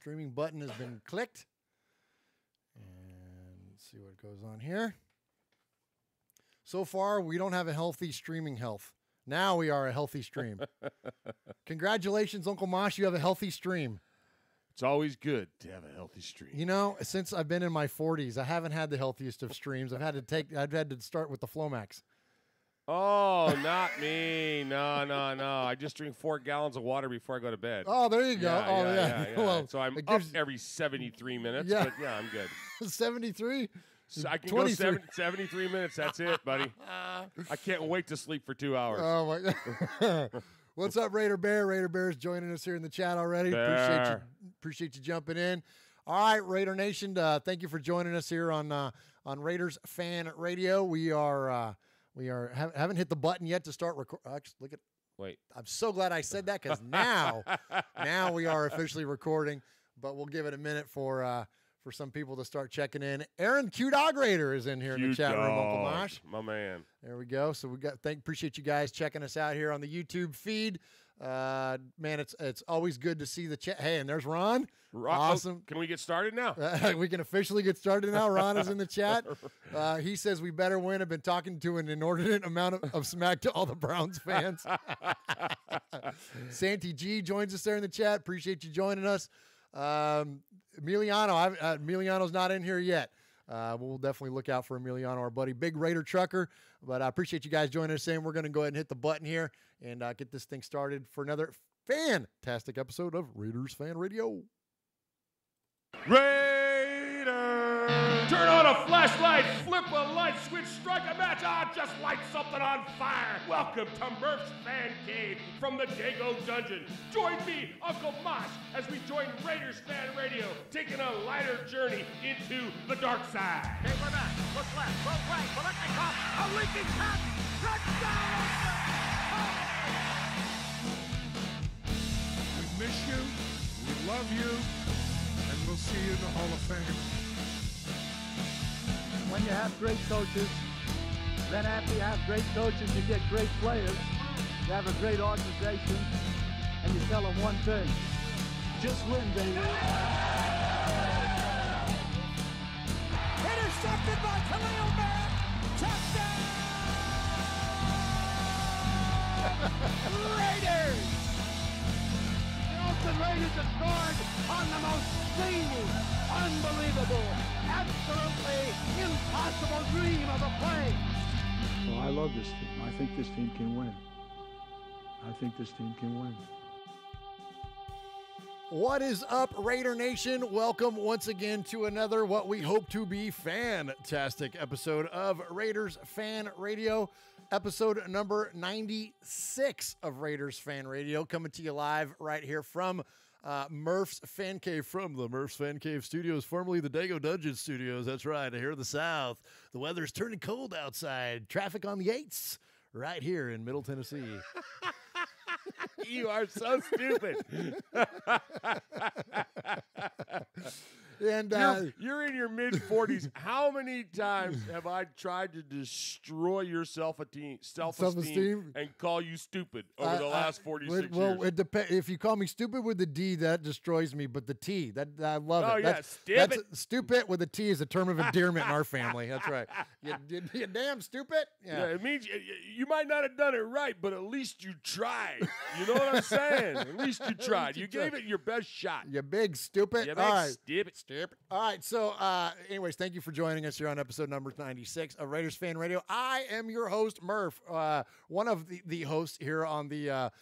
streaming button has been clicked. And let's see what goes on here. So far, we don't have a healthy streaming health. Now we are a healthy stream. Congratulations, Uncle Mosh. You have a healthy stream. It's always good to have a healthy stream. You know, since I've been in my 40s, I haven't had the healthiest of streams. I've had to start with the Flomax. Oh, not me. No. I just drink 4 gallons of water before I go to bed. Oh, there you go. Yeah. Well, so I'm up every 73 minutes, but yeah, I'm good. 73? So I can go 73 minutes. That's it, buddy. I can't wait to sleep for 2 hours. Oh, my God. What's up, Raider Bear? Raider Bear's joining us here in the chat already. Appreciate you jumping in. All right, Raider Nation, thank you for joining us here on Raiders Fan Radio. We haven't hit the button yet to start recording. Look at. Wait. I'm so glad I said that because now we are officially recording. But we'll give it a minute for some people to start checking in. Aaron Q Dog Raider is in here in the chat room, Uncle Mosh. My man. There we go. So appreciate you guys checking us out here on the YouTube feed. Man, it's always good to see the chat. Hey, and there's Ron. Awesome. Can we get started now? We can officially get started now. Ron is in the chat. He says we better win. I've been talking to an inordinate amount of smack to all the Browns fans. Santi G joins us there in the chat. Appreciate you joining us. Emiliano's not in here yet. We'll definitely look out for Emiliano, our buddy, Big Raider Trucker. But I appreciate you guys joining us in. We're going to go ahead and hit the button here and get this thing started for another fantastic episode of Raiders Fan Radio. Raiders! Turn on a flashlight, flip a light switch, strike a match, just light something on fire. Welcome to Murf's Fan Cave from the Dago Dungeon. Join me, Uncle Mosh, as we join Raiders Fan Radio, taking a lighter journey into the dark side. Okay, we're back. Look left, look right, Balaknikov, a leaking pass, touchdown! We miss you, we love you, and we'll see you in the Hall of Fame. When you have great coaches, then after you have great coaches, you get great players. You have a great organization, and you tell them one thing: just win, baby. Intercepted by Khalil Mack. Touchdown! Raiders! The Oakland Raiders have scored on the most seamless, unbelievable, absolutely impossible dream of a play. Well, I love this team. I think this team can win. What is up, Raider Nation? Welcome once again to another what we hope to be fantastic episode of Raiders Fan Radio. Episode number 96 of Raiders Fan Radio, coming to you live right here from Murf's Fan Cave, from the Murf's Fan Cave Studios, formerly the Dago Dungeon Studios. That's right, here in the South. The weather's turning cold outside. Traffic on the 8s right here in Middle Tennessee. You are so stupid. And you're in your mid-40s. How many times have I tried to destroy your self-esteem and call you stupid over the last 46 years? Well, it depends. If you call me stupid with the D, that destroys me. But the T, that I love it. Oh, yeah, that's stupid with a T is a term of endearment in our family. That's right. You damn stupid. Yeah, it means you might not have done it right, but at least you tried. You know what I'm saying? At least you tried. You gave it your best shot. You big stupid. You All big right. stupid. All right, so anyways, thank you for joining us here on episode number 96 of Raiders Fan Radio. I am your host, Murf, one of the hosts here on the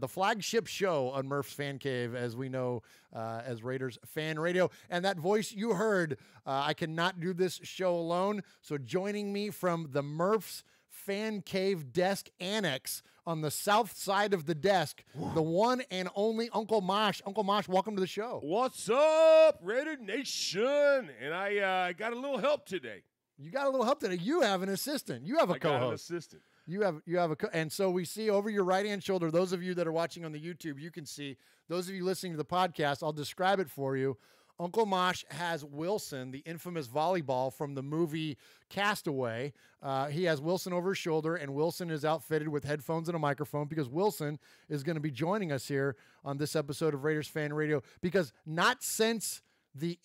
flagship show on Murf's Fan Cave, as we know as Raiders Fan Radio. And that voice you heard, I cannot do this show alone. So joining me from the Murf's Fan Cave desk annex on the south side of the desk, the one and only Uncle Mosh. Uncle Mosh, welcome to the show. What's up, Raider Nation? And I got a little help today. You got a little help today. You have an assistant. You have a co-host. I got an assistant. You have and so we see over your right-hand shoulder, those of you that are watching on the YouTube, you can see. Those of you listening to the podcast, I'll describe it for you. Uncle Mosh has Wilson, the infamous volleyball from the movie Castaway. He has Wilson over his shoulder, and Wilson is outfitted with headphones and a microphone because Wilson is going to be joining us here on this episode of Raiders Fan Radio, because not since the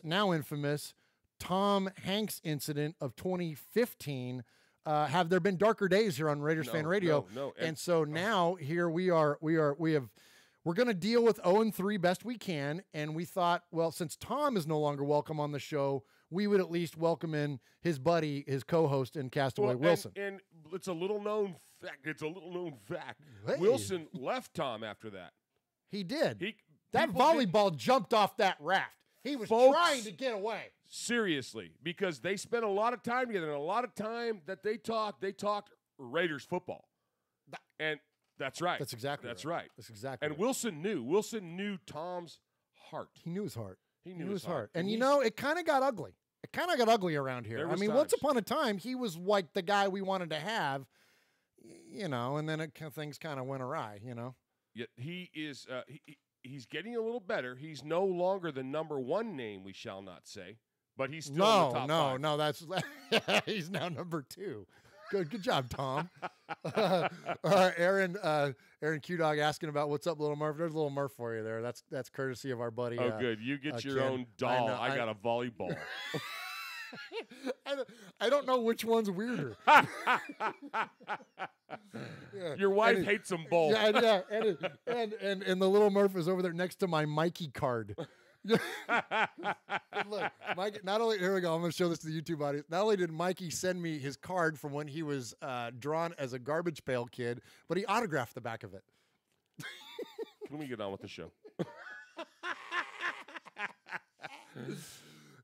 now infamous, Tom Hanks incident of 2015 have there been darker days here on Raiders Fan Radio. No. And so now here we're going to deal with 0-3 best we can. And we thought, well, since Tom is no longer welcome on the show, we would at least welcome in his buddy, his co-host in Castaway, Wilson. And it's a little known fact. Hey. Wilson left Tom after that. He did. That People volleyball jumped off that raft. He was trying to get away. Seriously, because they spent a lot of time together, and a lot of time that they talked Raiders football. And that's right. That's exactly right. That's exactly and right. Wilson knew Tom's heart. He knew his heart. He knew his heart. And it kind of got ugly. It kind of got ugly around here. I mean, once upon a time, he was like the guy we wanted to have, and then things kind of went awry, Yet he is he's getting a little better. He's no longer the number one name, we shall not say. But he's still in the top five. No, that's he's now number 2. Good job, Tom. Aaron Q-Dog asking about what's up, Little Murf. There's a Little Murf for you there. That's courtesy of our buddy. Oh, good. You get your Ken. own doll. I got a volleyball. I don't know which one's weirder. Your wife hates them both. Yeah, and the Little Murf is over there next to my Mikey card. Look, Mike. Not only here we go. I'm going to show this to the YouTube audience. Not only did Mikey send me his card from when he was drawn as a garbage pail kid, but he autographed the back of it. Can we get on with the show?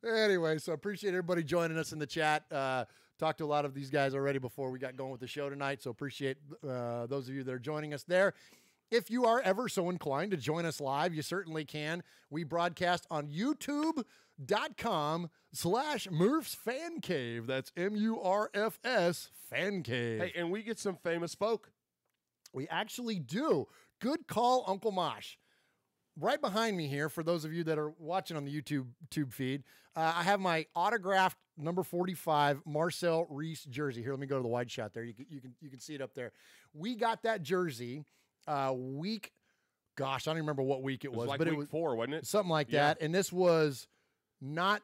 Anyway, so appreciate everybody joining us in the chat. Talked to a lot of these guys already before we got going with the show tonight, so appreciate those of you that are joining us there. If you are ever so inclined to join us live, you certainly can. We broadcast on youtube.com/Murf's Fan Cave. That's MURFS Fan Cave. Hey, and we get some famous folk. We actually do. Good call, Uncle Mosh. Right behind me here, for those of you that are watching on the YouTube feed, I have my autographed number 45 Marcel Reese jersey. Here, let me go to the wide shot there. You can see it up there. We got that jersey week, gosh, I don't even remember what week it was, like but week it was 4, wasn't it? Something like that. And this was not.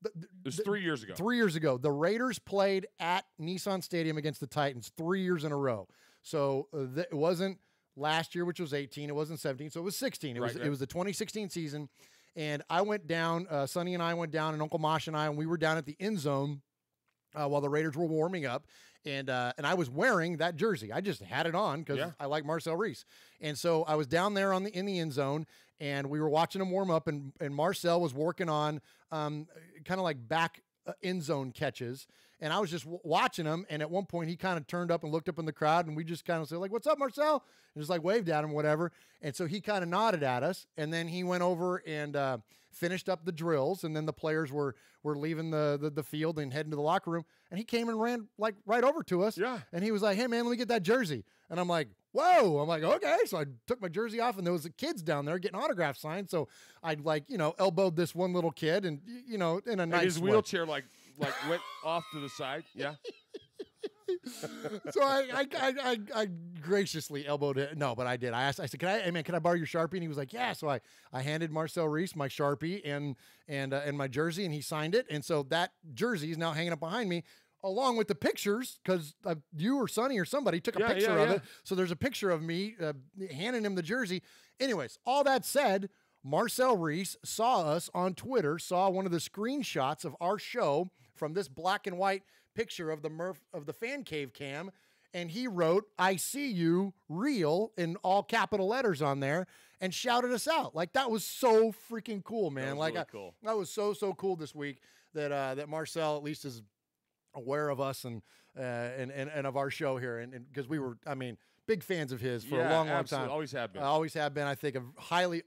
It was 3 years ago. 3 years ago, the Raiders played at Nissan Stadium against the Titans 3 years in a row. So it wasn't last year, which was 18. It wasn't 17. So it was 16. It was the 2016 season. And I went down, Sonny and I went down, and Uncle Mosh and we were down at the end zone while the Raiders were warming up. And I was wearing that jersey. I just had it on because I like Marcel Reese. And so I was down there in the end zone, and we were watching him warm up, and Marcel was working on kind of like back end zone catches. And I was just watching him, and at one point he kind of turned up and looked up in the crowd, and we just kind of said, like, "What's up, Marcel?" And just like waved at him, whatever. And so he kind of nodded at us, and then he went over and finished up the drills, and then the players were leaving the field and heading to the locker room, and he came and ran like right over to us. Yeah. And he was like, "Hey man, let me get that jersey." And I'm like, "Whoa." I'm like, "Okay." So I took my jersey off, and there was the kids down there getting autographs signed. So I'd elbowed this one little kid, and in a nice his way. wheelchair like went off to the side. Yeah. So I graciously elbowed it. No, but I did. I said, can I borrow your Sharpie? And he was like, yeah. So I handed Marcel Reese my Sharpie and my jersey, and he signed it. And so that jersey is now hanging up behind me, along with the pictures, because you or Sonny or somebody took a picture of it. So there's a picture of me handing him the jersey. Anyways, all that said, Marcel Reese saw us on Twitter, saw one of the screenshots of our show from this black and white picture of the Fan Cave cam, and he wrote, "I see you, real," in all capital letters on there, and shouted us out. Like, that was so freaking cool, man. That was really cool. That was so cool this week that Marcel at least is aware of us and of our show here, and because we were, big fans of his for a long time. Always have been. Always have been. I think a highly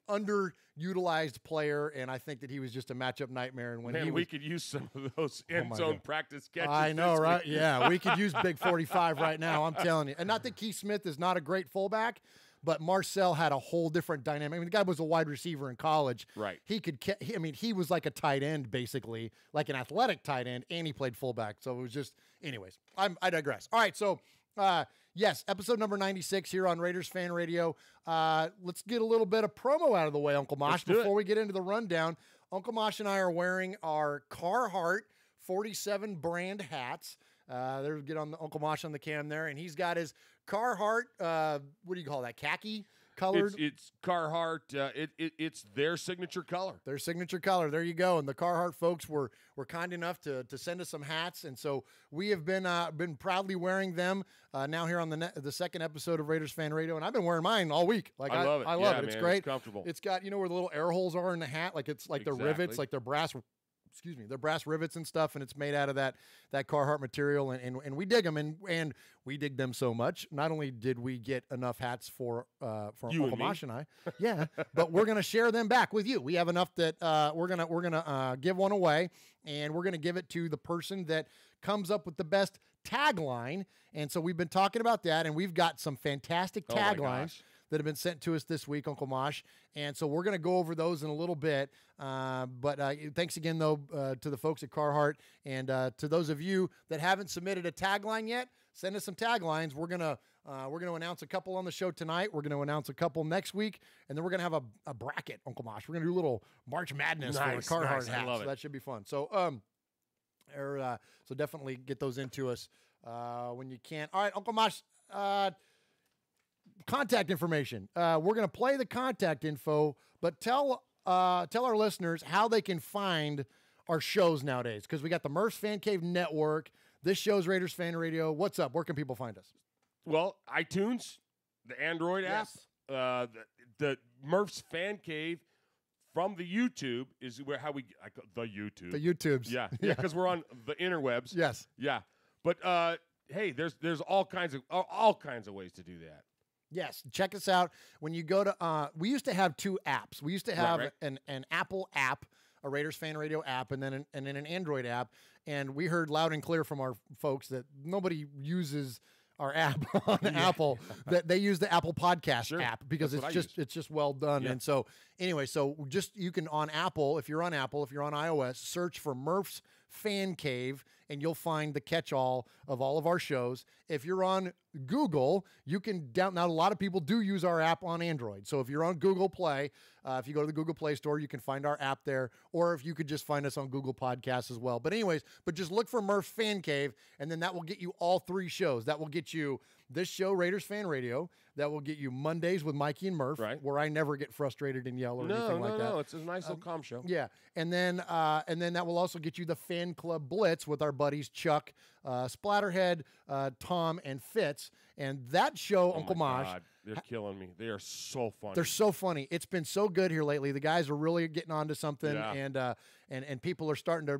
underutilized player, and I think that he was just a matchup nightmare. And when we could use some of those end zone practice catches. I know, right? Yeah, we could use Big 45 right now. I'm telling you. And not that Keith Smith is not a great fullback, but Marcel had a whole different dynamic. I mean, the guy was a wide receiver in college. Right. He was like a tight end, basically, like an athletic tight end, and he played fullback. So it was just, anyways, I digress. All right, so yes, episode number 96 here on Raiders Fan Radio. Let's get a little bit of promo out of the way, Uncle Mosh, before we get into the rundown. Uncle Mosh and I are wearing our Carhartt 47 brand hats. There's get on the Uncle Mosh on the cam there, and he's got his Carhartt. What do you call that? Khaki colored. It's Carhartt. It's their signature color. Their signature color. There you go. And the Carhartt folks were kind enough to send us some hats, and so we have been proudly wearing them now here on the second episode of Raiders Fan Radio, and I've been wearing mine all week. Like I love it. I love it. Man, It's great. It's comfortable. It's got where the little air holes are in the hat, like it's like the rivets, like they're brass. Excuse me, they're brass rivets and stuff, and it's made out of that Carhartt material, and we dig them, and we dig them so much. Not only did we get enough hats for Uncle Mosh and I, yeah, but we're gonna share them back with you. We have enough that we're gonna give one away, and we're gonna give it to the person that comes up with the best tagline. And so we've been talking about that, and we've got some fantastic taglines that have been sent to us this week, Uncle Mosh. And so we're going to go over those in a little bit. But thanks again, though, to the folks at Carhartt. And to those of you that haven't submitted a tagline yet, send us some taglines. We're going to announce a couple on the show tonight. We're going to announce a couple next week. And then we're going to have a bracket, Uncle Mosh. We're going to do a little March Madness for the Carhartt hats. So that should be fun. So, so definitely get those into us when you can. All right, Uncle Mosh, contact information. We're going to play the contact info, but tell our listeners how they can find our shows nowadays, because we got the Murph's Fan Cave Network. This show's Raiders Fan Radio. What's up? Where can people find us? Well, iTunes, the Android app, the Murph's Fan Cave from the YouTube is where the YouTube. The YouTubes. Yeah, because we're on the interwebs. Yes. Yeah, but hey, there's all kinds of ways to do that. Yes, check us out. When you go to, we used to have two apps. We used to have an Apple app, a Raiders Fan Radio app, and then an Android app. And we heard loud and clear from our folks that nobody uses our app on Apple. That they use the Apple Podcast app because it's just well done. Yeah. And so anyway, you can on Apple, if you're on iOS, search for Murph's Fan Cave, and you'll find the catch-all of all of our shows. If you're on Google, you can now a lot of people do use our app on Android. So if you're on Google Play, if you go to the Google Play Store, you can find our app there, or if you could just find us on Google Podcasts as well. But anyways, just look for Murph's Fan Cave, and then that will get you all three shows. That will get you this show, Raiders Fan Radio. That will get you Mondays with Mikey and Murph, where I never get frustrated and yell or anything like that. No, it's a nice little calm show. Yeah, and then that will also get you the Fan Club Blitz with our buddies Chuck, Splatterhead, Tom, and Fitz. And that show, Uncle Mosh, they're killing me. They are so funny. They're so funny. It's been so good here lately. The guys are really getting onto something, and people are starting to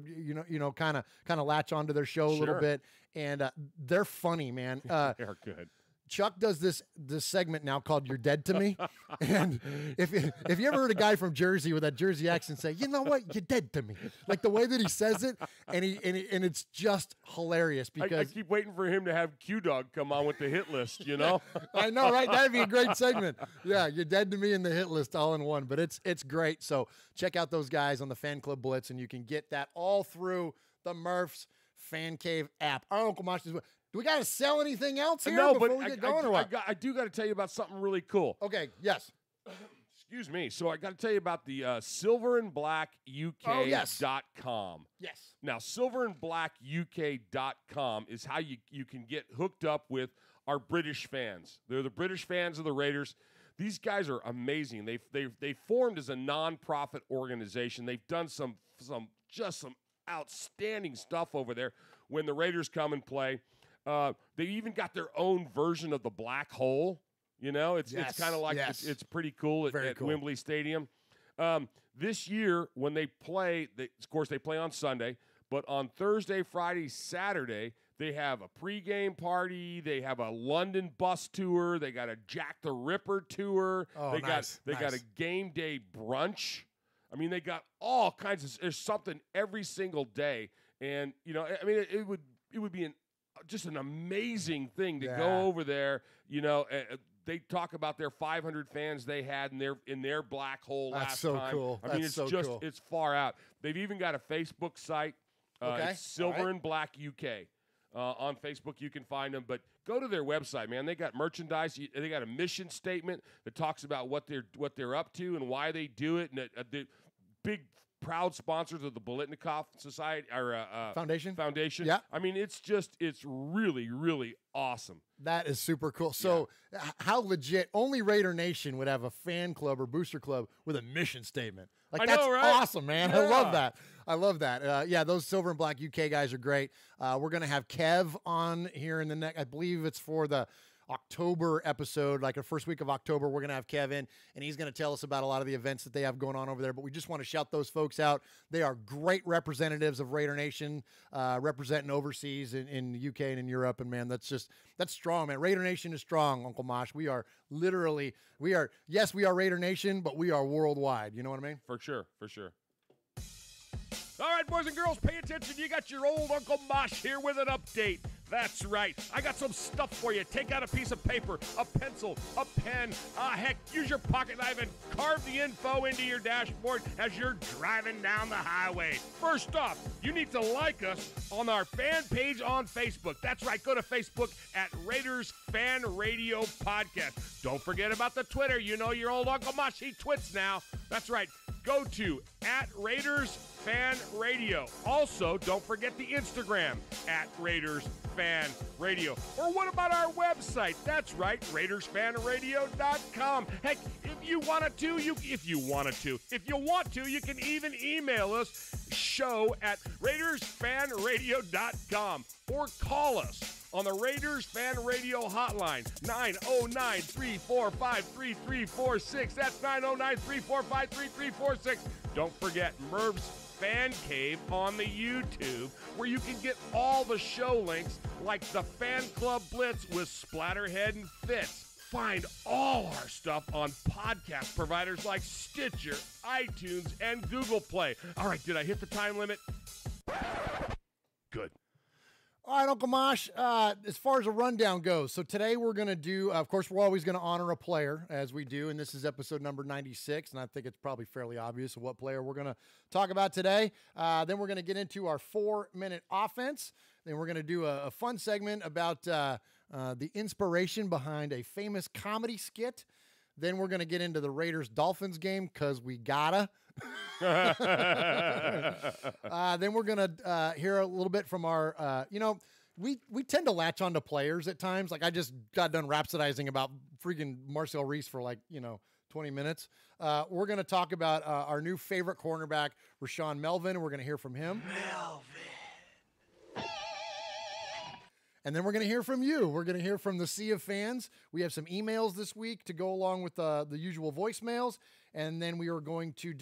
kind of latch onto their show a little bit, and they're funny, man. They are good. Chuck does this segment now called "You're Dead to Me," and if you ever heard a guy from Jersey with that Jersey accent say, "You know what, you're dead to me," like the way that he says it, and it's just hilarious because I keep waiting for him to have Q-Dog come on with the hit list. You know, I know, right? That'd be a great segment. Yeah, you're dead to me and the hit list all in one, but it's great. So check out those guys on the Fan Club Blitz, and you can get that all through the Murph's Fan Cave app. Our Uncle Mosh is. Do we got to sell anything else here before we get going or what? I do got to tell you about something really cool. Okay, yes. Excuse me. So I got to tell you about the silverandblackuk.com. Yes. Now, silverandblackuk.com is how you can get hooked up with our British fans. They're the British fans of the Raiders. These guys are amazing. They formed as a nonprofit organization. They've done some outstanding stuff over there when the Raiders come and play. They even got their own version of the black hole. You know, it's kind of like it's pretty cool at Wembley Stadium. This year, when they play, of course, they play on Sunday, but on Thursday, Friday, Saturday, they have a pregame party. They have a London bus tour. They got a Jack the Ripper tour. They got a game day brunch. I mean, they got all kinds of. There's something every single day, and I mean, it would be just an amazing thing to go over there. they talk about their 500 fans they had in their black hole That's last so time. cool. I mean, That's it's so cool. it's far out. They've even got a Facebook site. Okay. It's Silver All right. and Black UK. On Facebook, you can find them. But go to their website, man. They got merchandise. They got a mission statement that talks about what they're up to and why they do it. And the big proud sponsors of the Bolitnikoff Society or Foundation. Yeah. I mean, it's really, really awesome. That is super cool. So how legit, only Raider Nation would have a fan club or booster club with a mission statement. Like, I that's know, right? awesome, man. Yeah. I love that. Yeah, those Silver and Black UK guys are great. We're going to have Kev on here in the next, I believe it's for the October episode, like the first week of October. We're going to have Kevin, and he's going to tell us about a lot of the events that they have going on over there. But we just want to shout those folks out. They are great representatives of Raider Nation, representing overseas in the UK and in Europe. And man, that's strong, man. Raider Nation is strong, Uncle Mosh. We are yes, we are Raider Nation, but we are worldwide. You know what I mean? For sure. All right, boys and girls, pay attention. You got your old Uncle Mosh here with an update. That's right. I got some stuff for you. Take out a piece of paper, a pencil, a pen. Heck, use your pocket knife and carve the info into your dashboard as you're driving down the highway. First off, you need to like us on our fan page on Facebook. That's right. Go to Facebook at Raiders Fan Radio Podcast. Don't forget about the Twitter. You know your old Uncle Mosh, he twits now. That's right. Go to at Raiders Fan Radio. Also, don't forget the Instagram at Raiders Fan Radio. Or what about our website? That's right, RaidersFanRadio.com. Heck, if you want to, you can even email us, show@RaidersFanRadio.com, or call us on the Raiders Fan Radio hotline, 909-345-3346. That's 909-345-3346. Don't forget Murf's Fan Cave on the YouTube, where you can get all the show links like the Fan Club Blitz with Splatterhead and Fitz. Find all our stuff on podcast providers like Stitcher, iTunes, and Google Play. All right, did I hit the time limit? Good. All right, Uncle Mosh, as far as a rundown goes, so today we're going to do, of course, we're always going to honor a player, as we do, and this is episode number 96, and I think it's probably fairly obvious what player we're going to talk about today. Then we're going to get into our 4-minute offense. Then we're going to do a fun segment about the inspiration behind a famous comedy skit. Then we're going to get into the Raiders-Dolphins game, because we gotta. Then we're going to hear a little bit from our, we tend to latch on to players at times. Like, I just got done rhapsodizing about freaking Marcel Reese for 20 minutes. We're going to talk about our new favorite cornerback, Rashawn Melvin. We're going to hear from him. And then we're going to hear from you. We're going to hear from the sea of fans. We have some emails this week to go along with the usual voicemails. And then we're going to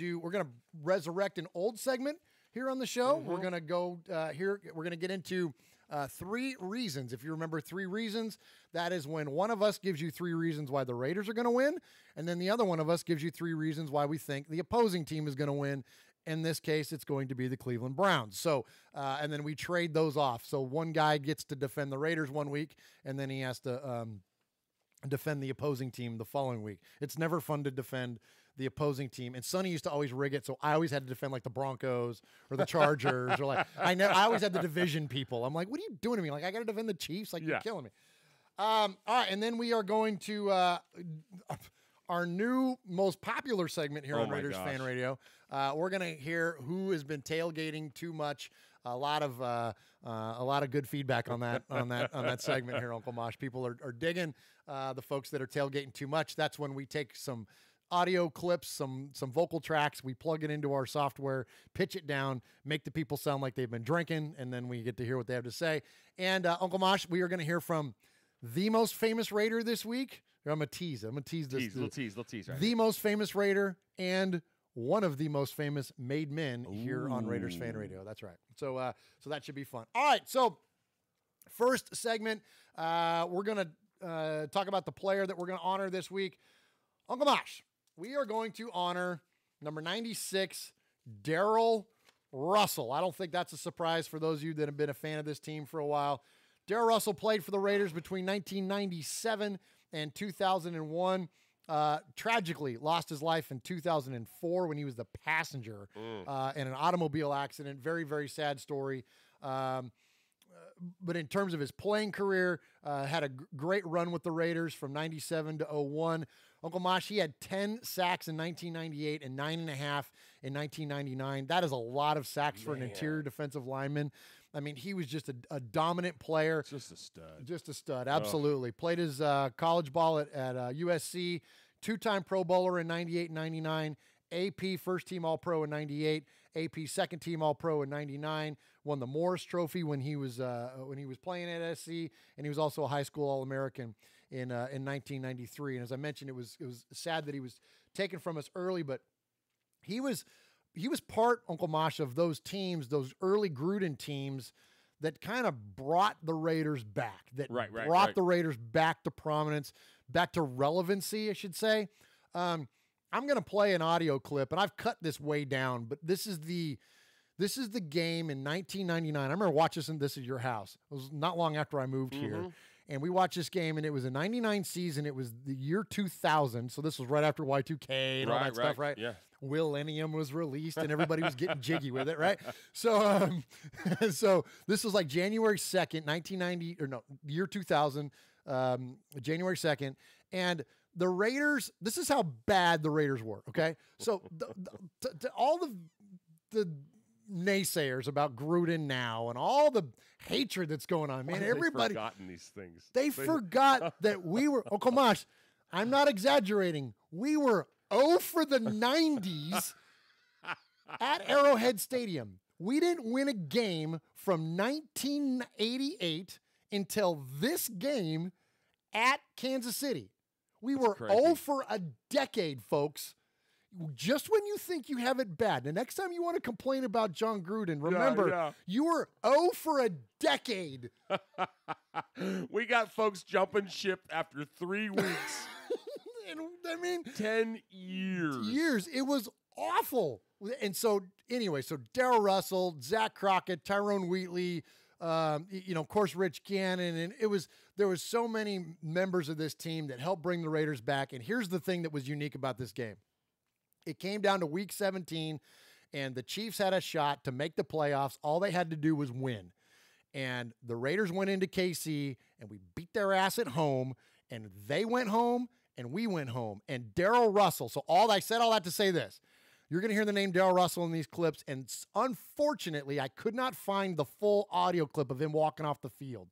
resurrect an old segment here on the show. Mm-hmm. We're going to go here. We're going to get into 3 reasons. If you remember 3 reasons, that is when one of us gives you 3 reasons why the Raiders are going to win. And then the other one of us gives you 3 reasons why we think the opposing team is going to win. In this case, it's going to be the Cleveland Browns. So, and then we trade those off. So one guy gets to defend the Raiders one week, and then he has to defend the opposing team the following week. It's never fun to defend the opposing team. And Sonny used to always rig it, so I always had to defend like the Broncos or the Chargers or I always had the division people. I'm like, what are you doing to me? Like, I got to defend the Chiefs? Like, you're killing me. All right, and then we are going to our new most popular segment here on Raiders Fan Radio. We're going to hear who has been tailgating too much. A lot of good feedback on that segment here, Uncle Mosh. People are digging the folks that are tailgating too much. That's when we take some audio clips, some vocal tracks, we plug it into our software, pitch it down, make the people sound like they've been drinking, and then we get to hear what they have to say. And Uncle Mosh, we are going to hear from the most famous Raider this week. I'm going to tease this. Little tease right the most famous Raider and one of the most famous made men here on Raiders Fan Radio. That's right. So that should be fun. All right. So first segment, we're going to talk about the player that we're going to honor this week. Uncle Mosh, we are going to honor number 96, Darryl Russell. I don't think that's a surprise for those of you that have been a fan of this team for a while. Darryl Russell played for the Raiders between 1997 and 2001. Tragically lost his life in 2004 when he was the passenger in an automobile accident. Very, very sad story. But in terms of his playing career, had a great run with the Raiders from 97 to 01. Uncle Mosh, he had 10 sacks in 1998 and 9.5 in 1999. That is a lot of sacks for an interior defensive lineman. I mean, he was just a dominant player. Just a stud. Just a stud, absolutely. Played his college ball at USC, two-time Pro Bowler in 98 and 99, AP first-team All-Pro in 98, AP second-team All-Pro in 99, won the Morris Trophy when he was playing at SC, and he was also a high school All-American in 1993. And as I mentioned, it was sad that he was taken from us early, but he was part, Uncle Mosh, of those teams, those early Gruden teams that kind of brought the Raiders back, that brought the Raiders back to prominence, back to relevancy, I should say. I'm going to play an audio clip, and I've cut this way down, but this is the game in 1999. I remember watching this at your house. It was not long after I moved here. And we watched this game, and it was a 99 season. It was the year 2000, so this was right after Y2K and all that stuff, right? Yeah. Millennium was released, and everybody was getting jiggy with it, right? So so this was like January 2nd, 1990, or no, year 2000, January 2nd, and the Raiders, this is how bad the Raiders were, okay? So all the naysayers about Gruden now and all the hatred that's going on, man, everybody forgotten these things. They forgot that we were, Uncle Mosh, I'm not exaggerating. We were 0 for the 90s at Arrowhead Stadium. We didn't win a game from 1988 until this game at Kansas City. We were 0 for a decade, folks. Just when you think you have it bad, the next time you want to complain about John Gruden, remember, you were 0 for a decade. We got folks jumping ship after 3 weeks. And, I mean, 10 years. It was awful. And so, anyway, Darryl Russell, Zach Crockett, Tyrone Wheatley, of course, Rich Gannon, and there was so many members of this team that helped bring the Raiders back. And here's the thing that was unique about this game. It came down to week 17, and the Chiefs had a shot to make the playoffs. All they had to do was win. And the Raiders went into KC, and we beat their ass at home, and they went home, and we went home. And Darryl Russell, I said all that to say this. You're going to hear the name Darryl Russell in these clips, and unfortunately, I could not find the full audio clip of him walking off the field.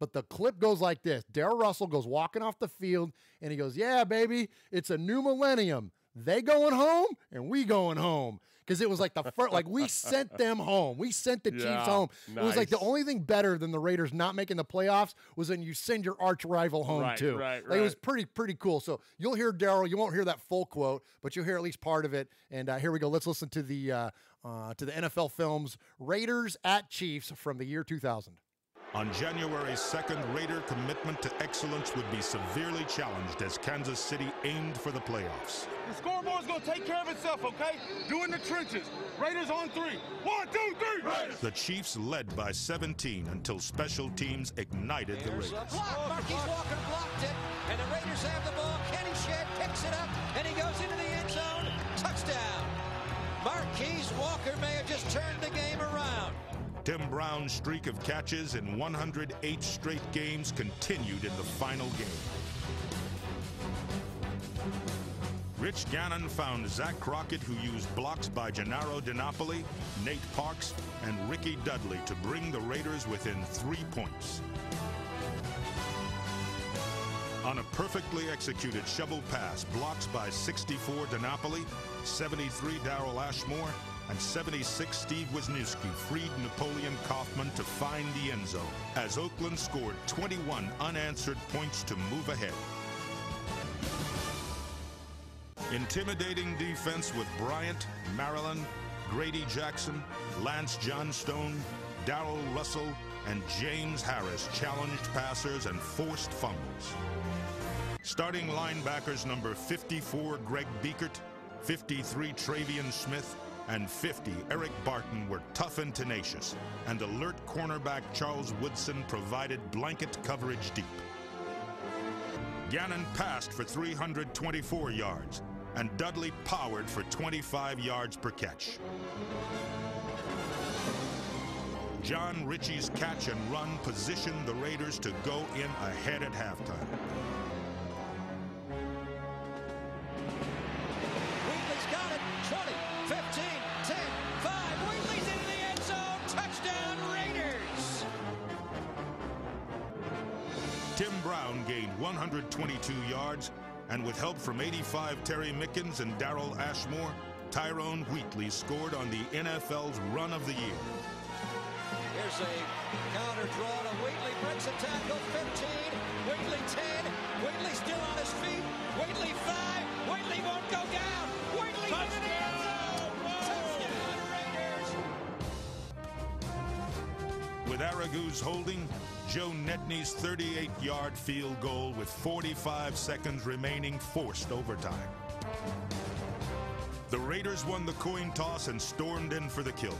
But the clip goes like this. Darryl Russell goes walking off the field, and he goes, "Yeah, baby, it's a new millennium. They going home and we going home." Because it was like the first, like we sent them home. We sent the Chiefs home. Nice. It was like the only thing better than the Raiders not making the playoffs was when you send your arch rival home too. Right. It was pretty cool. So you'll hear Darryl. You won't hear that full quote, but you'll hear at least part of it. And here we go. Let's listen to the NFL Films Raiders at Chiefs from the year 2000. On January 2nd, Raider commitment to excellence would be severely challenged as Kansas City aimed for the playoffs. The scoreboard's going to take care of itself, okay? Do in the trenches. Raiders on 3. 1, 2, 3, Raiders! The Chiefs led by 17 until special teams ignited the Raiders. Block. Marquise Walker blocked it, and the Raiders have the ball. Kenny Shedd picks it up, and he goes into the end zone. Touchdown. Marquise Walker may have just turned the game around. Tim Brown's streak of catches in 108 straight games continued in the final game. Rich Gannon found Zach Crockett, who used blocks by Gennaro DiNapoli, Nate Parks, and Ricky Dudley to bring the Raiders within 3 points. On a perfectly executed shovel pass, blocks by 64 DiNapoli, 73 Darryl Ashmore, and 76 Steve Wisniewski freed Napoleon Kaufman to find the end zone as Oakland scored 21 unanswered points to move ahead. Intimidating defense with Bryant, Maryland, Grady Jackson, Lance Johnstone, Darryl Russell, and James Harris challenged passers and forced fumbles. Starting linebackers number 54 Greg Biekert, 53 Travion Smith, and 50 Eric Barton were tough and tenacious, and alert cornerback Charles Woodson provided blanket coverage deep. Gannon passed for 324 yards, and Dudley powered for 25 yards per catch. John Ritchie's catch and run positioned the Raiders to go in ahead at halftime. Wheatley's got it. 20, 15, 10, 5. Wheatley's into the end zone. Touchdown, Raiders. Tim Brown gained 122 yards, and with help from 85 Terry Mickens and Darryl Ashmore, Tyrone Wheatley scored on the NFL's Run of the Year. Here's a counter draw to Wheatley, breaks a tackle, 15, Wheatley 10, Wheatley still on his feet, Wheatley 5, Wheatley won't go down, Wheatley into the end zone, touchdown Raiders! With Aragu's holding, Joe Netney's 38-yard field goal with 45 seconds remaining forced overtime. The Raiders won the coin toss and stormed in for the kill.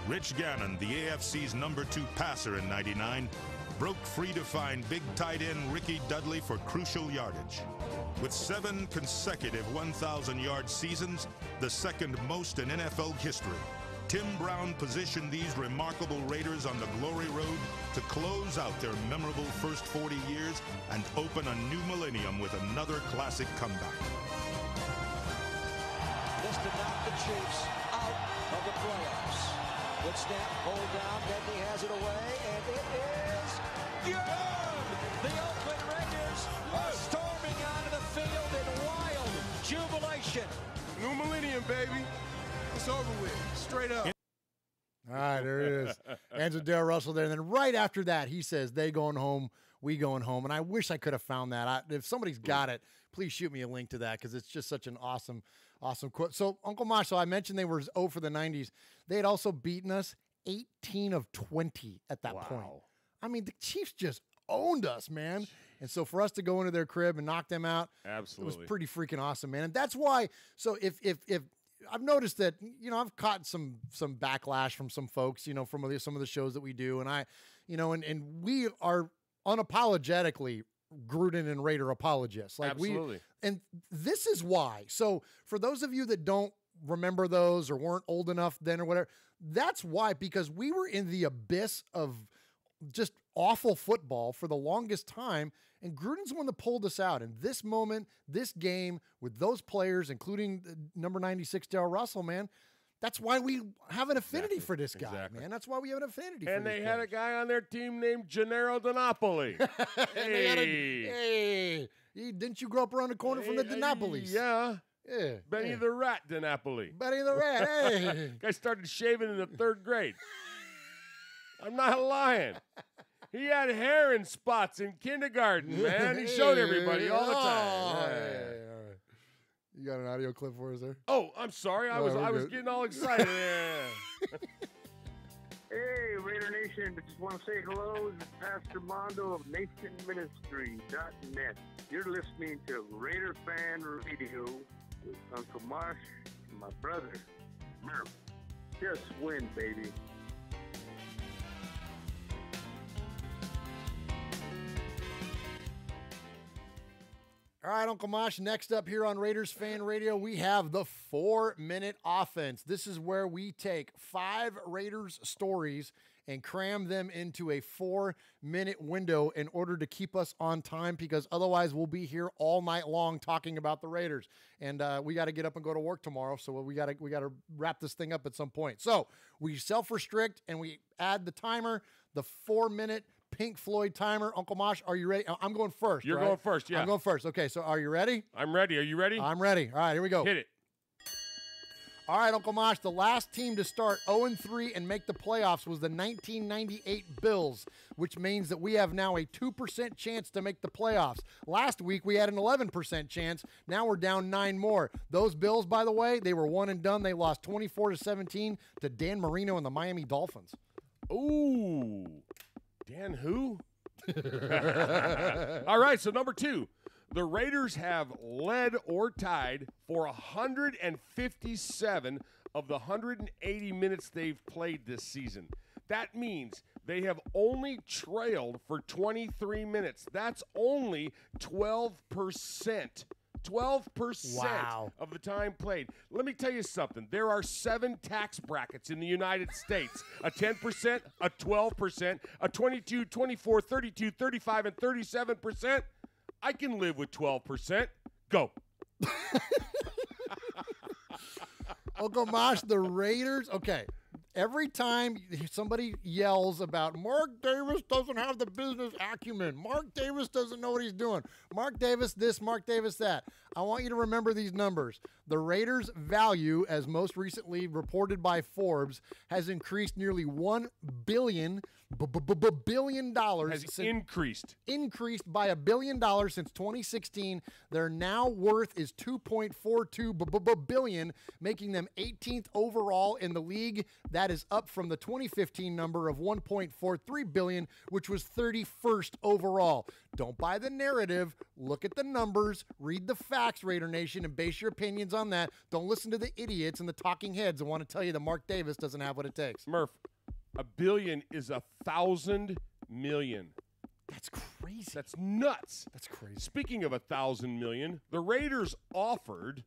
Rich Gannon, the AFC's #2 passer in '99, broke free to find big tight end Ricky Dudley for crucial yardage. With 7 consecutive 1,000-yard seasons, the second most in NFL history, Tim Brown positioned these remarkable Raiders on the glory road to close out their memorable first 40 years and open a new millennium with another classic comeback. This to knock the Chiefs out of the playoffs. Good snap, hold down, Nedney has it away, and it is good! The Oakland Raiders are storming onto the field in wild jubilation. New millennium, baby. It's over with. Straight up. All right, there it is. Ends with Darryl Russell there. And then right after that, he says, they going home, we going home. And I wish I could have found that. If somebody's got it, please shoot me a link to that because it's just such an awesome quote. So, Uncle Mosh, so I mentioned they were 0 for the 90s. They had also beaten us 18 of 20 at that point. I mean, the Chiefs just owned us, man. And so for us to go into their crib and knock them out, absolutely, it was pretty freaking awesome, man. And that's why, so if I've noticed that, I've caught some backlash from some folks, from some of the shows that we do. And and we are unapologetically Gruden and Raider apologists. Absolutely. And this is why. So for those of you that don't remember those or weren't old enough then or whatever, that's why, because we were in the abyss of just awful football for the longest time. And Gruden's the one that pulled us out. And this moment, this game with those players, including number 96, Darryl Russell, man, that's why we have an affinity for this guy, man. That's why we have an affinity for And this they guy. had a guy on their team named Gennaro DiNapoli. Didn't you grow up around the corner from the DiNapolis? Yeah. Yeah. Benny the Rat DiNapoli. Benny the Rat, hey. Guy started shaving in the 3rd grade. I'm not lying. He had hair in spots in kindergarten, man. He showed everybody all the time. All right. You got an audio clip for us there? Oh, I'm sorry. I was getting all excited. Yeah. Hey, Raider Nation. I just want to say hello. This is Pastor Mondo of NationMinistry.net. You're listening to Raider Fan Radio with Uncle Mosh and my brother, Murf. Just win, baby. All right, Uncle Mosh, next up here on Raiders Fan Radio, we have the 4-minute offense. This is where we take 5 Raiders stories and cram them into a 4-minute window in order to keep us on time, because otherwise we'll be here all night long talking about the Raiders. And we got to get up and go to work tomorrow, so we got to wrap this thing up at some point. So we self-restrict and we add the timer, the 4-minute Pink Floyd timer. Uncle Mosh, are you ready? I'm going first. You're right? going first, yeah. I'm going first. Okay, so are you ready? I'm ready. Are you ready? I'm ready. All right, here we go. Hit it. All right, Uncle Mosh, the last team to start 0-3 and make the playoffs was the 1998 Bills, which means that we have now a 2% chance to make the playoffs. Last week, we had an 11% chance. Now we're down 9 more. Those Bills, by the way, they were one and done. They lost 24-17 to Dan Marino and the Miami Dolphins. Ooh. Dan who? All right, so number 2. The Raiders have led or tied for 157 of the 180 minutes they've played this season. That means they have only trailed for 23 minutes. That's only 12%. 12% of the time played. Let me tell you something. There are 7 tax brackets in the United States. A 10%, a 12%, a 22, 24, 32, 35, and 37%. I can live with 12%. Go. Uncle Mosh, the Raiders. Okay. Every time somebody yells about Mark Davis doesn't have the business acumen, Mark Davis doesn't know what he's doing, Mark Davis this, Mark Davis that, I want you to remember these numbers. The Raiders' value, as most recently reported by Forbes, has increased nearly $1 billion. Has increased by $1 billion since 2016. Their now worth is $2.42 billion, making them 18th overall in the league. That is up from the 2015 number of $1.43 billion, which was 31st overall. Don't buy the narrative. Look at the numbers. Read the facts, Raider Nation, and base your opinions on that. Don't listen to the idiots and the talking heads and want to tell you that Mark Davis doesn't have what it takes. Murph, $1 billion is 1,000 million. That's crazy. That's nuts. That's crazy. Speaking of 1,000 million, the Raiders offered,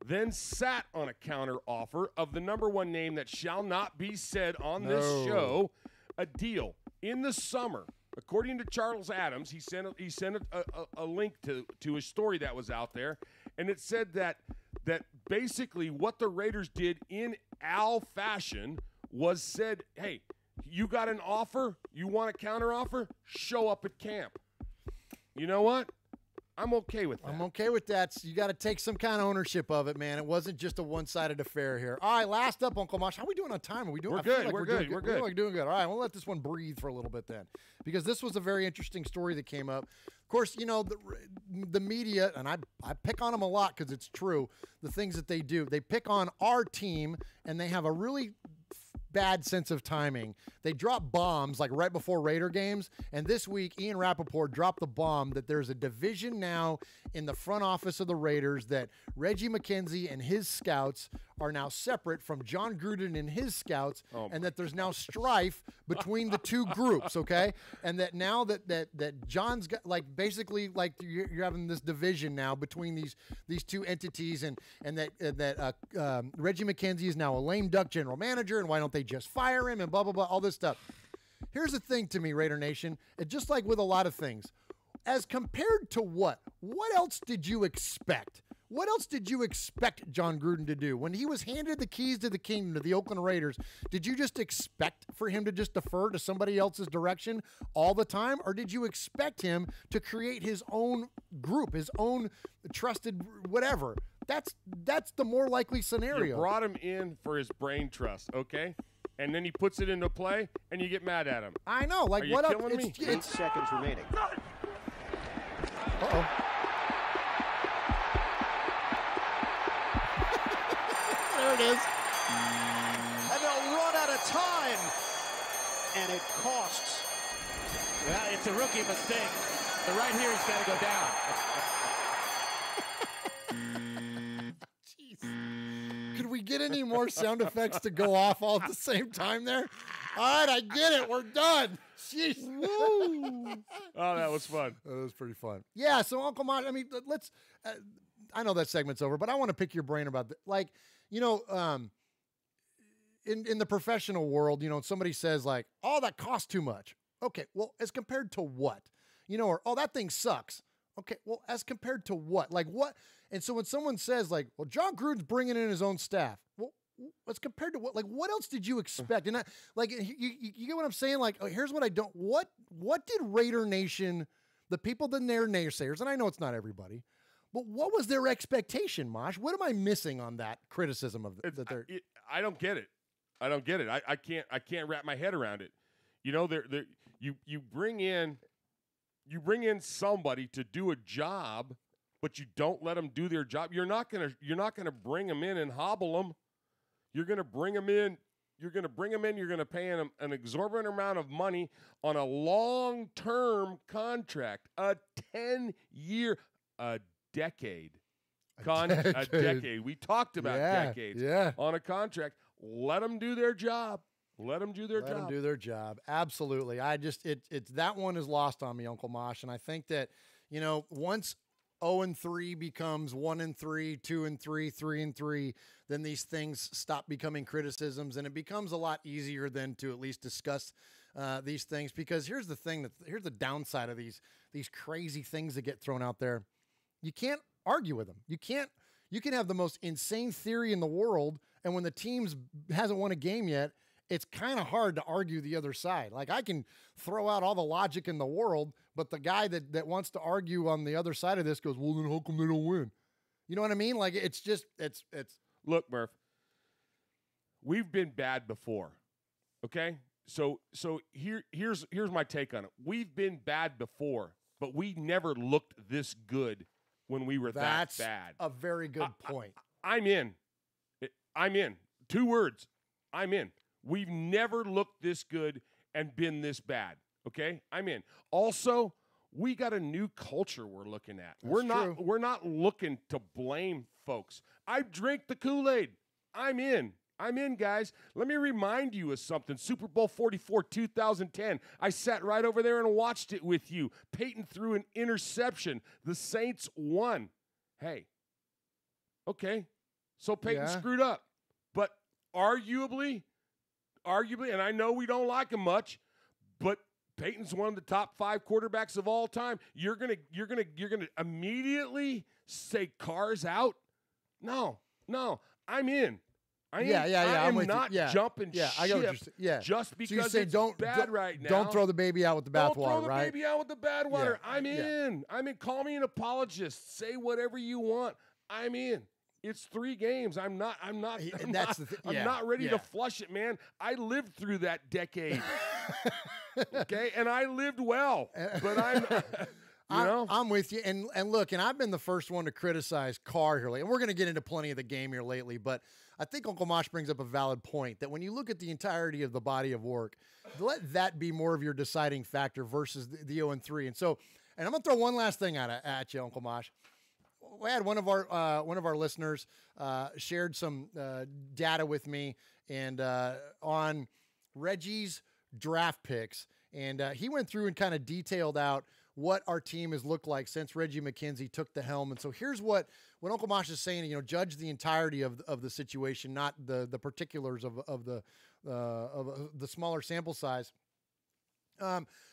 then sat on a counter offer of the number one name that shall not be said on this show, a deal in the summer. According to Charles Adams, he sent a link to a story that was out there, and it said that basically what the Raiders did in Al fashion was said, hey, you got an offer? You want a counter offer? Show up at camp. You know what? I'm okay with that. I'm okay with that. So you got to take some kind of ownership of it, man. It wasn't just a one-sided affair here. All right, last up, Uncle Mosh. How are we doing on time? Are we doing? We're good. We're good. We're doing good. All right, we'll let this one breathe for a little bit then, because this was a very interesting story that came up. Of course, you know, the media, and I pick on them a lot because it's true, the things that they do. They pick on our team, and they have a really bad sense of timing. They drop bombs like right before Raider games, and this week Ian Rappaport dropped the bomb that there's a division now in the front office of the Raiders, that Reggie McKenzie and his scouts are now separate from John Gruden and his scouts, and that there's now strife between the two groups, okay? And that now that John's got, like, basically, like, you're having this division now between these two entities, and that Reggie McKenzie is now a lame duck general manager, and why don't they just fire him, and blah, blah, blah, all this stuff. Here's the thing to me, Raider Nation, just like with a lot of things, as compared to what else did you expect? What else did you expect John Gruden to do? When he was handed the keys to the kingdom to the Oakland Raiders, did you just expect for him to just defer to somebody else's direction all the time? Or did you expect him to create his own group, his own trusted whatever? That's the more likely scenario. You brought him in for his brain trust, okay? And then he puts it into play, and you get mad at him. I know. Like, Are what you up? killing me? 8 seconds remaining. Uh-oh. There it is. And they'll run out of time. And it costs. Well, it's a rookie mistake. But right here, he's got to go down. Jeez. Could we get any more sound effects to go off all at the same time there? All right, I get it. We're done. Jeez. Woo. Oh, that was fun. That was pretty fun. Yeah, so Uncle Mosh, I mean, let's I know that segment's over, but I want to pick your brain about like, you know, in the professional world, you know, somebody says like, oh, that costs too much. Okay, well, as compared to what? You know, or, oh, that thing sucks. Okay, well, as compared to what? Like what? And so when someone says like, well, John Gruden's bringing in his own staff. Well, as compared to what? Like, what else did you expect? And like, you get what I'm saying? Like, oh, here's what I don't. What did Raider Nation, the people, the naysayers, and I know it's not everybody, but what was their expectation, Mosh? What am I missing on that criticism of that? I don't get it. I don't get it. I can't wrap my head around it. You know, you bring in somebody to do a job, but you don't let them do their job. You're not gonna bring them in and hobble them. You're gonna bring them in. You're gonna pay them an exorbitant amount of money on a long-term contract, a 10-year, a decade. A decade. We talked about decades on a contract. Let them do their job. Let them do their job. Let them do their job. Absolutely. It's that one is lost on me, Uncle Mosh. And I think that, once 0-3 becomes 1-3, 2-3, 3-3, then these things stop becoming criticisms, and it becomes a lot easier then to at least discuss these things. Because here's the thing, here's the downside of these crazy things that get thrown out there. You can't argue with them. You can have the most insane theory in the world, and when the team hasn't won a game yet, it's kind of hard to argue the other side. Like, I can throw out all the logic in the world, but the guy that wants to argue on the other side of this goes, well, then how come they don't win? You know what I mean? Like, it's just, it's. Look, Murph, we've been bad before, okay? So here's my take on it. We've been bad before, but we never looked this good when we were that bad. That's a very good point. I'm in. 2 words. I'm in. We've never looked this good and been this bad, okay? I'm in. Also, we got a new culture we're looking at. We're not looking to blame folks. I drank the Kool-Aid. I'm in. I'm in, guys. Let me remind you of something. Super Bowl 44, 2010. I sat right over there and watched it with you. Peyton threw an interception. The Saints won. Hey, okay, so Peyton screwed up. But arguably, and I know we don't like him much, but Peyton's one of the top 5 quarterbacks of all time. You're gonna immediately say Carr's out? No, I'm in. I'm not jumping ship just because so it's bad right now. Don't throw the baby out with the bathwater, right? Don't throw the baby out with the bathwater. I'm in. Call me an apologist. Say whatever you want. I'm in. It's 3 games. I'm not ready to flush it, man. I lived through that decade. Okay, and I lived well. But I'm with you. And look, and I've been the first one to criticize Carr here lately. And we're going to get into plenty of the game here lately, but I think Uncle Mosh brings up a valid point that when you look at the entirety of the body of work, let that be more of your deciding factor versus the 0-3. And I'm going to throw one last thing at you, Uncle Mosh. We had one of our listeners shared some data with me and on Reggie's draft picks, and he went through and kind of detailed out what our team has looked like since Reggie McKenzie took the helm. And so here's what Uncle Mosh is saying. Judge the entirety of the situation, not the particulars of the smaller sample size.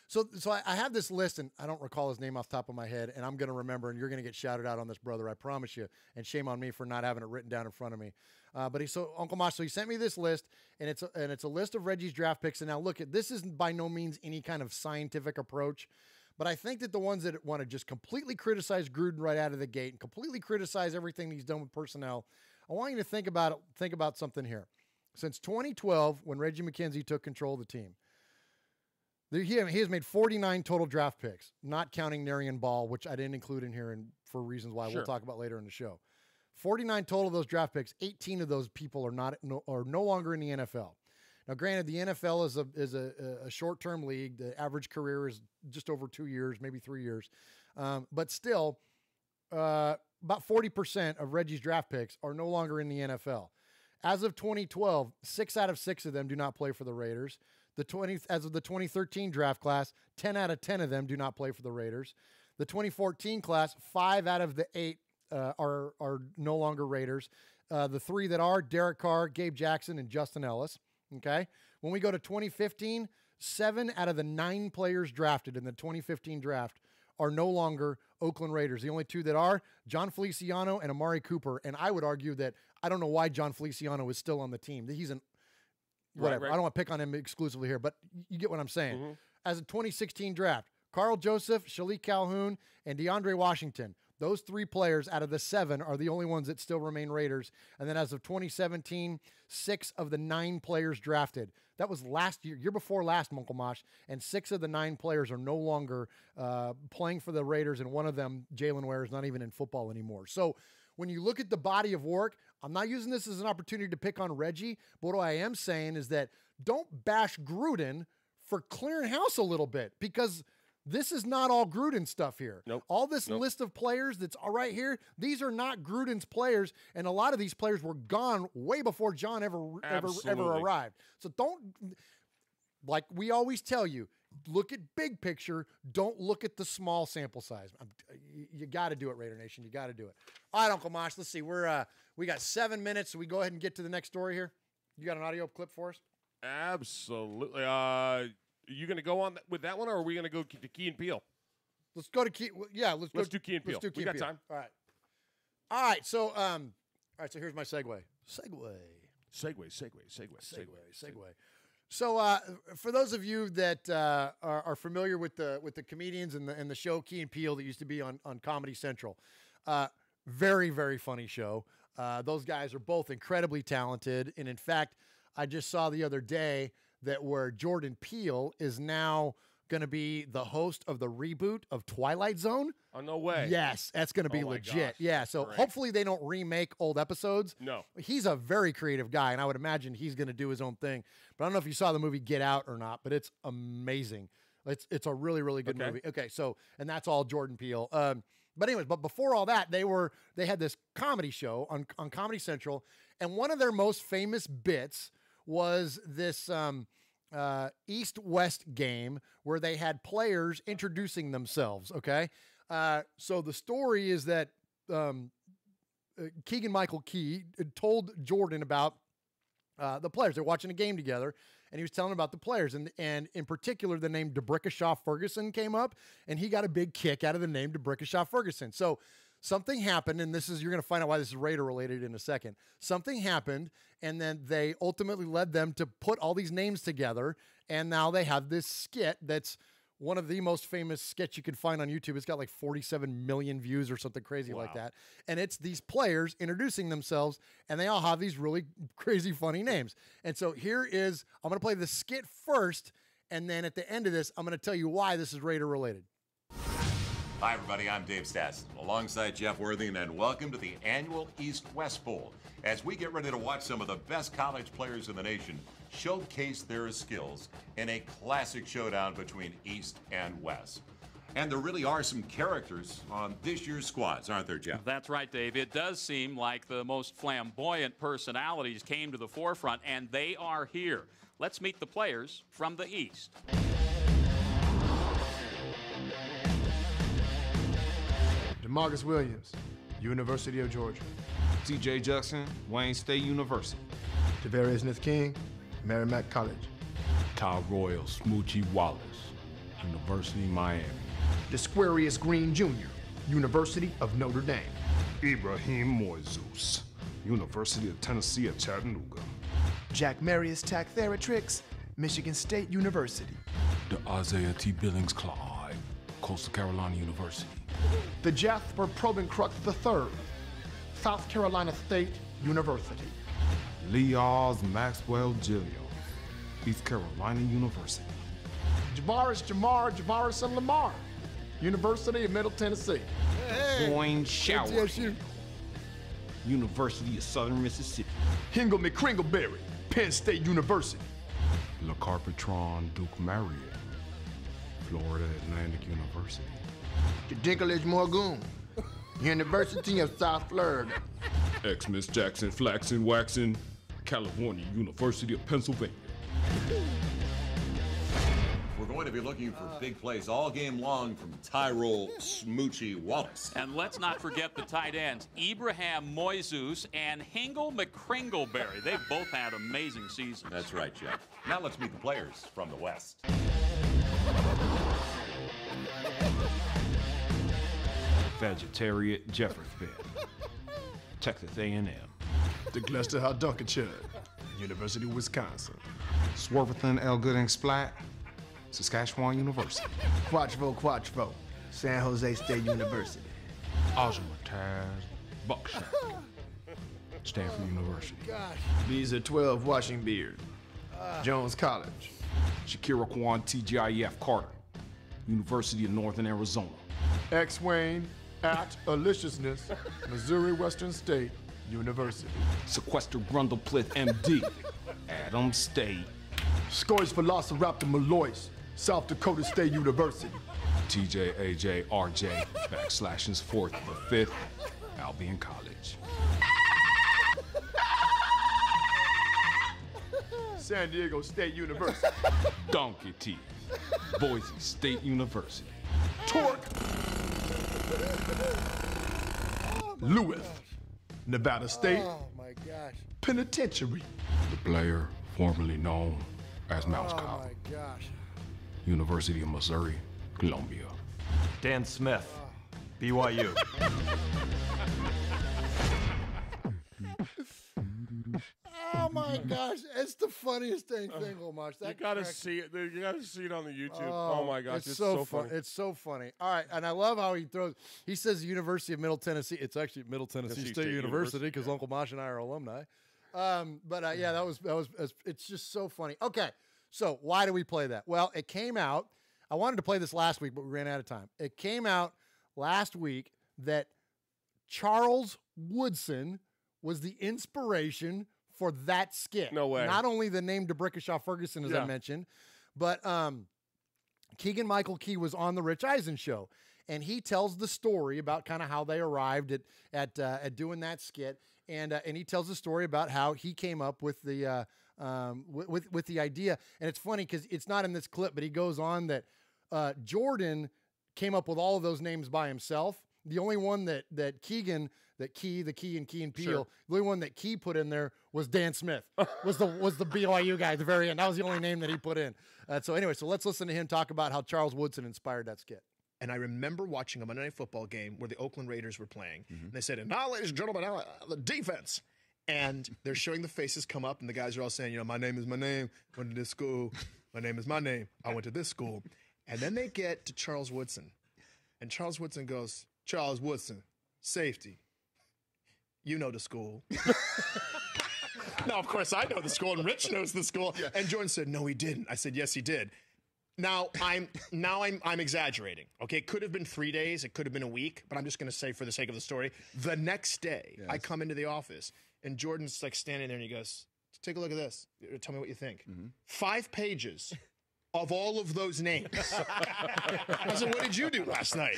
So I have this list, and I don't recall his name off the top of my head, and I'm going to remember, and you're going to get shouted out on this, brother, I promise you, and shame on me for not having it written down in front of me. Uncle Mosh, so he sent me this list, and it's a list of Reggie's draft picks. And now look, this is by no means any kind of scientific approach, but I think that the ones that want to just completely criticize Gruden right out of the gate and completely criticize everything he's done with personnel, I want you to think about something here. Since 2012, when Reggie McKenzie took control of the team, he has made 49 total draft picks, not counting Narian Ball, which I didn't include in here for reasons why we'll talk about later in the show. 49 total of those draft picks, 18 of those people are no longer in the NFL. Now, granted, the NFL is a short-term league. The average career is just over 2 years, maybe 3 years. But still, about 40% of Reggie's draft picks are no longer in the NFL. As of 2012, 6 out of 6 of them do not play for the Raiders. As of the 2013 draft class, 10 out of 10 of them do not play for the Raiders. The 2014 class, 5 out of the 8 are no longer Raiders. The 3 that are, Derek Carr, Gabe Jackson, and Justin Ellis. Okay? When we go to 2015, 7 out of the 9 players drafted in the 2015 draft are no longer Oakland Raiders. The only 2 that are, John Feliciano and Amari Cooper. And I would argue that I don't know why John Feliciano is still on the team. He's whatever. Right. I don't want to pick on him exclusively here, but you get what I'm saying. Mm-hmm. As a 2016 draft, Carl Joseph, Shalik Calhoun, and DeAndre Washington. Those 3 players out of the 7 are the only ones that still remain Raiders. And then as of 2017, 6 of the 9 players drafted. That was last year before last, Uncle Mosh. And 6 of the 9 players are no longer playing for the Raiders. And one of them, Jalen Ware, is not even in football anymore. So when you look at the body of work, I'm not using this as an opportunity to pick on Reggie. But what I am saying is that don't bash Gruden for clearing house a little bit, because This is not all Gruden stuff here. Nope. All this list of players that's all right here, these are not Gruden's players, and a lot of these players were gone way before John ever arrived. So don't, like we always tell you, look at big picture. Don't look at the small sample size. You got to do it, Raider Nation. You got to do it. All right, Uncle Mosh. Let's see. We got 7 minutes, so we go ahead and get to the next story here. You got an audio clip for us? Absolutely. You going to go on with that one, or are we going to go to Key and Peele? Let's go to Key. Yeah, let's do Key and Peele. We got time. All right. So, So here's my segue. Segue. So, for those of you that are familiar with the comedians and the show Key and Peele that used to be on Comedy Central, very, very funny show. Those guys are both incredibly talented, and in fact, I just saw the other day that where Jordan Peele is now going to be the host of the reboot of Twilight Zone. Oh, no way. Yes, that's going to be legit. Gosh. Yeah, so Great. Hopefully they don't remake old episodes. No. He's a very creative guy, and I would imagine he's going to do his own thing. But I don't know if you saw the movie Get Out or not, but it's amazing. It's a really, really good movie. Okay, so, and that's all Jordan Peele. But anyways, but before all that, they had this comedy show on Comedy Central, and one of their most famous bits was this East-West game where they had players introducing themselves, okay? So the story is that Keegan-Michael Key told Jordan about the players. They're watching a game together, and he was telling about the players. And in particular, the name D'Brickashaw Ferguson came up, and he got a big kick out of the name D'Brickashaw Ferguson. So something happened, and you're going to find out why this is Raider-related in a second. Something happened, and then they ultimately led them to put all these names together, and now they have this skit that's one of the most famous skits you can find on YouTube. It's got like 47 million views or something crazy like that. And it's these players introducing themselves, and they all have these really crazy, funny names. And so I'm going to play the skit first, and then at the end of this, I'm going to tell you why this is Raider-related. Hi, everybody. I'm Dave Stasson, alongside Jeff Worthing, and welcome to the annual East-West Bowl, as we get ready to watch some of the best college players in the nation showcase their skills in a classic showdown between East and West. And there really are some characters on this year's squads, aren't there, Jeff? That's right, Dave. It does seem like the most flamboyant personalities came to the forefront, and they are here. Let's meet the players from the East. DeMarcus Williams, University of Georgia. T.J. Jackson, Wayne State University. Javarius Smith-King, Merrimack College. Ty Royal, Smoochie Wallace, University of Miami. Desquarius Green Jr., University of Notre Dame. Ibrahim Moises, University of Tennessee at Chattanooga. Jack Marius Tack-Theratrix, Michigan State University. The Isaiah T. Billings Clyde, Coastal Carolina University. The Jasper Probencrux III, South Carolina State University. Lee Oz Maxwell Gilliam, East Carolina University. Javaris and Lamar, University of Middle Tennessee. Boyne Shower, University of Southern Mississippi. Hingle McCringleberry, Penn State University. Le Carpetron Duke Marion, Florida Atlantic University. Dinklage Morgoon, University of South Florida. X-Miss Jackson Flaxen Waxen, California University of Pennsylvania. We're going to be looking for big plays all game long from Tyrol Smoochie Wallace. And let's not forget the tight ends, Ibrahim Moises and Hingle McCringleberry. They've both had amazing seasons. That's right, Jeff. Now let's meet the players from the West. Vegetarian Jefferson, Texas A&M. The Gloucester Hot Dunkerchud, University of Wisconsin. Swarthan L. Gooding Splat, Saskatchewan University. Quatchvo, San Jose State University. Oshmataz Buckshot, Stanford University. Visa 12 Washingbeard, Jones College. Shakira Kwan TGIF Carter, University of Northern Arizona. X-Wayne at Aliciousness, Missouri Western State University. Sequester Grundleplith MD, Adams State. Scores Velociraptor Malois, South Dakota State University. TJ, AJ, RJ, backslashes 4th to 5th, Albion College. San Diego State University. Donkey Teeth, Boise State University. Torque. Lewis, Nevada State Oh my gosh. Penitentiary. The player formerly known as Mouse Oh Cow, my gosh. University of Missouri, Columbia. Dan Smith, BYU. Oh my gosh, it's the funniest thing, Uncle Mosh. You gotta see it. You gotta see it on the YouTube. Oh my gosh, it's so funny. It's so funny. All right, and I love how he throws. He says University of Middle Tennessee. It's actually Middle Tennessee State University because Uncle Mosh and I are alumni. Yeah, that was. It's just so funny. Okay, so why do we play that? Well, it came out. I wanted to play this last week, but we ran out of time. It came out last week that Charles Woodson was the inspiration for that skit. No way. Not only the name DeBrickashaw Ferguson, as I mentioned, but Keegan-Michael Key was on the Rich Eisen show, and he tells the story about kind of how they arrived at doing that skit, and he tells the story about how he came up with the with the idea. And it's funny because it's not in this clip, but he goes on that Jordan came up with all of those names by himself. The only one that Keegan, the Key and Peele, the only one that Key put in there was Dan Smith, was the BYU guy at the very end. That was the only name that he put in. So anyway, so let's listen to him talk about how Charles Woodson inspired that skit. And I remember watching a Monday Night Football game where the Oakland Raiders were playing. And they said, and now, ladies and gentlemen, now, the defense. And they're showing the faces come up, and the guys are all saying, my name is my name. Went to this school. My name is my name. I went to this school. And then they get to Charles Woodson. And Charles Woodson goes, Charles Woodson, safety. You know the school. Now, of course, I know the school, and Rich knows the school. Yeah. And Jordan said, no, he didn't. I said, yes, he did. Now I'm exaggerating. Okay, it could have been 3 days, it could have been a week, but I'm just going to say for the sake of the story, the next day I come into the office and Jordan's like standing there and he goes, "Take a look at this. Tell me what you think." 5 pages of all of those names. I said, "What did you do last night?"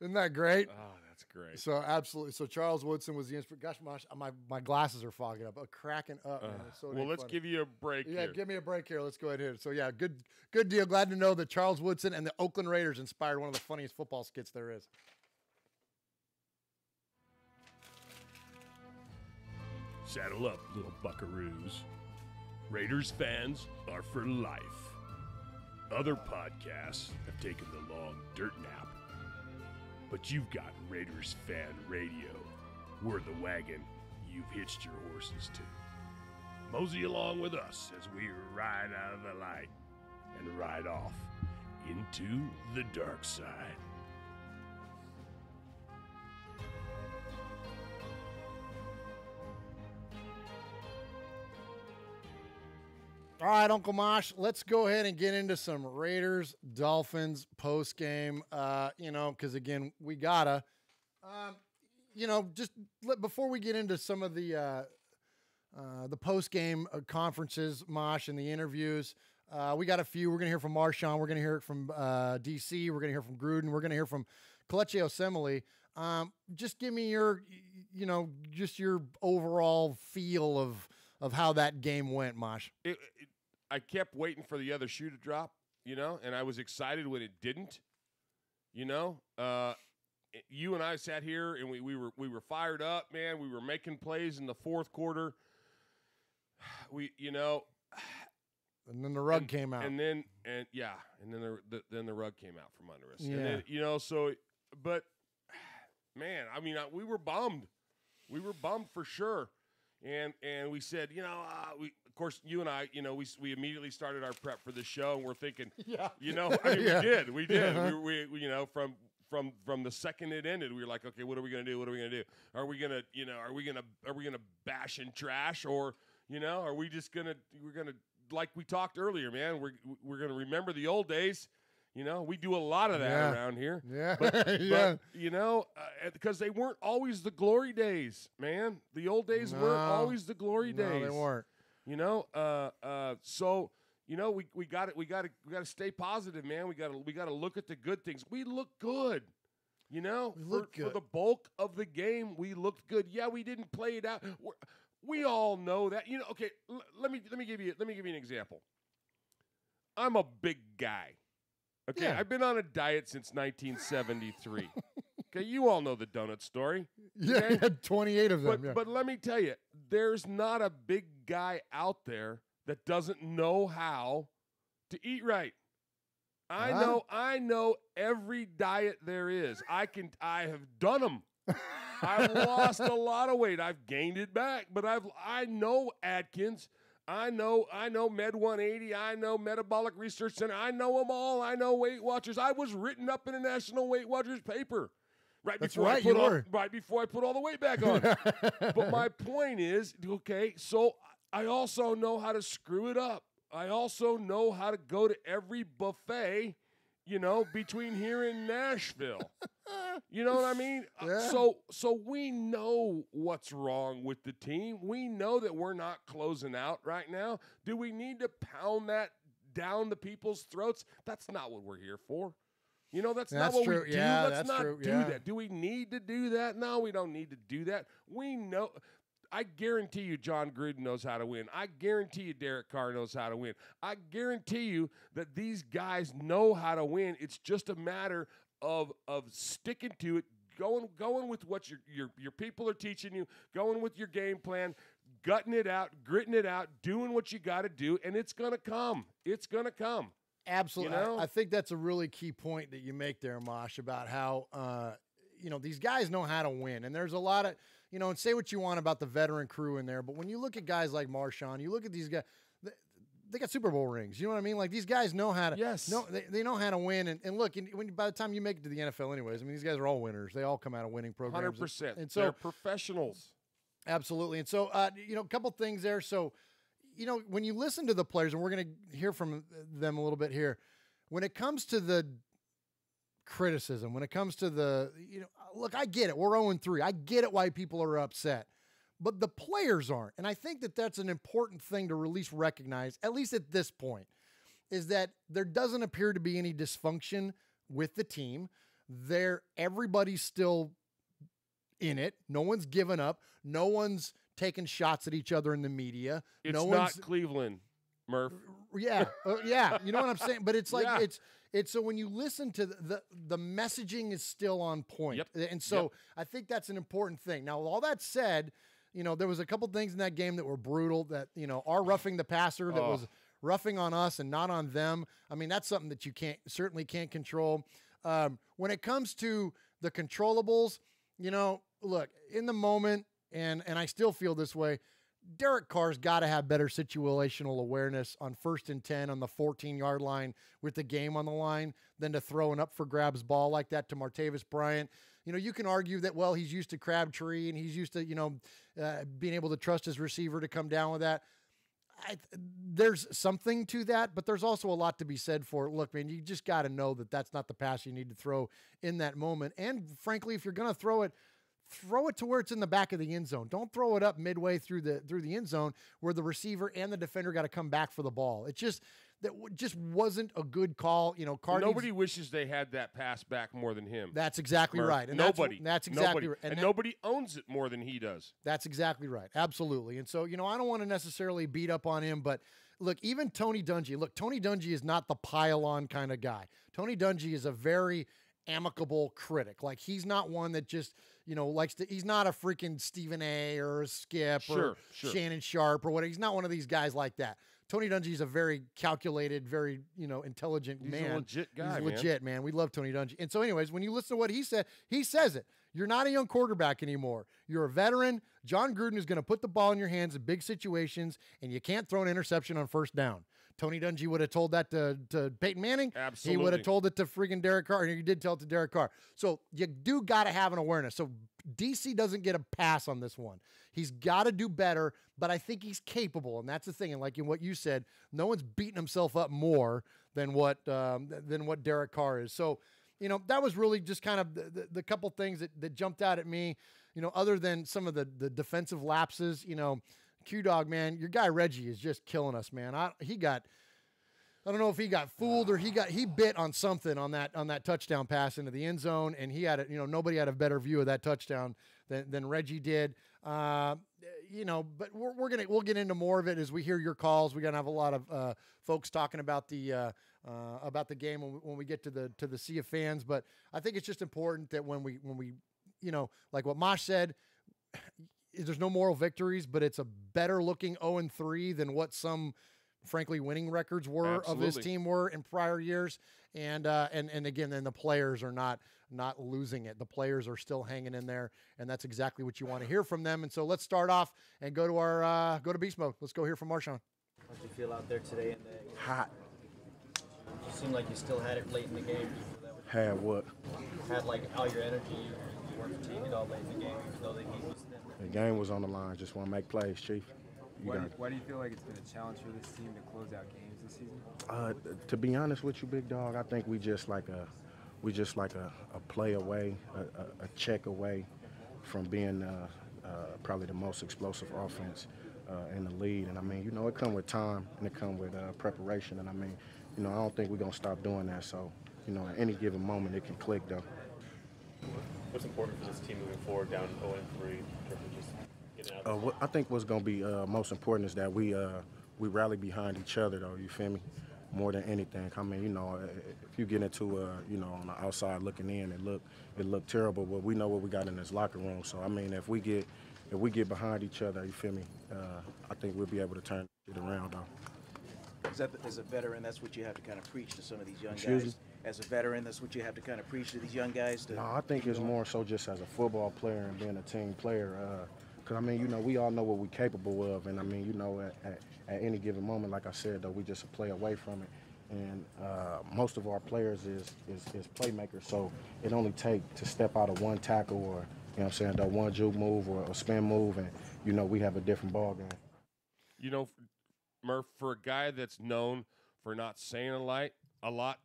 Isn't that great? Oh, that's great. So absolutely. So Charles Woodson was the inspiration. Gosh, Mosh, my glasses are fogging up, cracking up. Man. It's so well, let's funny. give you a break. Yeah, here. give me a break here. Let's go ahead here. So yeah, good deal. Glad to know that Charles Woodson and the Oakland Raiders inspired one of the funniest football skits there is. Saddle up, little buckaroos. Raiders fans are for life. Other podcasts have taken the long dirt nap. But you've got Raiders Fan Radio. We're the wagon you've hitched your horses to. Mosey along with us as we ride out of the light and ride off into the dark side. All right, Uncle Mosh, let's go ahead and get into some Raiders Dolphins post game. Because again, we gotta, before we get into some of the post game conferences, Mosh, and the interviews, we got a few. We're gonna hear from Marshawn. We're gonna hear it from DC. We're gonna hear from Gruden. We're gonna hear from Kelechi Osemele. Just give me your, just your overall feel of how that game went, Mosh. I kept waiting for the other shoe to drop, and I was excited when it didn't. You and I sat here and we were fired up, man. We were making plays in the fourth quarter. And then the rug came out. And then the rug came out from under us. Yeah. And then, but man, we were bummed. We were bummed for sure. And we said, of course, you and I, we immediately started our prep for the show, and we're thinking, we did. Yeah. We from the second it ended, we were like, okay, what are we gonna do? What are we gonna do? Are we gonna bash and trash, or are we just gonna like we talked earlier, man? We're gonna remember the old days. We do a lot of that around here. Yeah. But because they weren't always the glory days, man. The old days weren't always the glory days. No, they weren't. So, You know, we got to stay positive, man. We got to look at the good things. We look good. You know, for the bulk of the game, we looked good. Yeah, we didn't play it out. We all know that. You know, okay, let me give you an example. I'm a big guy. Okay, Yeah. I've been on a diet since 1973. Okay, you all know the donut story. Yeah, okay? you had 28 of them. But let me tell you, there's not a big guy out there that doesn't know how to eat right. I know every diet there is. I have done them. I've lost a lot of weight. I've gained it back, but I know Atkins. I know Med 180. I know Metabolic Research Center. I know them all. I know Weight Watchers. I was written up in a National Weight Watchers paper right before I put all the weight back on. But my point is, okay, so I also know how to screw it up. I also know how to go to every buffet, you know, between here and Nashville. You know what I mean? Yeah. So we know what's wrong with the team. We know that we're not closing out right now. Do we need to pound that down the people's throats? That's not what we're here for. You know, that's not what true. we do. Yeah, Let's that's not true. do Yeah. that. Do we need to do that? No, we don't need to do that. We know. I guarantee you John Gruden knows how to win. I guarantee you Derek Carr knows how to win. I guarantee you that these guys know how to win. It's just a matter of sticking to it, going with what your people are teaching you, going with your game plan, gutting it out, gritting it out, doing what you got to do, and it's going to come. It's going to come. Absolutely. You know? I think that's a really key point that you make there, Mosh, about how, you know, these guys know how to win. And there's a lot of, you know, and say what you want about the veteran crew in there, but when you look at guys like Marshawn, you look at these guys, they got Super Bowl rings. You know what I mean? Like, these guys know how to. Yes. No, they know how to win. And look, by the time you make it to the NFL, anyways, I mean, these guys are all winners. They all come out of winning programs. 100%. And so they're professionals. Absolutely. And so, you know, a couple things there. So, you know, when you listen to the players, and we're going to hear from them a little bit here, when it comes to the criticism, when it comes to the, you know, look, I get it. We're 0-3. I get it why people are upset. But the players aren't. And I think that that's an important thing to at least recognize, at least at this point, is that there doesn't appear to be any dysfunction with the team. Everybody's still in it. No one's given up. No one's taking shots at each other in the media. It's no not one's, Cleveland, Murph. Yeah, yeah. You know what I'm saying? But it's like it's so when you listen to the messaging is still on point. Yep. And so I think that's an important thing. Now, with all that said, you know, there was a couple things in that game that were brutal, that, you know, our roughing the passer that was roughing on us and not on them. I mean, that's something that you certainly can't control. When it comes to the controllables, you know, look, in the moment, and I still feel this way, Derek Carr's got to have better situational awareness on 1st and 10 on the 14-yard line with the game on the line than to throw an up-for-grabs ball like that to Martavis Bryant. You know, you can argue that, well, he's used to Crabtree and he's used to, you know, being able to trust his receiver to come down with that. There's something to that, but there's also a lot to be said for, look, man, you just got to know that that's not the pass you need to throw in that moment. And frankly, if you're going to throw it to where it's in the back of the end zone. Don't throw it up midway through the end zone where the receiver and the defender got to come back for the ball. It just wasn't a good call. You know, nobody wishes they had that pass back more than him. That's exactly right. And nobody. That's exactly right. And nobody owns it more than he does. That's exactly right. Absolutely. And so, you know, I don't want to necessarily beat up on him, but look, even Tony Dungy. Look, Tony Dungy is not the pile-on kind of guy. Tony Dungy is a very amicable critic. Like, he's not one that just, you know, he's not a freaking Stephen A. or a Skip or Shannon Sharp or whatever. He's not one of these guys like that. Tony Dungy is a very calculated, very, you know, intelligent man. He's a legit guy, He's legit, man. We love Tony Dungy. And so anyways, when you listen to what he said, he says it. You're not a young quarterback anymore. You're a veteran. John Gruden is going to put the ball in your hands in big situations, and you can't throw an interception on 1st down. Tony Dungy would have told that to Peyton Manning. Absolutely. He would have told it to freaking Derek Carr, and he did tell it to Derek Carr. So you do got to have an awareness. So DC doesn't get a pass on this one. He's got to do better, but I think he's capable, and that's the thing. And like in what you said, no one's beating himself up more than what Derek Carr is. So, you know, that was really just kind of the couple things that jumped out at me, you know, other than some of the defensive lapses. You know, Q-Dog, man, your guy Reggie is just killing us, man. I don't know if he got fooled or he bit on something on that touchdown pass into the end zone, and he had nobody had a better view of that touchdown than Reggie did. But we'll get into more of it as we hear your calls. We're gonna have a lot of folks talking about the game when we get to the sea of fans. But I think it's just important that when we like what Mosh said, there's no moral victories, but it's a better looking 0-3 than what some frankly winning records were of his team were in prior years. And again, then the players are not losing it. The players are still hanging in there, and that's exactly what you want to hear from them. And so let's start off and go to beast mode. Let's go hear from Marshawn. How did you feel out there today in the hot? You seemed like you still had it late in the game. Had what? Had like all your energy. You weren't fatigued at all late in the game, even though the heat was thin. The game was on the line. Just want to make plays, Chief. Why do you feel like it's been a challenge for this team to close out games this season? To be honest with you, big dog, I think we just like a play away, a check away from being probably the most explosive offense in the league. And I mean, it comes with time and it comes with preparation. And I mean, I don't think we're gonna stop doing that. So, at any given moment, it can click though. What's important for this team moving forward down 0-3 in terms of just getting out? I think what's going to be most important is that we rally behind each other, though. You feel me? More than anything. I mean, if you get into on the outside looking in, it look terrible, but we know what we got in this locker room. So I mean, if we get behind each other, you feel me? I think we'll be able to turn it around, though. As a veteran, that's what you have to kind of preach to some of these young Excuse guys. me? As a veteran, that's what you have to kind of preach to these young guys. No, I think it's more so just as a football player and being a team player. Because, I mean, we all know what we're capable of. And, I mean, at any given moment, like I said, though, we just play away from it. And most of our players is playmakers. So it only takes to step out of one tackle or, the one juke move or a spin move, and, we have a different ball game. Murph, for a guy that's known for not saying a lot,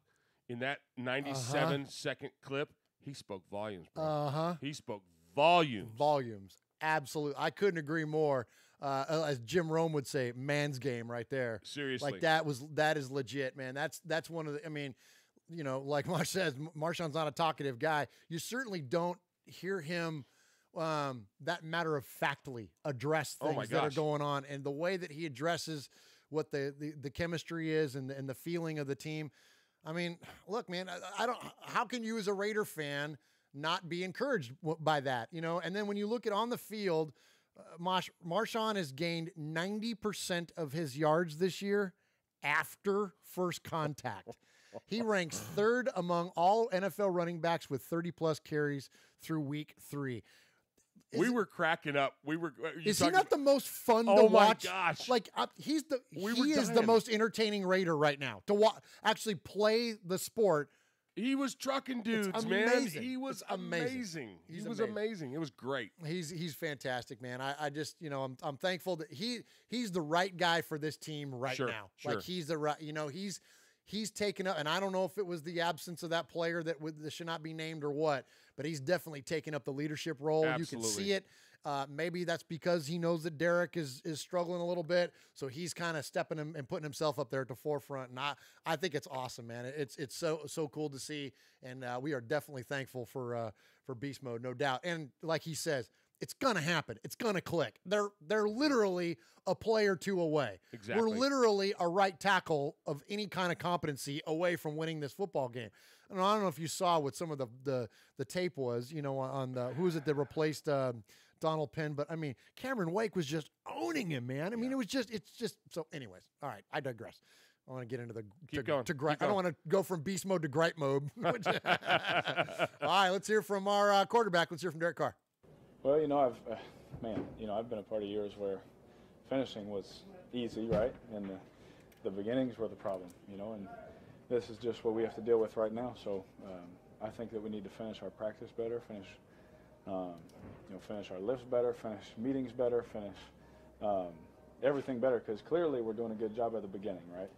in that 97-second clip, he spoke volumes, bro. He spoke volumes. Volumes. Absolutely. I couldn't agree more. As Jim Rome would say, man's game right there. Seriously. Like that is legit, man. That's one of the, I mean, like Marsh says, Marshawn's not a talkative guy. You certainly don't hear him that matter-of-factly address things that are going on, and the way that he addresses what the chemistry is and the feeling of the team. I mean, look, man, I don't. How can you as a Raider fan not be encouraged by that? And then when you look at on the field, Marshawn has gained 90% of his yards this year after first contact. He ranks third among all NFL running backs with 30-plus carries through week 3. We were cracking up. Is he not the most fun to watch? Oh, my gosh. Like, he is the most entertaining Raider right now to actually play the sport. He was trucking dudes, man. He was amazing. He was amazing. It was great. He's fantastic, man. I just, I'm thankful that he's the right guy for this team right now. Sure. Like, he's the right, he's taken up, and I don't know if it was the absence of that player that should not be named or what, but he's definitely taken up the leadership role. Absolutely. You can see it. Maybe that's because he knows that Derek is struggling a little bit, so he's kind of stepping him and putting himself up there at the forefront. And I think it's awesome, man. It's so cool to see, and we are definitely thankful for Beast Mode, no doubt. And like he says, it's gonna happen. It's gonna click. They're literally a play or two away. Exactly. We're literally a right tackle of any kind of competency away from winning this football game. And I don't know if you saw what some of the tape was, on the who is it that replaced Donald Penn, but I mean Cameron Wake was just owning him, man. I mean it's just so. Anyways, all right, I digress. I want to get into I don't want to go from beast mode to gripe mode. All right, let's hear from our quarterback. Let's hear from Derek Carr. Well, I've been a part of years where finishing was easy, right? And the beginnings were the problem, and this is just what we have to deal with right now. So I think that we need to finish our practice better, finish our lifts better, finish meetings better, finish everything better, because clearly we're doing a good job at the beginning, right?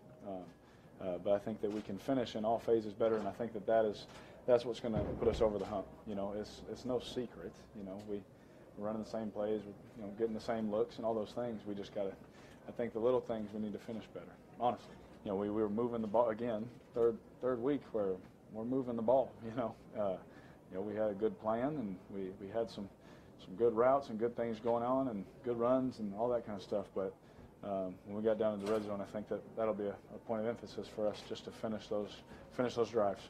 But I think that we can finish in all phases better, and I think that's what's going to put us over the hump. It's no secret. We're running the same plays, we're getting the same looks and all those things. We just got to, I think the little things we need to finish better, honestly. you know, we were moving the ball again, third week where we're moving the ball. You know, we had a good plan, and we had some good routes and good things going on and good runs and all that kind of stuff. But when we got down to the red zone, I think that'll be a point of emphasis for us, just to finish those drives.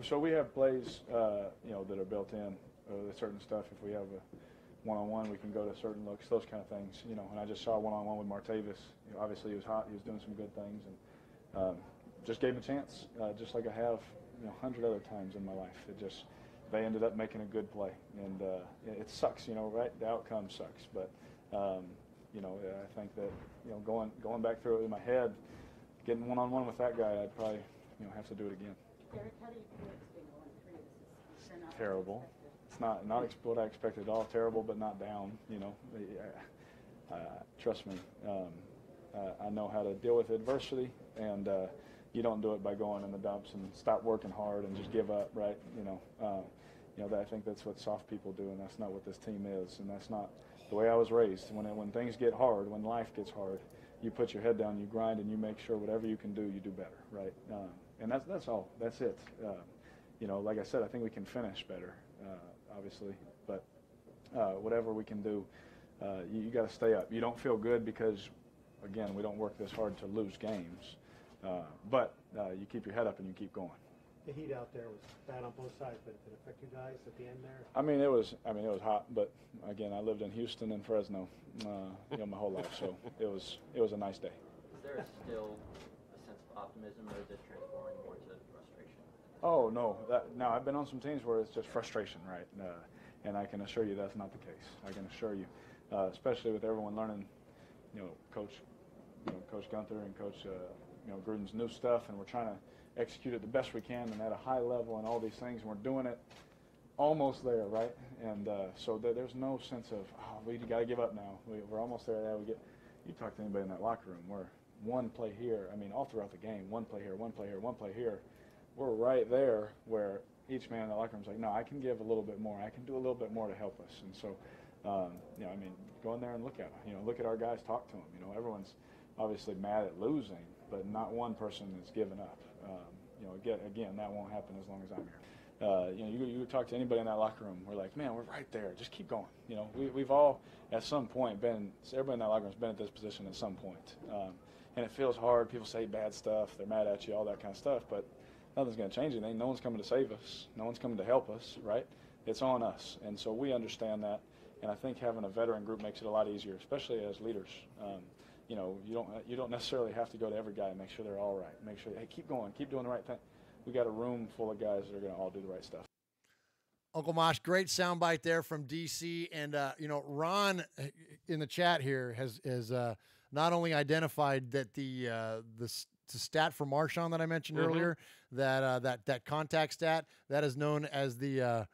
So we have plays, you know, that are built in with certain stuff. If we have a one-on-one, we can go to certain looks, those kind of things. You know, and I just saw one-on-one with Martavis. You know, obviously he was hot, he was doing some good things, and just gave him a chance, just like I have, you know, 100 other times in my life. They ended up making a good play, and it sucks, you know, right? The outcome sucks, but you know, I think that, you know, going back through it in my head, getting one-on-one with that guy, I'd probably, you know, have to do it again. Derek, how do you feel it's been going through this? Is not Terrible. It's not what I expected at all. Terrible, but not down. You know, trust me. I know how to deal with adversity, and you don't do it by going in the dumps and stop working hard and just give up, right? You know, I think that's what soft people do, and that's not what this team is, and that's not the way I was raised. When things get hard, when life gets hard, you put your head down, you grind, and you make sure whatever you can do, you do better, right? And that's all. That's it. You know, like I said, I think we can finish better, obviously, but whatever we can do, you got to stay up. You don't feel good because, again, we don't work this hard to lose games, but you keep your head up and you keep going. The heat out there was bad on both sides, but did it affect you guys at the end there? I mean, it was hot, but again, I lived in Houston and Fresno, you know, my whole life, so it was a nice day. Is there still a sense of optimism, or is it transforming more to frustration? Oh no, I've been on some teams where it's just frustration, right? And I can assure you that's not the case. I can assure you, especially with everyone learning, you know, Coach Gunther and Coach Gruden's new stuff, and we're trying to execute it the best we can and at a high level and all these things, and we're doing it almost there, right? And so there's no sense of, we got to give up now. We're almost there. You talk to anybody in that locker room, we're one play here. I mean, all throughout the game, one play here, one play here, one play here. We're right there where each man in the locker room's like, no, I can give a little bit more. I can do a little bit more to help us. And so, you know, I mean, go in there and look at them. You know, look at our guys, talk to them. You know, everyone's obviously mad at losing, but not one person is giving up. You know, again, that won't happen as long as I'm here. You know, you talk to anybody in that locker room, we're like, man, we're right there. Just keep going. You know, we've all at some point everybody in that locker room's been at this position at some point. And it feels hard. People say bad stuff. They're mad at you, all that kind of stuff. But nothing's going to change anything. No one's coming to save us. No one's coming to help us, right? It's on us. And so we understand that. And I think having a veteran group makes it a lot easier, especially as leaders. You know, you don't necessarily have to go to every guy and make sure they're all right. Make sure, hey, keep going, keep doing the right thing. We got a room full of guys that are going to all do the right stuff. Uncle Mosh, great soundbite there from DC, and you know, Ron in the chat here has not only identified that the stat for Marshawn that I mentioned earlier, that contact stat, that is known as the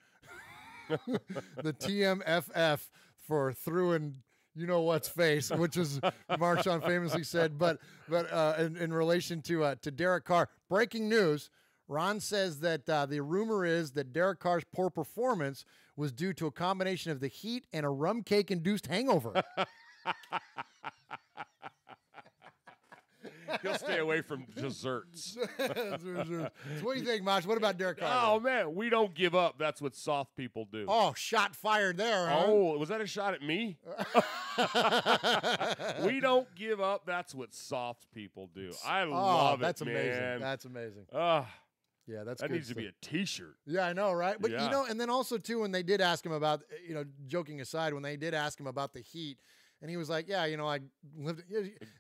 the TMFF for through and you know what's face, which is Marshawn famously said. But in relation to Derek Carr, breaking news. Ron says that the rumor is that Derek Carr's poor performance was due to a combination of the heat and a rum cake-induced hangover. He'll stay away from desserts. So what do you think, Mosh? What about Derek Carr? Oh, man, we don't give up. That's what soft people do. Oh, shot fired there, huh? Oh, was that a shot at me? We don't give up. That's what soft people do. I love that's it, amazing. man. That's amazing. Yeah, that's that good needs stuff. to be a T-shirt. Yeah, I know, right? But, yeah. you know, and then also, too, when they did ask him about, you know, joking aside, when they did ask him about the heat, and he was like, yeah, you know, I lived,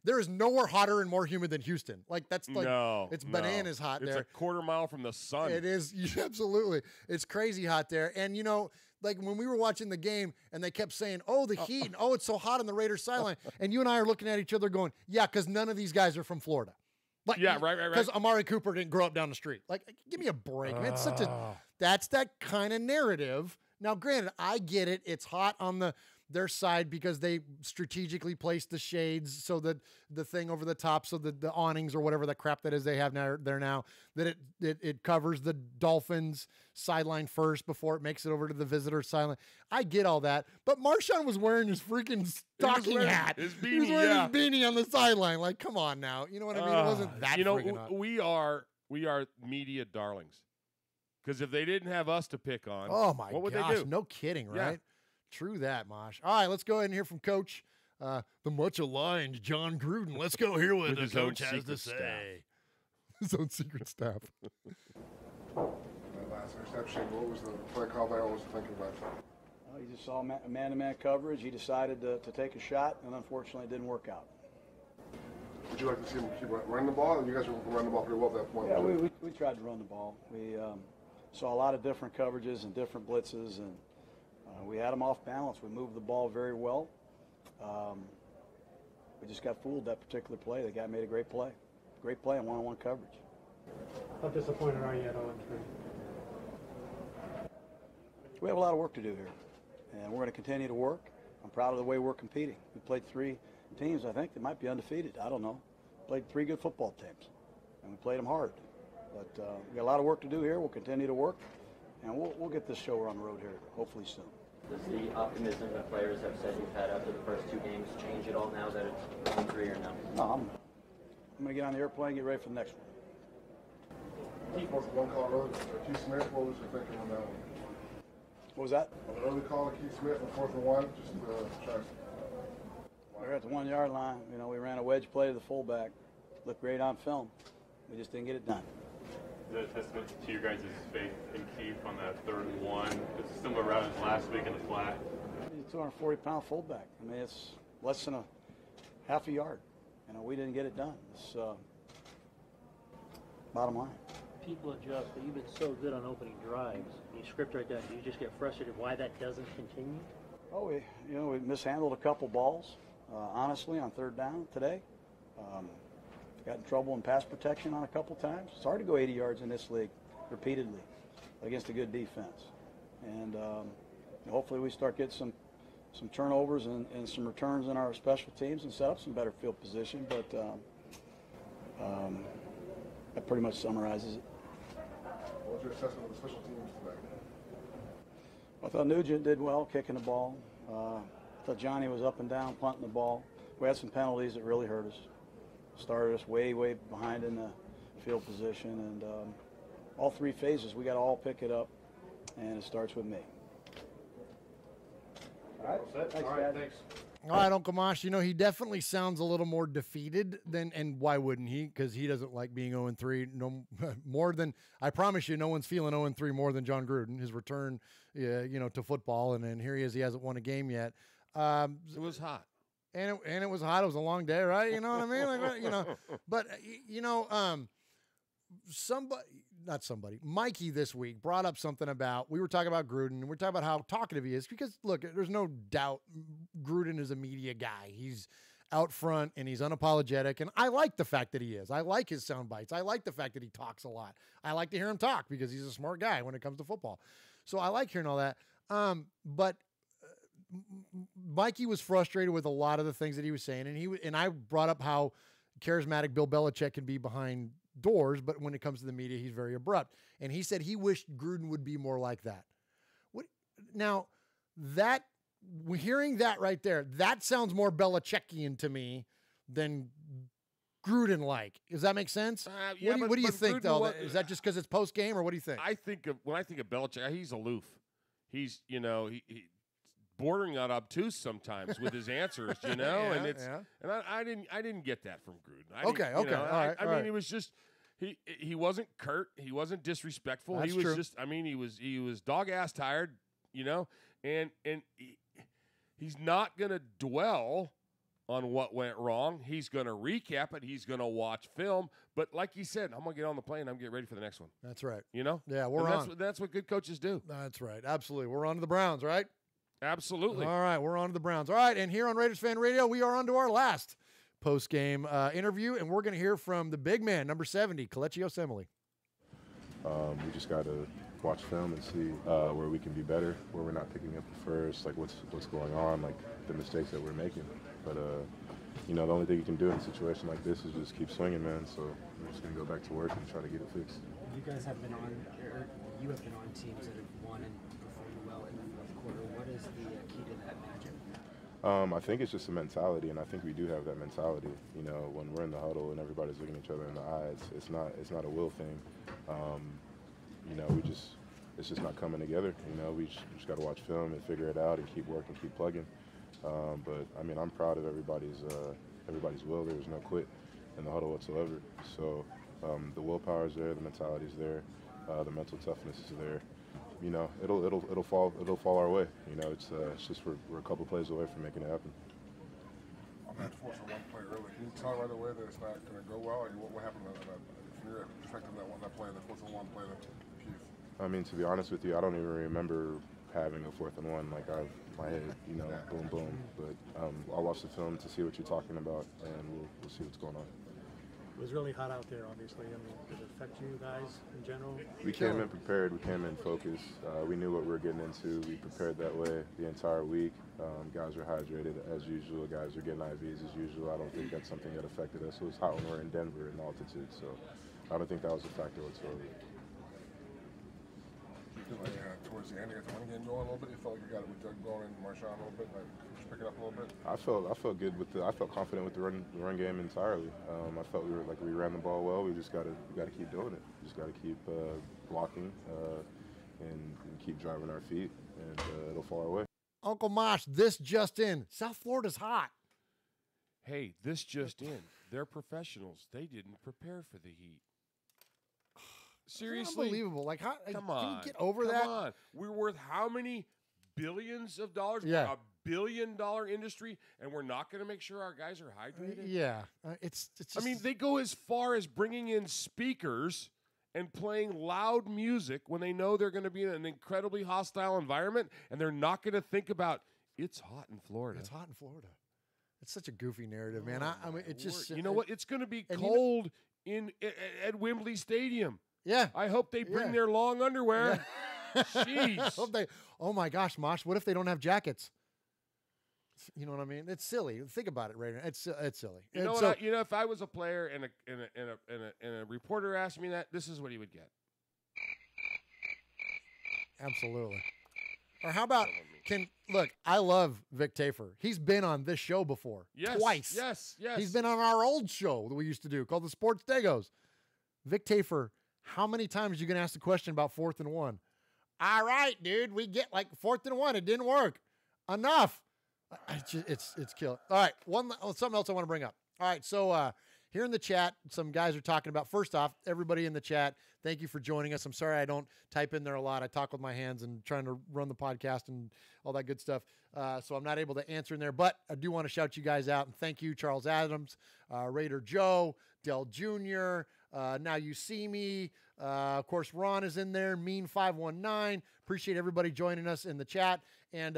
there is nowhere hotter and more humid than Houston. Like, that's like, it's bananas hot there. It's a quarter mile from the sun. It is, absolutely. It's crazy hot there. And, you know, like when we were watching the game and they kept saying, oh, the heat, and it's so hot on the Raiders sideline. And you and I are looking at each other going, yeah, because none of these guys are from Florida. Like, yeah, right. Because Amari Cooper didn't grow up down the street. Like, give me a break, man. It's that's that kind of narrative. Now, granted, I get it. It's hot on the their side because they strategically placed the shades so that the thing over the top, so that the awnings or whatever that crap that is they have now there now, that it covers the Dolphins sideline first before it makes it over to the visitor sideline. I get all that, but Marshawn was wearing his freaking stocking hat. His beanie, he was wearing his beanie on the sideline. Like, come on now. You know what I mean? It wasn't that freaking hot. We are media darlings. Because if they didn't have us to pick on, oh my what would gosh, they do? no kidding, right? Yeah. True that, Mosh. All right, let's go ahead and hear from Coach, the much aligned John Gruden. Let's go hear what the coach has to say. His own secret staff. That last interception, what was the play call there? What was the thinking about that? Well, he just saw man-to-man coverage. He decided to take a shot, and unfortunately it didn't work out. Would you like to see him keep running the ball? And you guys were running the ball pretty well at that point. Yeah, we tried to run the ball. We saw a lot of different coverages and different blitzes, and we had them off balance. We moved the ball very well. We just got fooled that particular play. The guy made a great play on one-on-one coverage. How disappointed are you at 0-3? We have a lot of work to do here, and we're going to continue to work. I'm proud of the way we're competing. We played 3 teams, I think, that might be undefeated. I don't know. Played 3 good football teams, and we played them hard. But we got a lot of work to do here. We'll continue to work, and we'll get this show on the road here hopefully soon. Does the optimism that players have said you've had after the first 2 games change at all now that it's 1-3 or no? No, I'm going to get on the airplane and get ready for the next one. One call early, Keith Smith, what was your thinking on that one? What was that? On the early call of Keith Smith on 4th and 1, just try to... We're at the 1-yard line. You know, we ran a wedge play to the fullback. Looked great on film. We just didn't get it done. Is that a testament to your guys' faith in Keith on that 3rd and 1? It's a similar route as last week in the flat. He's a 240-pound fullback. I mean, it's less than a half a yard. You know, we didn't get it done. It's bottom line. People adjust, but you've been so good on opening drives. You script right down. Do you just get frustrated why that doesn't continue? Oh, we mishandled a couple balls, honestly, on 3rd down today. Got in trouble in pass protection on a couple times. It's hard to go 80 yards in this league repeatedly against a good defense. And hopefully we start getting some turnovers and some returns in our special teams and set up some better field position. But that pretty much summarizes it. What was your assessment of the special teams today? I thought Nugent did well kicking the ball. I thought Johnny was up and down punting the ball. We had some penalties that really hurt us. Started us way behind in the field position, and all 3 phases we got to all pick it up, and it starts with me. All right, thanks, Dad. Thanks. All right, Uncle Mosh, you know, he definitely sounds a little more defeated than, and why wouldn't he? Because he doesn't like being 0-3 no more than, I promise you, no one's feeling 0-3 more than John Gruden, his return, to football, and then here he is, he hasn't won a game yet. It was hot. And it was hot. It was a long day, right? You know what I mean? Like, but Mikey this week brought up something about, we were talking about Gruden, and we're talking about how talkative he is, because look, there's no doubt Gruden is a media guy. He's out front and he's unapologetic, and I like the fact that he is. I like his sound bites. I like the fact that he talks a lot. I like to hear him talk because he's a smart guy when it comes to football. So I like hearing all that. But Mikey was frustrated with a lot of the things that he was saying, and I brought up how charismatic Bill Belichick can be behind doors, but when it comes to the media, he's very abrupt. And he said he wished Gruden would be more like that. Now, hearing that right there, that sounds more Belichickian to me than Gruden-like. Does that make sense? Yeah, what do you think, though? Is that just because it's post-game, or what do you think? When I think of Belichick, he's aloof. He's, he bordering on obtuse sometimes with his answers, and I didn't get that from Gruden. Okay, all right. I mean, he was just he wasn't curt, he wasn't disrespectful. That's he was true. just, I mean, he was dog ass tired, and he's not gonna dwell on what went wrong. He's gonna recap it. He's gonna watch film. But like he said, I'm gonna get on the plane. I'm gonna get ready for the next one. That's right. Yeah, we're on. That's what good coaches do. That's right. Absolutely. We're on to the Browns, right? Absolutely. All right, we're on to the Browns. All right, and here on Raiders Fan Radio, we are on to our last post-game interview, and we're going to hear from the big man, number 70, Kelechi Osemele. We just got to watch film and see where we can be better, where we're not picking up the first, like what's going on, like the mistakes that we're making. But you know, the only thing you can do in a situation like this is just keep swinging, man. So I'm just gonna go back to work and try to get it fixed. You guys have been on, or you have been on teams that have won and performed well in the fourth quarter. What is the key to that magic? I think it's just a mentality, and I think we do have that mentality. You know, when we're in the huddle and everybody's looking each other in the eye, it's not a will thing. You know, it's just not coming together. You know, we just got to watch film and figure it out and keep working, keep plugging. But I mean, I'm proud of everybody's will. There was no quit in the huddle whatsoever. So the willpower is there, the mentality is there, the mental toughness is there. You know, it'll fall our way. You know, it's just we're a couple plays away from making it happen. On that force of one play early, can you tell right away that it's not going to go well? Like, what happened from your perspective that play, the force of one play, the Keith? I mean, to be honest with you, I don't even remember having a 4th and 1. Like my head, you know, boom, boom. But I'll watch the film to see what you're talking about, and we'll see what's going on. It was really hot out there, obviously. I mean, did it affect you guys in general? We came in prepared. We came in focused. We knew what we were getting into. We prepared that way the entire week. Guys were hydrated as usual. Guys were getting IVs as usual. I don't think that's something that affected us. It was hot when we were in Denver in altitude, so I don't think that was a factor whatsoever. Like, towards the end, you got the run game going a little bit. You felt like you got it with Doug going and Marshawn a little bit, like just pick it up a little bit. I felt good with I felt confident with the run game entirely. I felt we ran the ball well. We just got to keep doing it. We just got to keep blocking and keep driving our feet, and it'll fall our way. Uncle Mosh, this just in: South Florida's hot. Hey, this just in: they're professionals. They didn't prepare for the heat. Seriously? Unbelievable. Like, how, come on. on. Can you get over that? Come on. We're worth how many billions of dollars? Yeah. We're a billion-dollar industry, and we're not going to make sure our guys are hydrated? Yeah. It's just, I mean, they go as far as bringing in speakers and playing loud music when they know they're going to be in an incredibly hostile environment, and they're not going to think about, it's hot in Florida. It's hot in Florida. It's such a goofy narrative, man. I mean, it's just... You know what? It's going to be cold at Wembley Stadium. Yeah. I hope they bring their long underwear. Yeah. Jeez. Oh my gosh, Mosh, what if they don't have jackets? You know what I mean? It's silly. Think about it right now. It's silly. You know what? You know, if I was a player and a reporter asked me that, this is what he would get. Absolutely. Or how about look, I love Vic Tafer. He's been on this show before. Yes, twice. Yes. He's been on our old show that we used to do called the Sports Dagos. Vic Tafer, how many times are you going to ask the question about 4th and 1? All right, dude, we get like 4th and 1. It didn't work. Enough. It's killing. All right, something else I want to bring up. All right, so here in the chat, some guys are talking about, first off, everybody in the chat, thank you for joining us. I'm sorry I don't type in there a lot. I talk with my hands and trying to run the podcast and all that good stuff. So I'm not able to answer in there, but I do want to shout you guys out and thank you, Charles Adams, Raider Joe, Dell Jr., Now You See Me. Of course, Ron is in there, Mean519. Appreciate everybody joining us in the chat. And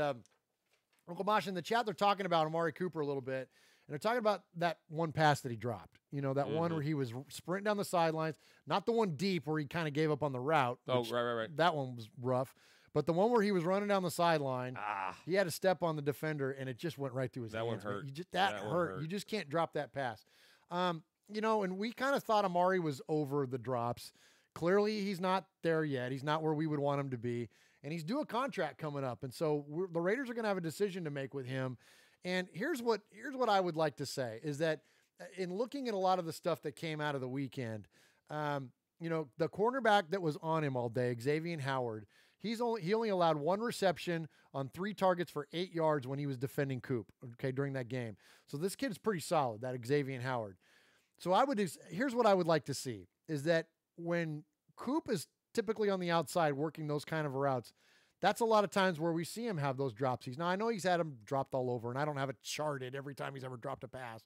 Uncle Mosh, in the chat, they're talking about Amari Cooper a little bit. And they're talking about that one pass that he dropped. You know, that one where he was sprinting down the sidelines. Not the one deep where he kind of gave up on the route. Oh, right. That one was rough. But the one where he was running down the sideline, he had to step on the defender, and it just went right through his hands. That one hurt. That hurt. You just can't drop that pass. You know, and we kind of thought Amari was over the drops. Clearly, he's not there yet. He's not where we would want him to be. And he's due a contract coming up. And so the Raiders are going to have a decision to make with him. And here's what I would like to say is that in looking at a lot of the stuff that came out of the weekend, you know, the cornerback that was on him all day, Xavier Howard, he only allowed 1 reception on 3 targets for 8 yards when he was defending Coop, okay, during that game. So this kid is pretty solid, that Xavier Howard. So here's what I would like to see is that when Coop is typically on the outside working those kind of routes, that's a lot of times where we see him have those dropsies. Now, I know he's had them dropped all over, and I don't have it charted every time he's ever dropped a pass.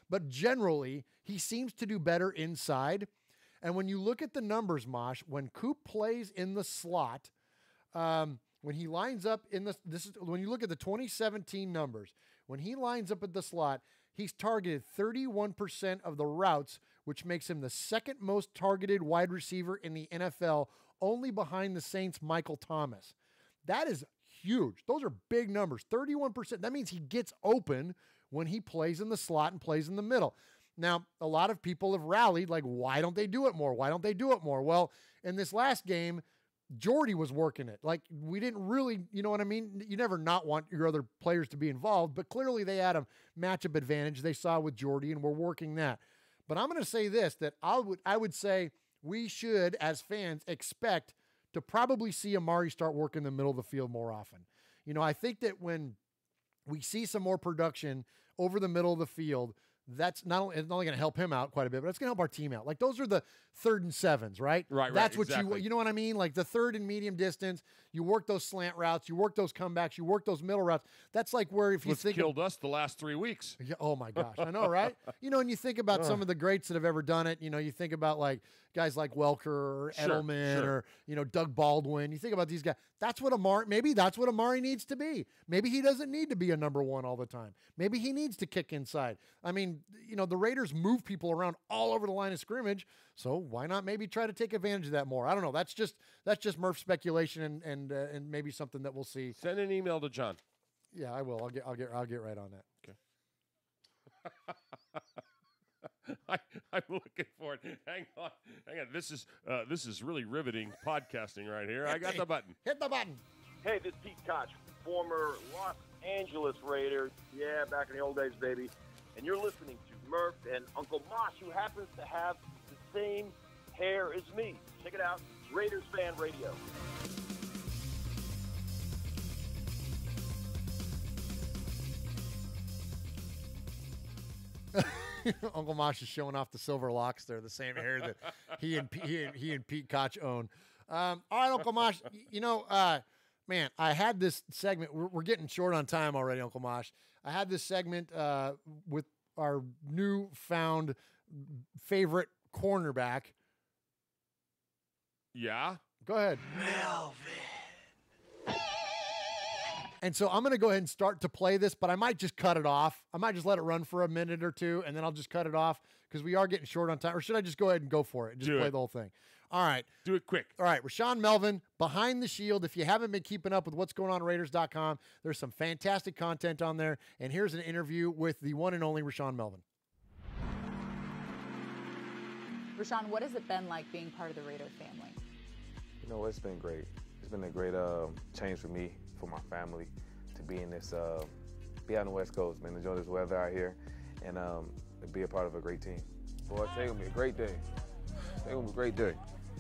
But generally, he seems to do better inside. And when you look at the numbers, Mosh, when Coop plays in the slot, when he lines up when you look at the 2017 numbers, when he lines up at the slot, he's targeted 31% of the routes, which makes him the second most targeted wide receiver in the NFL, only behind the Saints' Michael Thomas. That is huge. Those are big numbers. 31%. That means he gets open when he plays in the slot and plays in the middle. Now, a lot of people have rallied, like, why don't they do it more? Why don't they do it more? Well, in this last game, Jordy was working it. Like, we didn't really, you know what I mean? You never not want your other players to be involved, but clearly they had a matchup advantage they saw with Jordy, and we're working that. But I'm going to say this, that I would say we should, as fans, expect to probably see Amari start working the middle of the field more often. You know, I think that when we see some more production over the middle of the field, that's not only going to help him out quite a bit, but it's going to help our team out. Like, those are the 3rd and 7s, right? Right. That's what exactly. you know what I mean? Like the 3rd and medium distance, you work those slant routes, you work those comebacks, you work those middle routes. That's like where if you What's think killed us the last 3 weeks. Yeah, oh my gosh, I know, right? You know, and you think about some of the greats that have ever done it. You know, you think about like guys like Welker or Edelman or, you know, Doug Baldwin. You think about these guys. That's what maybe that's what Amari needs to be. Maybe he doesn't need to be a number 1 all the time. Maybe he needs to kick inside. I mean, you know, the Raiders move people around all over the line of scrimmage, so why not maybe try to take advantage of that more? I don't know. That's just Murph speculation and maybe something that we'll see. Send an email to John. Yeah, I will. I'll get right on that. Okay. I'm looking for it. Hang on. This is really riveting podcasting right here. I got the button. Hit the button. Hey, this is Pete Koch, former Los Angeles Raider. Yeah, back in the old days, baby. And you're listening to Murf and Uncle Mosh, who happens to have the same hair as me. Check it out, Raiders Fan Radio. Uncle Mosh is showing off the silver locks there, the same hair that he and Pete Koch own. All right, Uncle Mosh, you know, man, I had this segment. We're getting short on time already, Uncle Mosh. I had this segment with our newfound favorite cornerback. Yeah? Go ahead. Melvin. And so I'm going to go ahead and start to play this, but I might just cut it off. I might just let it run for a minute or two, and then I'll just cut it off because we are getting short on time. Or should I just go ahead and go for it and just play the whole thing? All right. Do it quick. All right. Rashaan Melvin, Behind the Shield. If you haven't been keeping up with what's going on Raiders.com, there's some fantastic content on there. And here's an interview with the one and only Rashaan Melvin. Rashaan, what has it been like being part of the Raider family? You know, it's been great. It's been a great change for me, for my family, to be in this, be out on the West Coast, man, enjoy this weather out here, and be a part of a great team. Boy, it's going to be a great day. It's going to be a great day.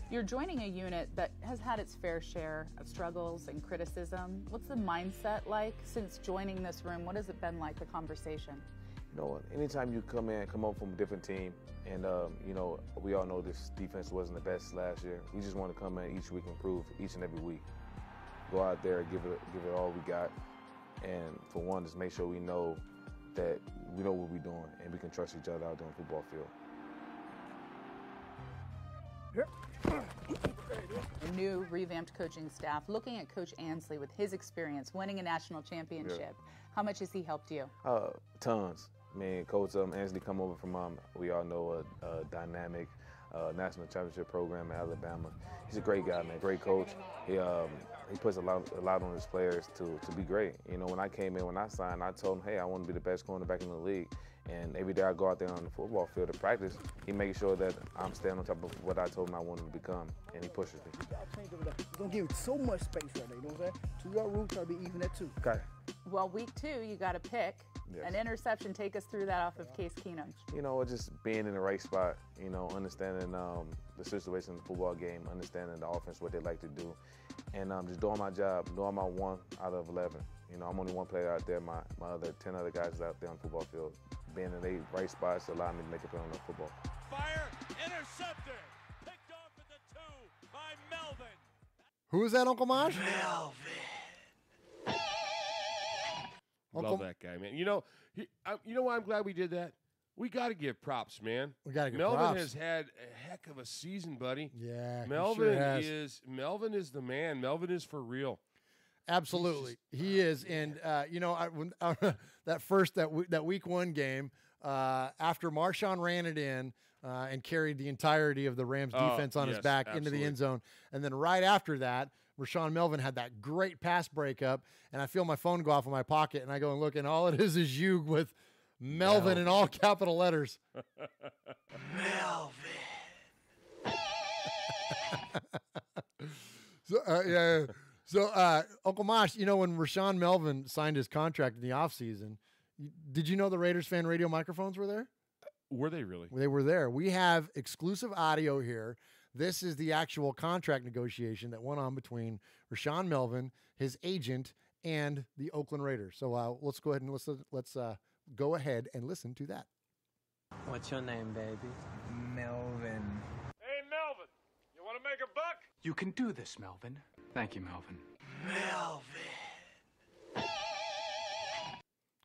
You're joining a unit that has had its fair share of struggles and criticism. What's the mindset like since joining this room? What has it been like, the conversation? You know, anytime you come up from a different team, and, you know, we all know this defense wasn't the best last year. We just want to come in each week and improve each and every week. Go out there, give it all we got, and for one, just make sure we know that we know what we're doing and we can trust each other out there on the football field. A new revamped coaching staff, looking at Coach Ansley with his experience, winning a national championship. How much has he helped you? Tons. I mean, Coach Ansley come over from, we all know, a dynamic national championship program at Alabama. He's a great guy, man, great coach. He puts a lot on his players to be great. You know, when I came in, when I signed, I told him, hey, I want to be the best cornerback in the league. And every day I go out there on the football field to practice, he makes sure that I'm staying on top of what I told him I wanted to become, and he pushes me. Don't give so much space right there, you know what I'm saying? So your roots got to be even at 2. Okay. Well, week 2, you got to pick an interception. Take us through that off of Case Keenum. You know, just being in the right spot, you know, understanding the situation in the football game, understanding the offense, what they like to do, and just doing my job, doing my 1 out of 11. You know, I'm only one player out there. My other 10 other guys out there on the football field. Being in the right spots allowed me to make a play on the football. Fire, intercepted, picked off at the 2 by Melvin. Who is that, Uncle Mosh? Love that guy, man. You know, you know why I'm glad we did that? We got to give props, man. We got to give Melvin props. has had a heck of a season, buddy. Yeah, Melvin sure Melvin is the man. Melvin is for real. Absolutely, he is. And you know, that week 1 game, after Marshawn ran it in and carried the entirety of the Rams defense on his back into the end zone. And then right after that, Rashaan Melvin had that great pass breakup, and I feel my phone go off in my pocket, and I go and look, and all it is you with Melvin in all capital letters. Melvin. So, Uncle Mosh, you know, when Rashaan Melvin signed his contract in the offseason, did you know the Raiders fan radio microphones were there? Were they really? They were there. We have exclusive audio here. This is the actual contract negotiation that went on between Rashaan Melvin, his agent, and the Oakland Raiders. So let's go ahead and let's go ahead and listen to that. What's your name, baby? Melvin. Hey, Melvin, you want to make a buck? You can do this, Melvin. Thank you, Melvin. Melvin.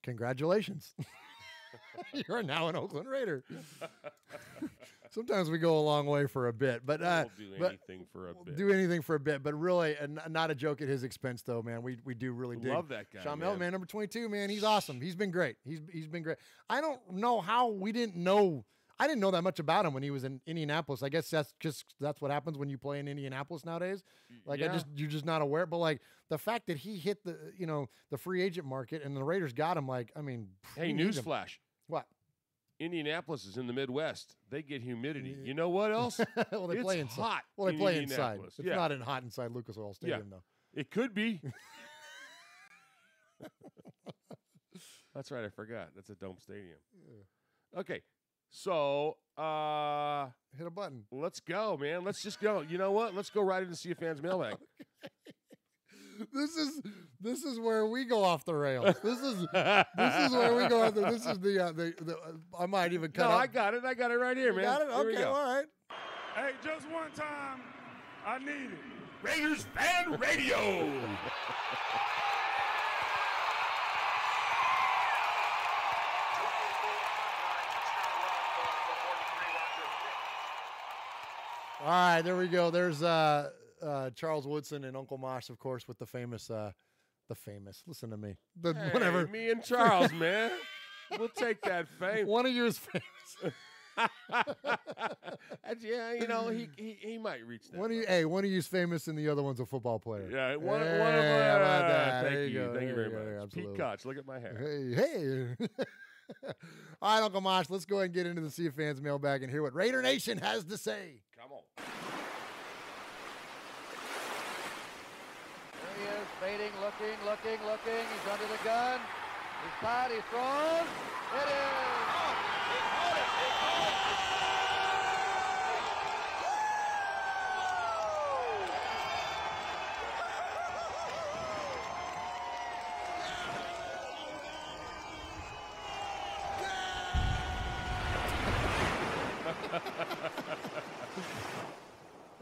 Congratulations. You're now an Oakland Raider. Sometimes we go a long way for a bit, but we'll do anything for a bit. Do anything for a bit, but really, not a joke at his expense, though, man. We do really dig. Love that guy, Rashaan Melvin, man, number 22, man. He's awesome. He's been great. He's been great. I don't know how we didn't know. I didn't know that much about him when he was in Indianapolis. I guess that's what happens when you play in Indianapolis nowadays. Like you're just not aware. But like the fact that he hit the free agent market and the Raiders got him. Like, I mean, hey, newsflash. What? Indianapolis is in the Midwest. They get humidity. You know what else? Well, they play inside. Hot. Well, they play inside. Indianapolis. It's not hot inside Lucas Oil Stadium, though. It could be. That's right. I forgot. That's a dome stadium. Yeah. Okay. So, hit a button. Let's go, man. Let's just go. You know what? Let's go right into See a Fan's mailbag. This is where we go off the rails. This is where we go off the. This is the I might even cut. No, I got it right here, man. Got it? Here we Okay, go. all right. Hey, just one time, I need it. Raiders Fan Radio. All right, there we go. There's Charles Woodson and Uncle Mosh, of course, with the famous. Listen to me. Whatever. Me and Charles, man. We'll take that fame. One of you is famous. Yeah, you know, he might reach that. One of you's famous and the other one's a football player. Yeah, one of that. Thank you very much. Absolutely. Pete Koch, look at my hair. Hey. All right, Uncle Mosh, let's go ahead and get into the See a Fans mailbag and hear what Raider Nation has to say. Come on. There he is, baiting, looking. He's under the gun. He's tied, he throws. It is.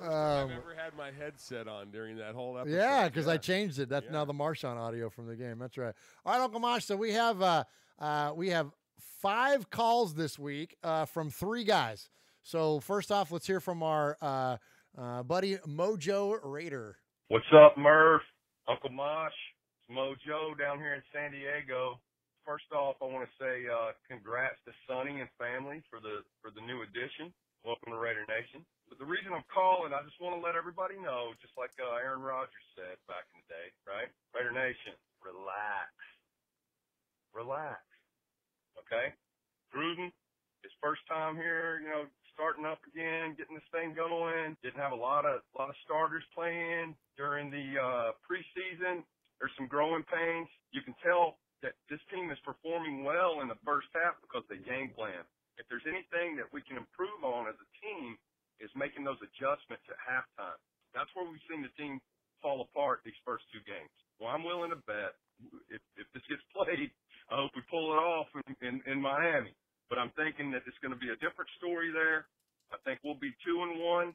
I've ever had my headset on during that whole episode. Yeah, because I changed it. That's now the Marshawn audio from the game. That's right. All right, Uncle Mosh. So we have 5 calls this week from 3 guys. So first off, let's hear from our buddy Mojo Raider. What's up, Murf? Uncle Mosh, it's Mojo down here in San Diego. First off, I want to say congrats to Sonny and family for the new addition. Welcome to Raider Nation. But the reason I'm calling, I just want to let everybody know, just like Aaron Rodgers said back in the day, right? Raider Nation, relax. Relax. Okay? Gruden, his first time here, starting up again, getting this thing going. Didn't have a lot of starters playing during the preseason. There's some growing pains. You can tell that this team is performing well in the first half because they game plan. If there's anything that we can improve on as a team, is making those adjustments at halftime. That's where we've seen the team fall apart these first 2 games. Well, I'm willing to bet if this gets played, I hope we pull it off in Miami. But I'm thinking that it's going to be a different story there. I think we'll be 1-2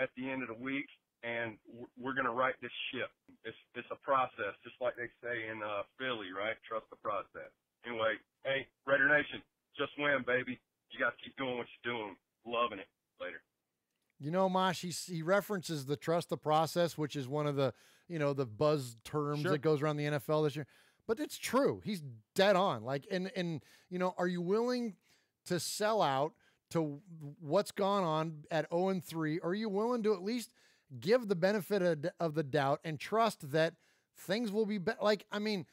at the end of the week, and we're going to right this ship. It's a process, just like they say in Philly, right? Trust the process. Anyway, hey, Raider Nation, just win, baby. You got to keep doing what you're doing. Loving it. Later. Mosh, he references the trust the process, which is one of the, the buzz terms that goes around the NFL this year. But it's true. He's dead on. Like, and you know, are you willing to sell out to what's gone on at 0-3? Are you willing to at least give the benefit of the doubt and trust that things will be better? Like, I mean,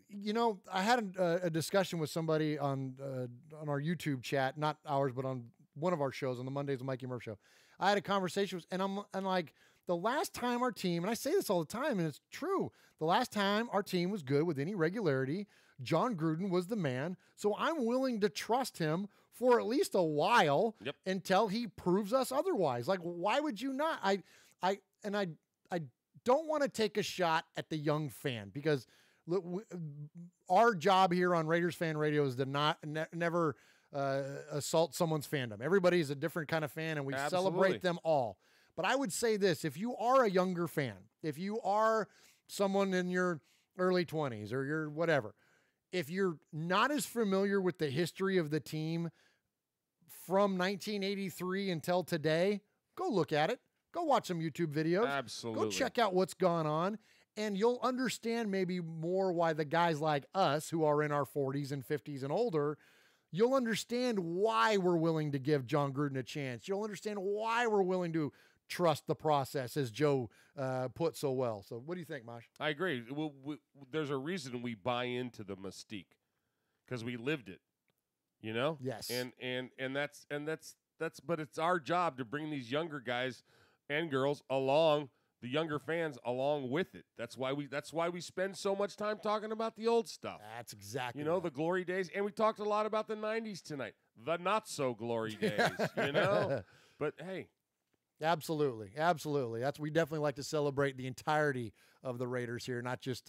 you know, I had a discussion with somebody on our YouTube chat, not ours, but on one of our shows on the Mondays with Mikey Murf show. I had a conversation with, and I'm like, the last time our team, and I say this all the time, and it's true, the last time our team was good with any regularity, John Gruden was the man. So I'm willing to trust him for at least a while until he proves us otherwise. Like, why would you not? I don't want to take a shot at the young fan, because look, our job here on Raiders Fan Radio is to never assault someone's fandom. Everybody's a different kind of fan, and we celebrate them all. But I would say this: if you are a younger fan, if you are someone in your early 20s or your whatever, if you're not as familiar with the history of the team from 1983 until today, go look at it. Go watch some YouTube videos. Absolutely. Go check out what's gone on, and you'll understand maybe more why the guys like us who are in our 40s and 50s and older, you'll understand why we're willing to give John Gruden a chance. You'll understand why we're willing to trust the process, as Joe put so well. So what do you think, Mosh? I agree. There's a reason we buy into the mystique, because we lived it, you know? Yes. And that's but it's our job to bring these younger guys and girls along, the younger fans along with it. That's why we spend so much time talking about the old stuff. That's exactly, you know, the glory days. And we talked a lot about the 90s tonight, the not so glory days, you know? But hey, absolutely. We definitely like to celebrate the entirety of the Raiders here, not just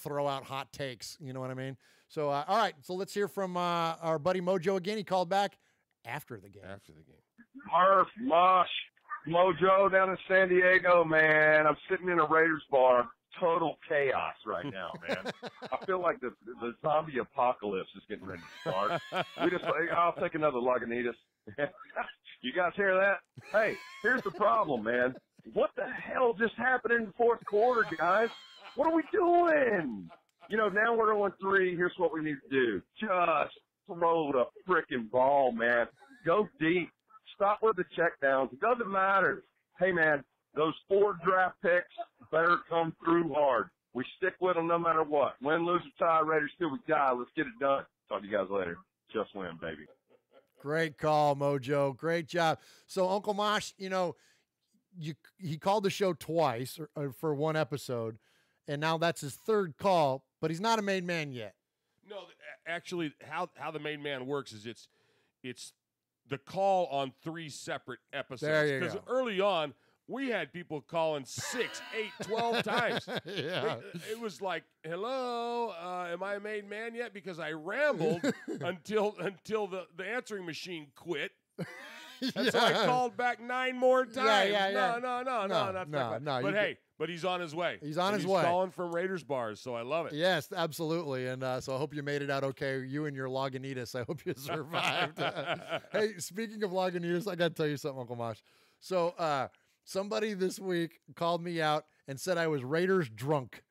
throw out hot takes. You know what I mean? So, all right. So let's hear from our buddy Mojo again. He called back after the game. Murf, Mosh, Mojo down in San Diego, man. I'm sitting in a Raiders bar. Total chaos right now, man. I feel like the zombie apocalypse is getting ready to start. I'll take another Lagunitas. You guys hear that? Hey, here's the problem, man. What the hell just happened in the fourth quarter, guys? What are we doing? You know, now we're 0-3. Here's what we need to do. Just throw the frickin' ball, man. Go deep. Stop with the checkdowns. It doesn't matter. Hey, man, those 4 draft picks better come through hard. We stick with them no matter what. Win, lose, or tie, Raiders till we die. Let's get it done. Talk to you guys later. Just win, baby. Great call, Mojo. Great job. So, Uncle Mosh, you know, he called the show twice for one episode, and now that's his third call, but he's not a made man yet. No, actually, how the made man works is it's the call on 3 separate episodes. There you go. Because early on, we had people calling 6, 8, 12 times. Yeah. It was like, hello, am I a made man yet? Because I rambled until the answering machine quit. And so I called back 9 more times. Yeah. No. But hey, but he's on his way. He's on his way. He's calling from Raiders bars, so I love it. Yes, absolutely. And so I hope you made it out okay. You and your Lagunitas, I hope you survived. Hey, speaking of Lagunitas, I got to tell you something, Uncle Mosh. So somebody this week called me out and said I was Raiders drunk.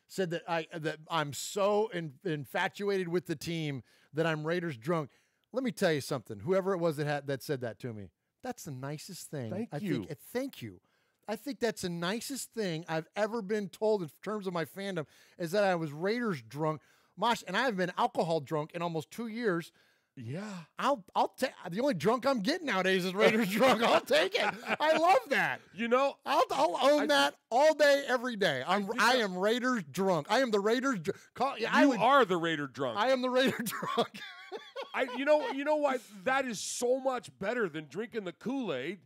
Said that I'm so infatuated with the team that I'm Raiders drunk. Let me tell you something. Whoever it was that said that to me, that's the nicest thing. Thank you. I think that's the nicest thing I've ever been told in terms of my fandom, is that I was Raiders drunk. Mosh, and I have been alcohol drunk in almost 2 years. Yeah. I'll take the only drunk I'm getting nowadays is Raiders drunk. I'll take it. I love that. You know, I'll own that all day, every day. I am Raiders drunk. I am the Raiders drunk. You are the Raider drunk. I am the Raider drunk. You know why that is so much better than drinking the Kool-Aid?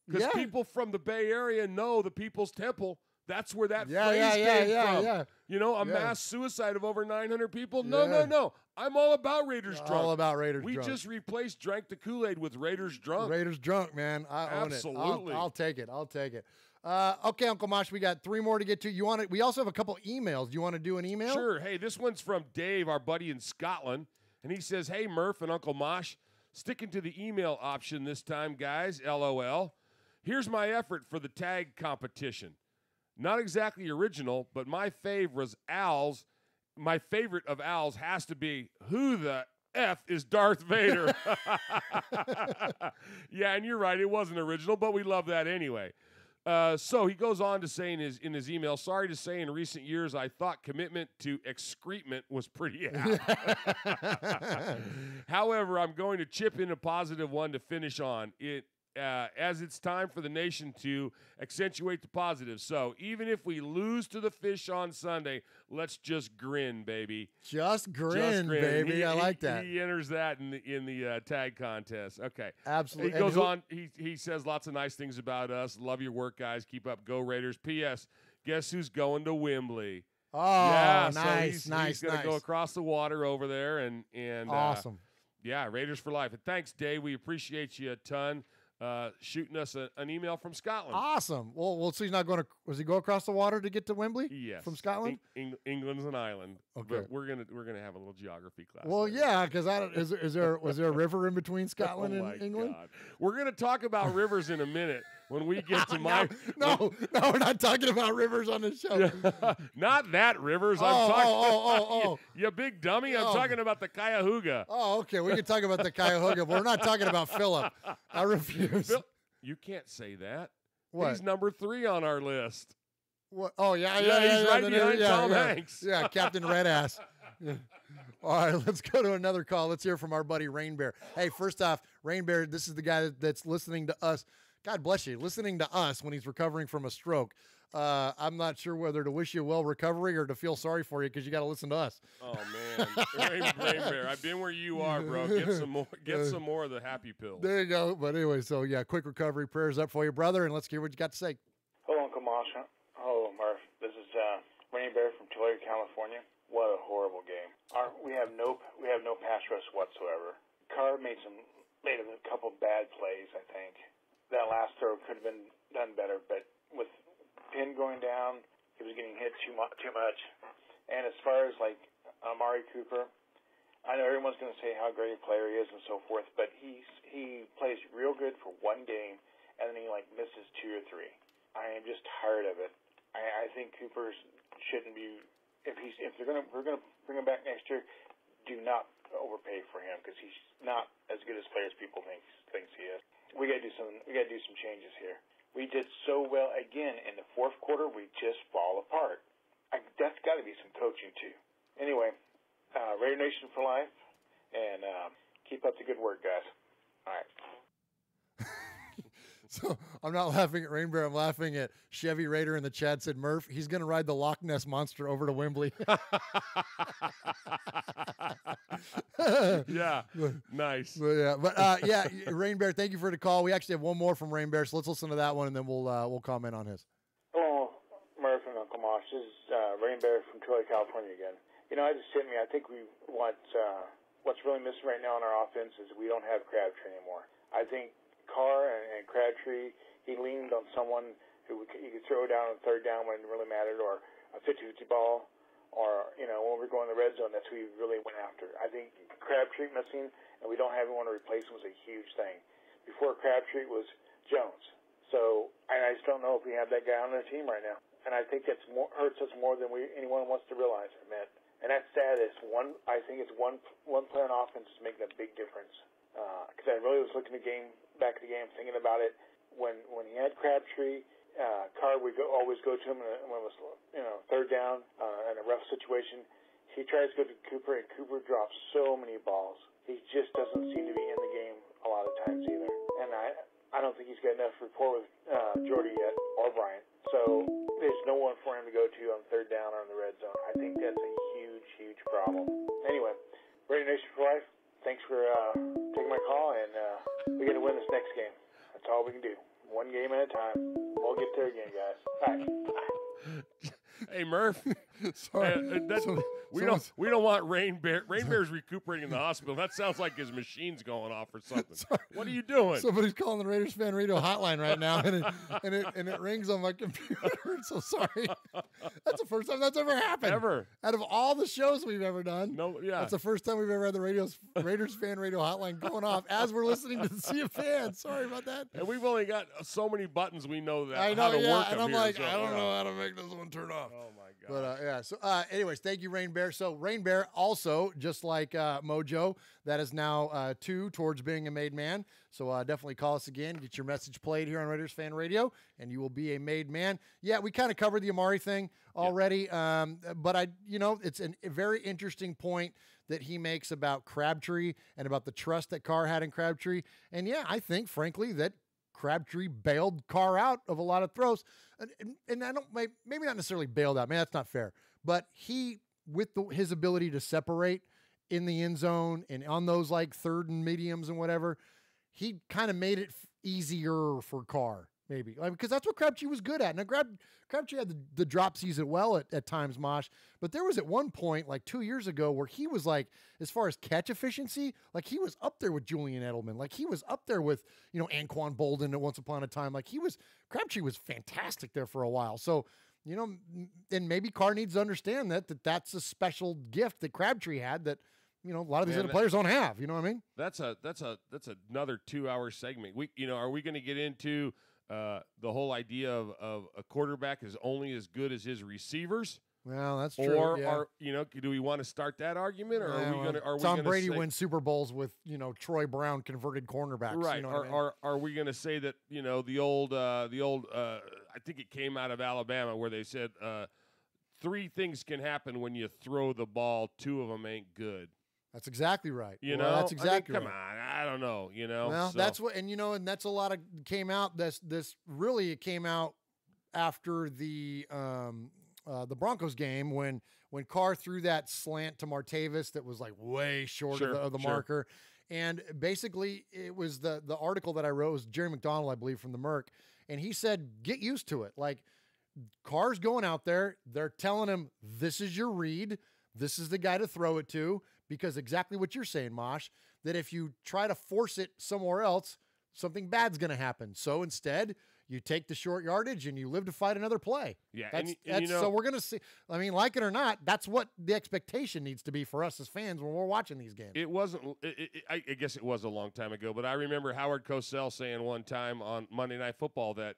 Because people from the Bay Area know the People's Temple. That's where that phrase came from. Yeah. You know, mass suicide of over 900 people. No. I'm all about Raiders drunk. All about Raiders drunk. We just replaced drank the Kool-Aid with Raiders drunk. Raiders drunk, man. I own it. Absolutely. I'll take it. Okay, Uncle Mosh, we got 3 more to get to. We also have a couple emails. Do you want to do an email? Sure. Hey, this one's from Dave, our buddy in Scotland. And he says, hey, Murf and Uncle Mosh, sticking to the email option this time, guys, LOL. Here's my effort for the tag competition. Not exactly original, but my fave was Al's my favorite of Al's has to be, who the F is Darth Vader? Yeah, and you're right. It wasn't original, but we love that anyway. So he goes on to say in his email, sorry to say in recent years I thought commitment to excrement was pretty apt. However, I'm going to chip in a positive one to finish on. As it's time for the nation to accentuate the positive. So even if we lose to the Fish on Sunday, let's just grin, baby. Just grin, baby. I like that. He enters that in the tag contest. Okay. Absolutely. He goes on. He says lots of nice things about us. Love your work, guys. Keep up. Go Raiders. P.S. Guess who's going to Wembley? Oh, yeah, nice, so he's going to go across the water over there. And awesome. Yeah, Raiders for life. And thanks, Dave. We appreciate you a ton. Shooting us an email from Scotland. Awesome. Well, we'll see. He's not going to. Was he go across the water to get to Wembley? Yes. From Scotland. England's an island. Okay. But we're gonna have a little geography class. Well, yeah, because was there a river in between Scotland and England? God. We're gonna talk about rivers in a minute when we get to my. No, we're not talking about rivers on the show. Not that rivers. I'm talking. You big dummy. I'm talking about the Cuyahoga. Oh, okay. We can talk about the Cuyahoga, but we're not talking about Philip. I refuse. You can't say that. What? He's number 3 on our list. What? Oh, yeah. He's right behind Tom Hanks. Yeah, Captain Red Ass. Yeah. All right, let's go to another call. Let's hear from our buddy Rain Bear. Hey, first off, Rain Bear, this is the guy that's listening to us. God bless you, listening to us when he's recovering from a stroke. I'm not sure whether to wish you well recovery or to feel sorry for you because you got to listen to us. Oh man, Rain Bear, I've been where you are, bro. Get some more. Get some more of the happy pills. There you go. But anyway, so yeah, quick recovery. Prayers up for you, brother, and let's hear what you got to say. Hello, Uncle Mosh. Hello, Murf. This is Rain Bear from Tulare, California. What a horrible game. We have no pass rush whatsoever. Carr made a couple bad plays. I think that last throw could have been done better, but with Pin going down, he was getting hit too much. And as far as like Amari Cooper, I know everyone's going to say how great a player he is and so forth, but he plays real good for one game, and then he like misses 2 or 3. I am just tired of it. I think Cooper shouldn't be. If we're going to bring him back next year, do not overpay for him because he's not as good as players people thinks he is. We got to do some changes here. We did so well again in the fourth quarter. We just fall apart. That's got to be some coaching too. Anyway, Raider Nation for life, and keep up the good work, guys. All right. So I'm not laughing at Rain Bear. I'm laughing at Chevy Raider in the chat said, Murf, he's going to ride the Loch Ness Monster over to Wembley. Yeah, nice. But Rain Bear, thank you for the call. We actually have one more from Rain Bear, so let's listen to that one, and then we'll comment on his. Hello, Murf and Uncle Mosh. This is Rain Bear from Tulare, California again. I think what's really missing right now in our offense is we don't have Crabtree anymore. I think Carr and Crabtree, he leaned on someone who he could throw down on third down when it really mattered, or a 50-50 ball, or when we're going to the red zone, that's who he really went after. I think Crabtree missing, and we don't have anyone to replace him was a huge thing. Before Crabtree was Jones. So, and I just don't know if we have that guy on the team right now. And I think that hurts us more than anyone wants to realize, man. And that's sad. I think it's one play on offense is making a big difference. Because I really was looking back at the game, thinking about it. When he had Crabtree, Carr would always go to him when it was third down in a rough situation. He tries to go to Cooper, and Cooper drops so many balls. He just doesn't seem to be in the game a lot of times either. And I don't think he's got enough rapport with Jordy yet or Bryant. So there's no one for him to go to on third down or in the red zone. I think that's a huge, huge problem. Anyway, Raider Nation for life. Thanks for taking my call, and we got to win this next game. That's all we can do. One game at a time. We'll get there again, guys. Bye. Hey, Murf. Sorry. We don't want Rain Bear. Rain Bear's recuperating in the hospital. That sounds like his machine's going off or something. Sorry. What are you doing? Somebody's calling the Raiders Fan Radio hotline right now, and it rings on my computer. I'm so sorry. That's the first time that's ever happened. Ever. Out of all the shows we've ever done. No, yeah. That's the first time we've ever had the Raiders Fan Radio hotline going off as we're listening to the Sea of Fans. Sorry about that. And we've only got so many buttons we know that I know, how to yeah, work and them I'm here, like, so, I don't know how to make this one turn off. Oh my God. But yeah. So, anyways, thank you, Rain Bear. So, Rain Bear also, just like Mojo, that is now 2 towards being a made man. So, definitely call us again. Get your message played here on Raiders Fan Radio, and you will be a made man. Yeah, we kind of covered the Amari thing already, but it's a very interesting point that he makes about Crabtree and about the trust that Carr had in Crabtree. And yeah, I think, frankly, that Crabtree bailed Carr out of a lot of throws. And I don't, maybe not necessarily bailed out. That's not fair. But he, with his ability to separate in the end zone and on those like third and mediums and whatever, he kind of made it easier for Carr, maybe. Because that's what Crabtree was good at. Now, Crabtree had the dropsies at times, Mosh. But there was at one point, like 2 years ago, where he was like, as far as catch efficiency, like he was up there with Julian Edelman. Like he was up there with, Anquan Bolden at once upon a time. Like Crabtree was fantastic there for a while. So, and maybe Carr needs to understand that's a special gift that Crabtree had that, a lot of these other players don't have. You know what I mean? That's another 2-hour segment. Are we going to get into the whole idea of a quarterback is only as good as his receivers? Well, that's true. Or do we want to start that argument, or are we going to? Tom Brady wins Super Bowls with Troy Brown converted cornerbacks, right? Are we going to say that the old I think it came out of Alabama where they said 3 things can happen when you throw the ball, 2 of them ain't good. That's exactly right. That's exactly right. Come on, I don't know. Well, that's what, and that's a lot of came out. This really it came out after the Broncos game when Carr threw that slant to Martavis that was like way short of the marker. And basically it was the article that I wrote was Jerry McDonald, I believe, from the Merc. And he said, get used to it. Like Carr's going out there. They're telling him, this is your read. This is the guy to throw it to, because exactly what you're saying, Mosh, that if you try to force it somewhere else, something bad's going to happen. So instead, you take the short yardage and you live to fight another play. Yeah. So we're going to see, like it or not, that's what the expectation needs to be for us as fans when we're watching these games. It wasn't, I guess it was a long time ago, but I remember Howard Cosell saying one time on Monday Night Football that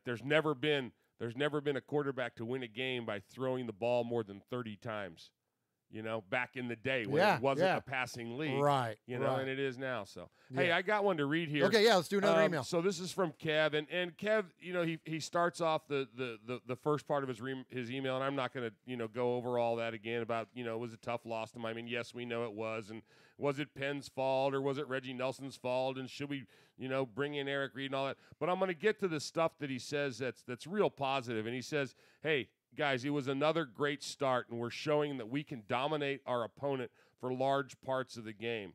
there's never been a quarterback to win a game by throwing the ball more than 30 times. Back in the day when it wasn't a passing league. Right. And it is now. So, hey, I got one to read here. Okay, yeah, let's do another email. So this is from Kev. And Kev, he starts off the first part of his email, and I'm not going to, go over all that again about, it was a tough loss to Miami. Yes, we know it was. And was it Penn's fault or was it Reggie Nelson's fault? And should we, bring in Eric Reed and all that? But I'm going to get to the stuff that he says that's real positive. And he says, hey, guys, it was another great start, and we're showing that we can dominate our opponent for large parts of the game.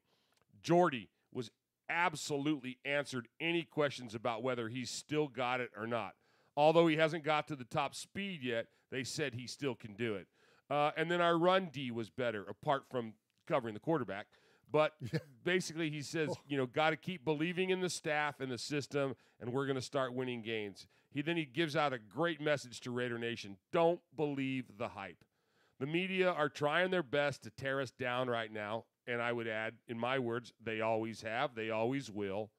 Jordy was absolutely answered any questions about whether he's still got it or not. Although he hasn't got to the top speed yet, they said he still can do it. And then our run D was better, apart from covering the quarterback. But basically he says, got to keep believing in the staff and the system, and we're going to start winning games. He gives out a great message to Raider Nation. Don't believe the hype. The media are trying their best to tear us down right now, and I would add, in my words, they always have, they always will.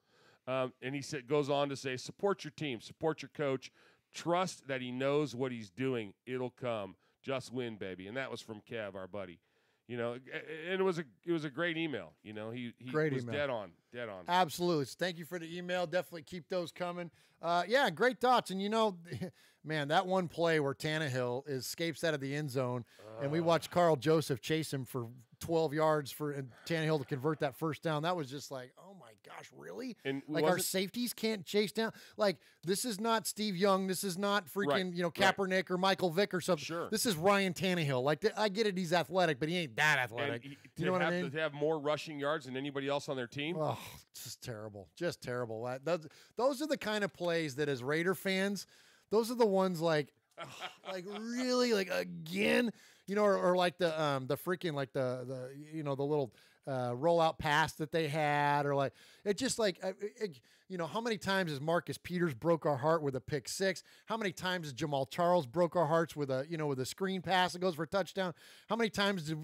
And he goes on to say, support your team, support your coach, trust that he knows what he's doing. It'll come. Just win, baby. And that was from Kev, our buddy. And it was a great email. He great was email. dead on. Absolutely. So thank you for the email. Definitely keep those coming. Yeah, great thoughts. And man, that one play where Tannehill escapes out of the end zone, and we watched Carl Joseph chase him for 12 yards and Tannehill to convert that first down. That was just like, oh my gosh, really? And our safeties can't chase down. Like, this is not Steve Young. This is not freaking, Kaepernick or Michael Vick or something. Sure. This is Ryan Tannehill. Like, I get it, he's athletic, but he ain't that athletic. You know what I mean? To have more rushing yards than anybody else on their team. Oh, just terrible. Just terrible. Those are the kind of plays that, as Raider fans, those are the ones like really, like, again, or like the freaking, like the little rollout pass that they had, or like, it just like, how many times has Marcus Peters broke our heart with a pick six? How many times has Jamal Charles broke our hearts with a screen pass that goes for a touchdown? How many times did,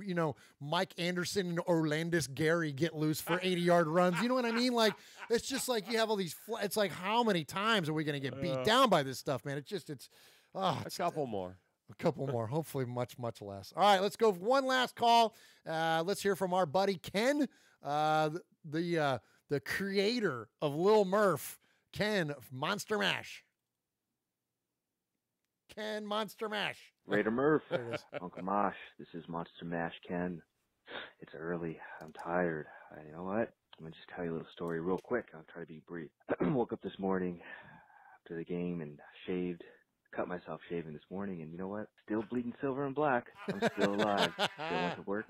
Mike Anderson and Orlandis Gary get loose for 80-yard runs? You know what I mean? Like, it's just like you have all these, it's like, how many times are we going to get beat down by this stuff, man? A couple more. A couple more. Hopefully much, much less. All right, let's go for one last call. Let's hear from our buddy Ken, the creator of Lil Murf, Ken Monster Mash. Ken Monster Mash. Raider Murf. There it is. Uncle Mosh. This is Monster Mash Ken. It's early. I'm tired. You know what? I'm going to just tell you a little story real quick. I'll try to be brief. Woke up this morning after the game and shaved. Cut myself shaving this morning, and you know what? Still bleeding silver and black. I'm still alive. Still went to work.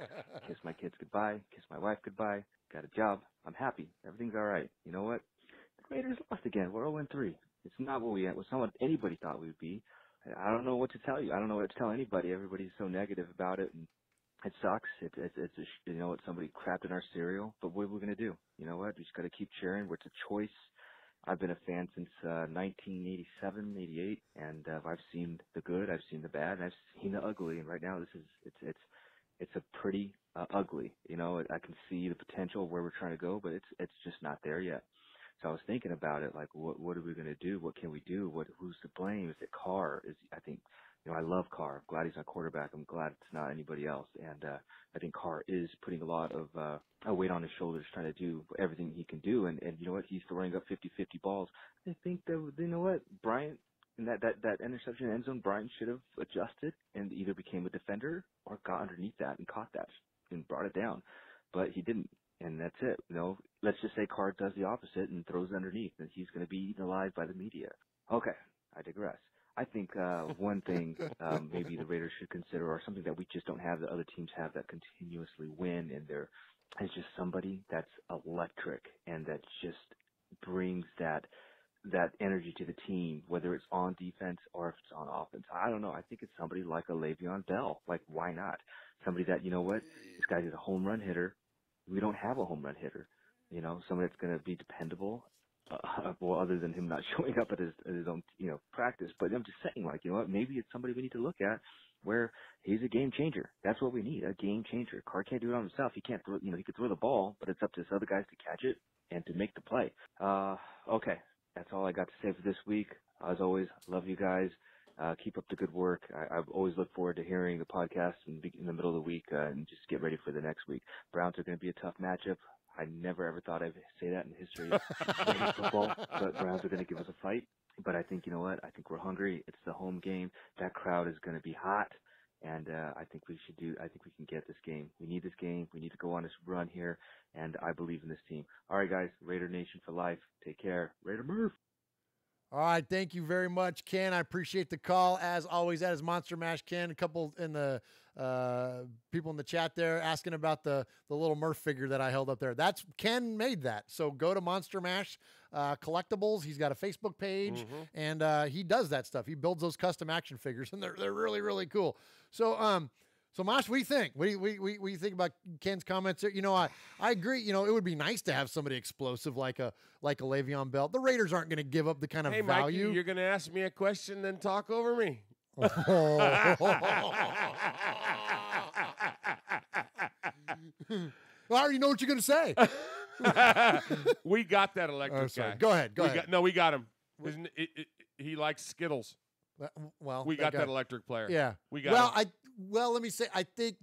Kiss my kids goodbye. Kiss my wife goodbye. Got a job. I'm happy. Everything's all right. You know what? The Raiders lost again. We're 0-3. It's not what it's not what anybody thought we would be. I don't know what to tell you. I don't know what to tell anybody. Everybody's so negative about it, and it sucks. It's you know what? Somebody crapped in our cereal, but what are we gonna do? You know what? We just got to keep cheering. It's a choice. I've been a fan since 1987, 88, and I've seen the good, I've seen the bad, and I've seen the ugly. And right now, it's a pretty ugly. You know, I can see the potential of where we're trying to go, but it's just not there yet. So I was thinking about it, like, what are we going to do? What can we do? Who's to blame? Is it Carr? I think, you know, I love Carr. I'm glad he's not quarterback. I'm glad it's not anybody else. And I think Carr is putting a lot of weight on his shoulders, trying to do everything he can do. And you know what? He's throwing up 50-50 balls. I think that, you know what? Bryant, in that interception end zone, Bryant should have adjusted and either became a defender or got underneath that and caught that and brought it down. But he didn't. And that's it. You know, let's just say Carr does the opposite and throws underneath, and he's going to be eaten alive by the media. Okay, I digress. I think one thing maybe the Raiders should consider, or something that we just don't have that other teams have that continuously win, and there is just somebody that's electric and that just brings that energy to the team, whether it's on defense or if it's on offense. I don't know. I think it's somebody like a Le'Veon Bell. Like, why not? Somebody that, you know what, this guy is a home run hitter. We don't have a home run hitter, you know, somebody that's going to be dependable, well, other than him not showing up at his own, you know, practice. But I'm just saying, like, you know what, maybe it's somebody we need to look at where he's a game changer. That's what we need, a game changer. Carr can't do it on himself. He can't throw, you know, he could throw the ball, but it's up to his other guys to catch it and to make the play. Okay, that's all I got to say for this week. As always, love you guys. Keep up the good work. I've always looked forward to hearing the podcast in the middle of the week and just get ready for the next week. Browns are going to be a tough matchup. I never ever thought I'd say that in the history of football, but Browns are going to give us a fight. But I think, you know what? I think we're hungry. It's the home game. That crowd is going to be hot, and I think we can get this game. We need this game. We need to go on this run here, and I believe in this team. All right, guys. Raider Nation for life. Take care. Raider Murf. All right, thank you very much, Ken. I appreciate the call. As always, that is Monster Mash Ken. A couple in the people in the chat there asking about the little Murf figure that I held up there. That's Ken made that. So go to Monster Mash Collectibles. He's got a Facebook page, and he does that stuff. He builds those custom action figures, and they're really, really cool. So, Mosh, what do you think? What do you think about Ken's comments? You know, I agree. You know, it would be nice to have somebody explosive like a Le'Veon Bell. The Raiders aren't going to give up the kind of value. Mikey, you're going to ask me a question, then talk over me. I already know what you're going to say. We got that electric guy. Go ahead. We got him. He likes Skittles. Well, we got that electric player. Yeah, we got him. Let me say, I think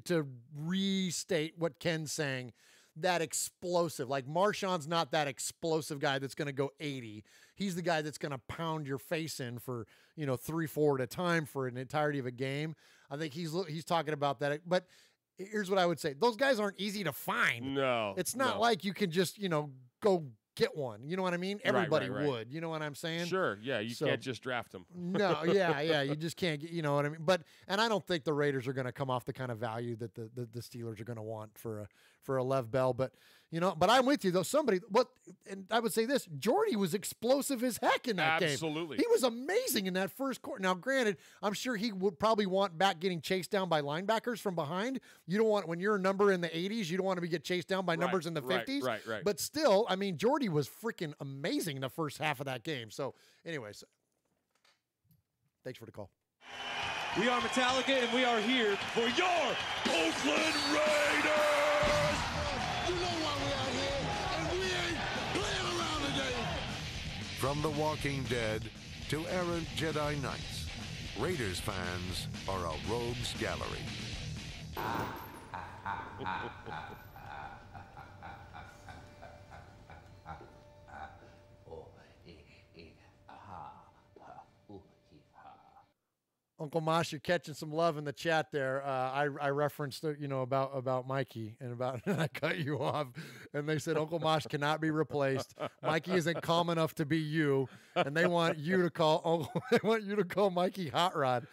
to restate what Ken's saying, that explosive, like Marshawn's not that explosive guy that's going to go 80. He's the guy that's going to pound your face in for, 3-4 at a time for an entirety of a game. I think he's talking about that. But here's what I would say. Those guys aren't easy to find. No. It's not like you can just, go get one. You know what I mean? Everybody right. would. You know what I'm saying? Sure. Yeah. You can't just draft them. No. Yeah. You just can't get. You know what I mean? And I don't think the Raiders are going to come off the kind of value that the Steelers are going to want for a Lev Bell. But but I'm with you though. And I would say this: Jordy was explosive as heck in that game. Absolutely. He was amazing in that first quarter. Now, granted, I'm sure he would probably want back getting chased down by linebackers from behind. You don't want, when you're a number in the 80s, you don't want to get chased down by numbers in the 50s. Right. But still, I mean, Jordy was freaking amazing in the first half of that game. So, anyways, thanks for the call. We are Metallica, and we are here for your Oakland Raiders! You know why we're out here, and we ain't playing around today. From The Walking Dead to errant Jedi Knights, Raiders fans are a rogues gallery. Uncle Mosh, you're catching some love in the chat there. I referenced, about Mikey and I cut you off, and they said Uncle Mosh cannot be replaced. Mikey isn't calm enough to be you, and they want you to call Mikey Hot Rod.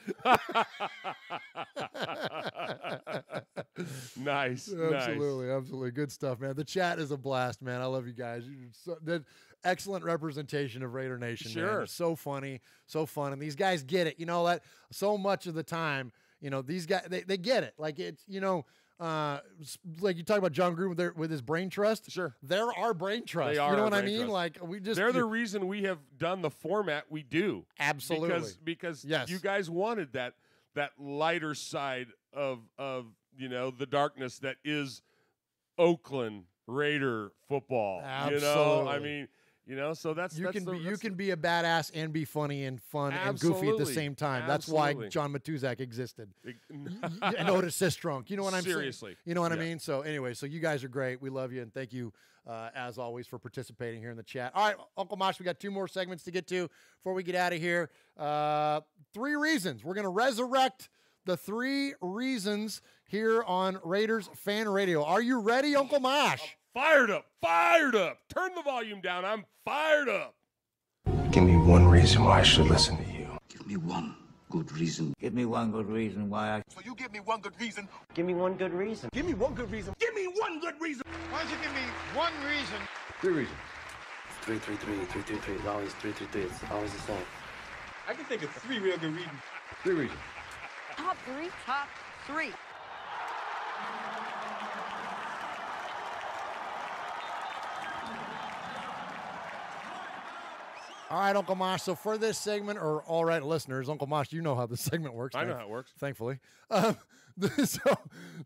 Nice. Absolutely. Good stuff, man. The chat is a blast, man. I love you guys. Excellent representation of Raider Nation. Sure. Man. It's so funny, so fun. And these guys get it. You know that so much of the time, these guys, they get it. Like it's, like you talk about John Gruden with his brain trust. Sure. They're our brain trust. They are you know our what I brain mean? trust. Like they're the reason we have done the format we do. Absolutely. Because yes. you guys wanted that lighter side of the darkness that is Oakland Raider football. Absolutely. I mean, so you can be a badass and be funny and fun and goofy at the same time. Absolutely. That's why John Matuzak existed. And Otis Sistrunk. You know what I'm saying? Seriously. You know what I mean? So anyway, so you guys are great. We love you, and thank you as always for participating here in the chat. All right, Uncle Mosh, we got 2 more segments to get to before we get out of here. 3 reasons. We're going to resurrect the 3 reasons here on Raiders Fan Radio. Are you ready, Uncle Mosh? Fired up. Turn the volume down. I'm fired up. Give me one reason why I should listen to you. Give me one good reason. Give me one good reason why I... So you give me one good reason. Give me one good reason. Give me one good reason. Give me one good reason. Why don't you give me one reason? 3 reasons. 3, 3, 3, 3, 3, 3. It's always 3, 3, 3. It's always the same. I can think of 3 real good reasons. 3 reasons. Top 3? Top 3. All right, Uncle Mosh. So for this segment, or all right, listeners, Uncle Mosh, you know how this segment works. I know how it works. Thankfully.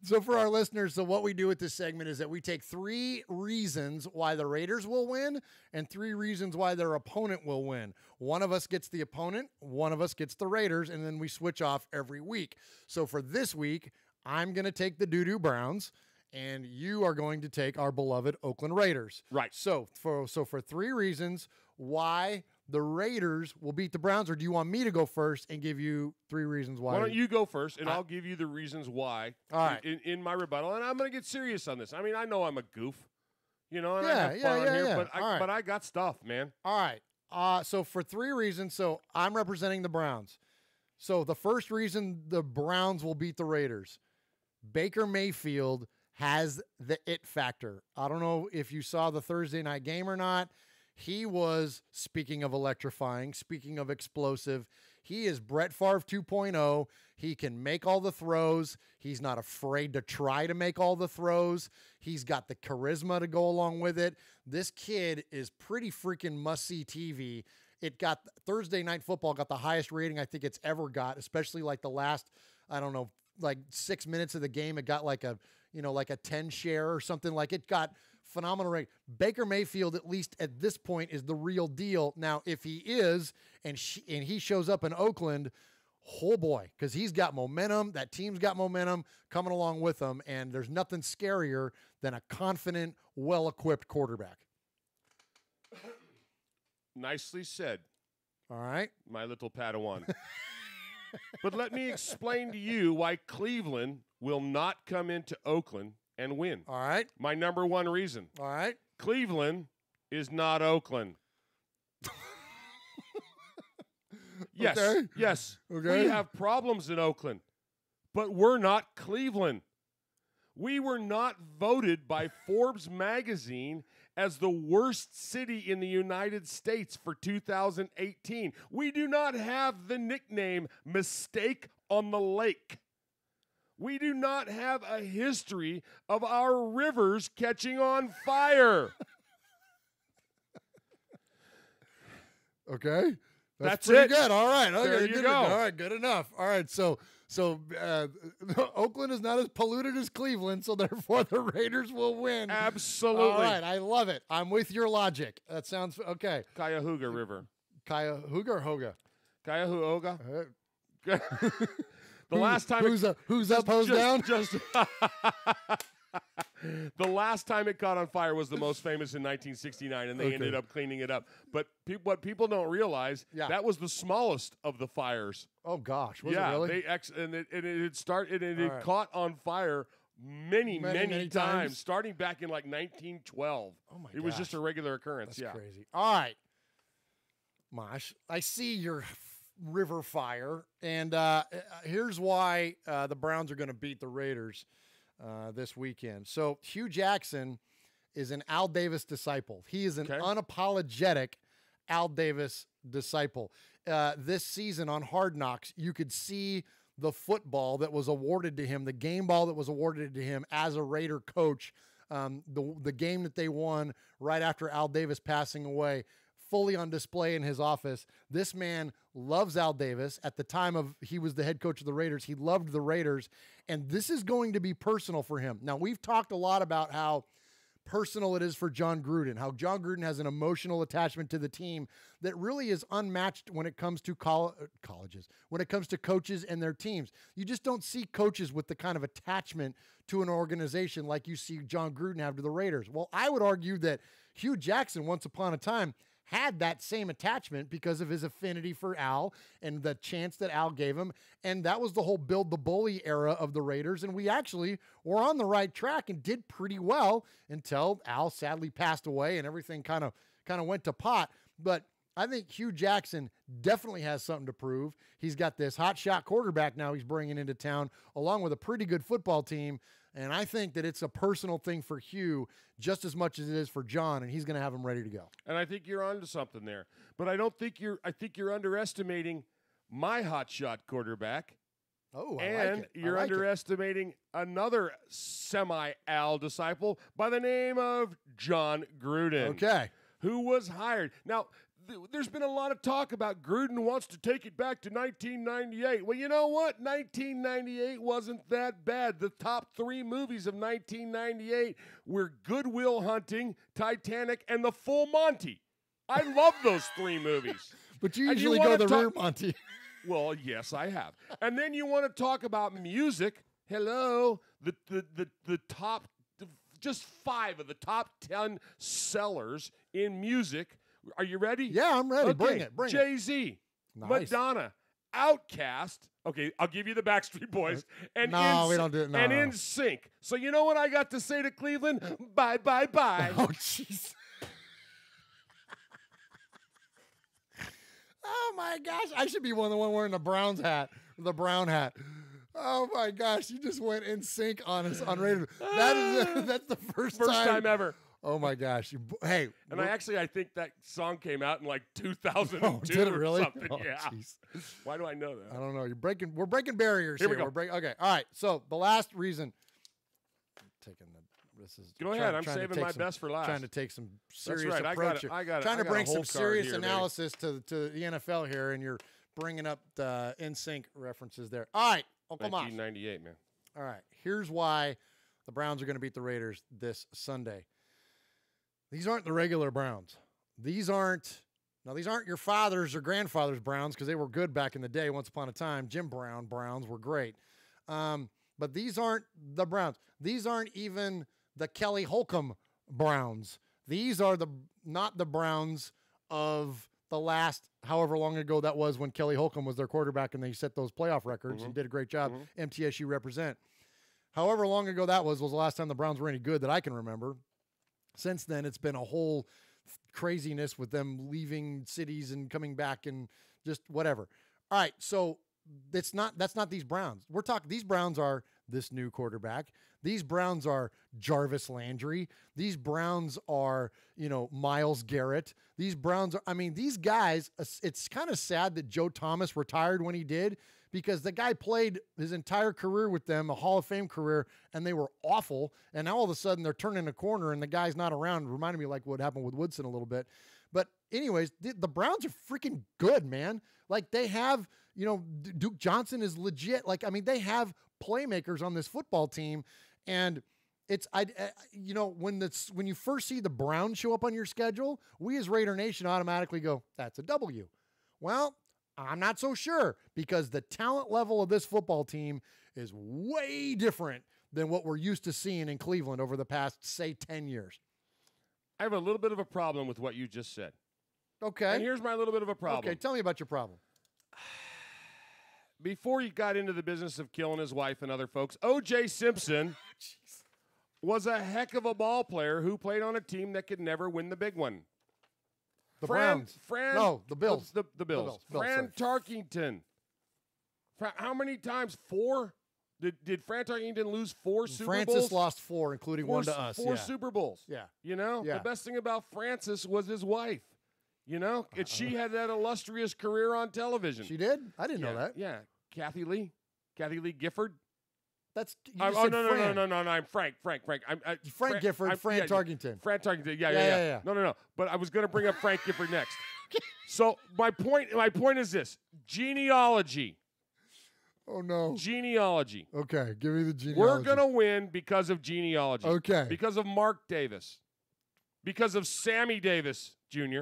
So for our listeners, so what we do with this segment is that we take 3 reasons why the Raiders will win and 3 reasons why their opponent will win. One of us gets the opponent, one of us gets the Raiders, and then we switch off every week. So for this week, I'm going to take the Doo-Doo Browns, and you are going to take our beloved Oakland Raiders. Right. So for 3 reasons why the Raiders will beat the Browns, or do you want me to go first and give you 3 reasons why? Why don't you go first, and I'll give you the reasons why all right. in my rebuttal, and I'm going to get serious on this. I mean, I know I'm a goof, and I Yeah, have fun on here, yeah. but I got stuff, man. All right. So for 3 reasons, so I'm representing the Browns. So the first reason the Browns will beat the Raiders, Baker Mayfield has the it factor. I don't know if you saw the Thursday night game or not. He was, speaking of electrifying, speaking of explosive, he is Brett Favre 2.0. He can make all the throws. He's not afraid to try to make all the throws. He's got the charisma to go along with it. This kid is pretty freaking must-see TV. It got Thursday Night Football got the highest rating I think it's ever got, especially like the last, 6 minutes of the game. It got like a 10 share or something. Like it got phenomenal rate. Baker Mayfield, at least at this point, is the real deal. Now, if he is, and he shows up in Oakland, oh boy, because he's got momentum. That team's got momentum coming along with him, and there's nothing scarier than a confident, well-equipped quarterback. Nicely said. All right. My little Padawan. But let me explain to you why Cleveland will not come into Oakland and win. All right. My number 1 reason. All right. Cleveland is not Oakland. Yes. Okay. Yes. Okay. We have problems in Oakland, but we're not Cleveland. We were not voted by Forbes magazine as the worst city in the United States for 2018. We do not have the nickname Mistake on the Lake. We do not have a history of our rivers catching on fire. Okay. That's pretty it. good. All right. Okay, There you go. All right. Good enough. All right. So Oakland is not as polluted as Cleveland, so therefore the Raiders will win. Absolutely. All right. I love it. I'm with your logic. That sounds okay. Cuyahoga River. Cuyahoga or Hoga? Cuyahoga. The last time who's up, hose down? The last time it caught on fire was the most famous in 1969, and they ended up cleaning it up. But what people don't realize, that was the smallest of the fires. Oh gosh, was it really? It caught on fire many times, starting back in like 1912. Oh my! It was just a regular occurrence. That's crazy. All right, Mosh, I see your river fire, and here's why the Browns are going to beat the Raiders this weekend. So Hugh Jackson is an Al Davis disciple. He is an unapologetic Al Davis disciple. This season on Hard Knocks, you could see the football that was awarded to him, the game ball that was awarded to him as a Raider coach, the game that they won right after Al Davis passing away, fully on display in his office. This man loves Al Davis. At the time he was the head coach of the Raiders, he loved the Raiders, and this is going to be personal for him. Now, we've talked a lot about how personal it is for John Gruden, how John Gruden has an emotional attachment to the team that really is unmatched when it comes to colleges, when it comes to coaches and their teams. You just don't see coaches with the kind of attachment to an organization like you see John Gruden have to the Raiders. Well, I would argue that Hugh Jackson, once upon a time, had that same attachment because of his affinity for Al and the chance that Al gave him. And that was the whole build the bully era of the Raiders. And we actually were on the right track and did pretty well until Al sadly passed away and everything kind of went to pot. But I think Hugh Jackson definitely has something to prove. He's got this hot shot quarterback now he's bringing into town, along with a pretty good football team. And I think that it's a personal thing for Hugh just as much as it is for John, and he's going to have him ready to go. And I think you're onto something there. But I think you're underestimating my hotshot quarterback. Oh, and you're underestimating another semi-Al disciple by the name of John Gruden. Okay. Who was hired. Now, there's been a lot of talk about Gruden wants to take it back to 1998. Well, you know what? 1998 wasn't that bad. The top 3 movies of 1998 were Good Will Hunting, Titanic, and The Full Monty. I love those 3 movies. But you usually go the rear Monty. Well, yes, I have. And then you want to talk about music. Hello, the top, just 5 of the top 10 sellers in music. Are you ready? Yeah, I'm ready. Okay. Bring it. Jay-Z, Madonna, Outkast. Okay, I'll give you the Backstreet Boys. And we don't do it. No. And NSYNC. So you know what I got to say to Cleveland? Bye, bye, bye. Oh, jeez. Oh, my gosh. I should be the one wearing the brown hat. Oh, my gosh. You just went in sync on us on radio. That's the first time ever. Oh, my gosh. Hey. And I think that song came out in like 2002 oh, did it really? or something. Oh, yeah. Geez. Why do I know that? I don't know. We're breaking barriers here. We go. Okay. All right. So the last reason. Go ahead. I'm saving my best for last. Trying to take some serious That's right. approach. I got trying to bring some serious here, analysis to the NFL here, and you're bringing up the NSYNC references there. All right. Uncle Mosh. 1998, man. All right. Here's why the Browns are going to beat the Raiders this Sunday. These aren't the regular Browns. These aren't your father's or grandfather's Browns because they were good back in the day. Once upon a time, Jim Brown Browns were great. But these aren't the Browns. These aren't even the Kelly Holcomb Browns. These are not the Browns of the last however long ago that was when Kelly Holcomb was their quarterback and they set those playoff records and did a great job. MTSU represent. However long ago that was the last time the Browns were any good that I can remember. Since then, it's been a whole craziness with them leaving cities and coming back and just whatever. All right, so that's not these Browns. We're talking these Browns are this new quarterback. These Browns are Jarvis Landry. These Browns are, Myles Garrett. These Browns are, these guys, it's kind of sad that Joe Thomas retired when he did because the guy played his entire career with them, a Hall of Fame career, and they were awful. And now all of a sudden they're turning a corner and the guy's not around. It reminded me like what happened with Woodson a little bit. But anyways, the Browns are freaking good, man. Like they have, Duke Johnson is legit. Like, they have playmakers on this football team. And it's, when you first see the Browns show up on your schedule, we as Raider Nation automatically go, that's a W. Well, I'm not so sure, because the talent level of this football team is way different than what we're used to seeing in Cleveland over the past, say, 10 years. I have a little bit of a problem with what you just said. Okay. And here's my little bit of a problem. Okay, tell me about your problem. Before he got into the business of killing his wife and other folks, O.J. Simpson was a heck of a ball player who played on a team that could never win the big one. The Browns. No, the Bills. The Bills. Fran Tarkington. How many times? 4? Did Fran Tarkington lose 4 Super Bowls? Francis lost 4, including one to us. 4 Super Bowls. Yeah. You know, the best thing about Francis was his wife. You know, she had that illustrious career on television. She did? I didn't know that. Yeah. Kathy Lee Gifford. That's no, I'm Frank. Frank Gifford, Fran Tarkington. Fran Tarkington. Yeah. No. But I was going to bring up Frank Gifford next. So my point is this: genealogy. Oh no. Genealogy. Okay, give me the genealogy. We're going to win because of genealogy. Okay. Because of Mark Davis. Because of Sammy Davis Jr.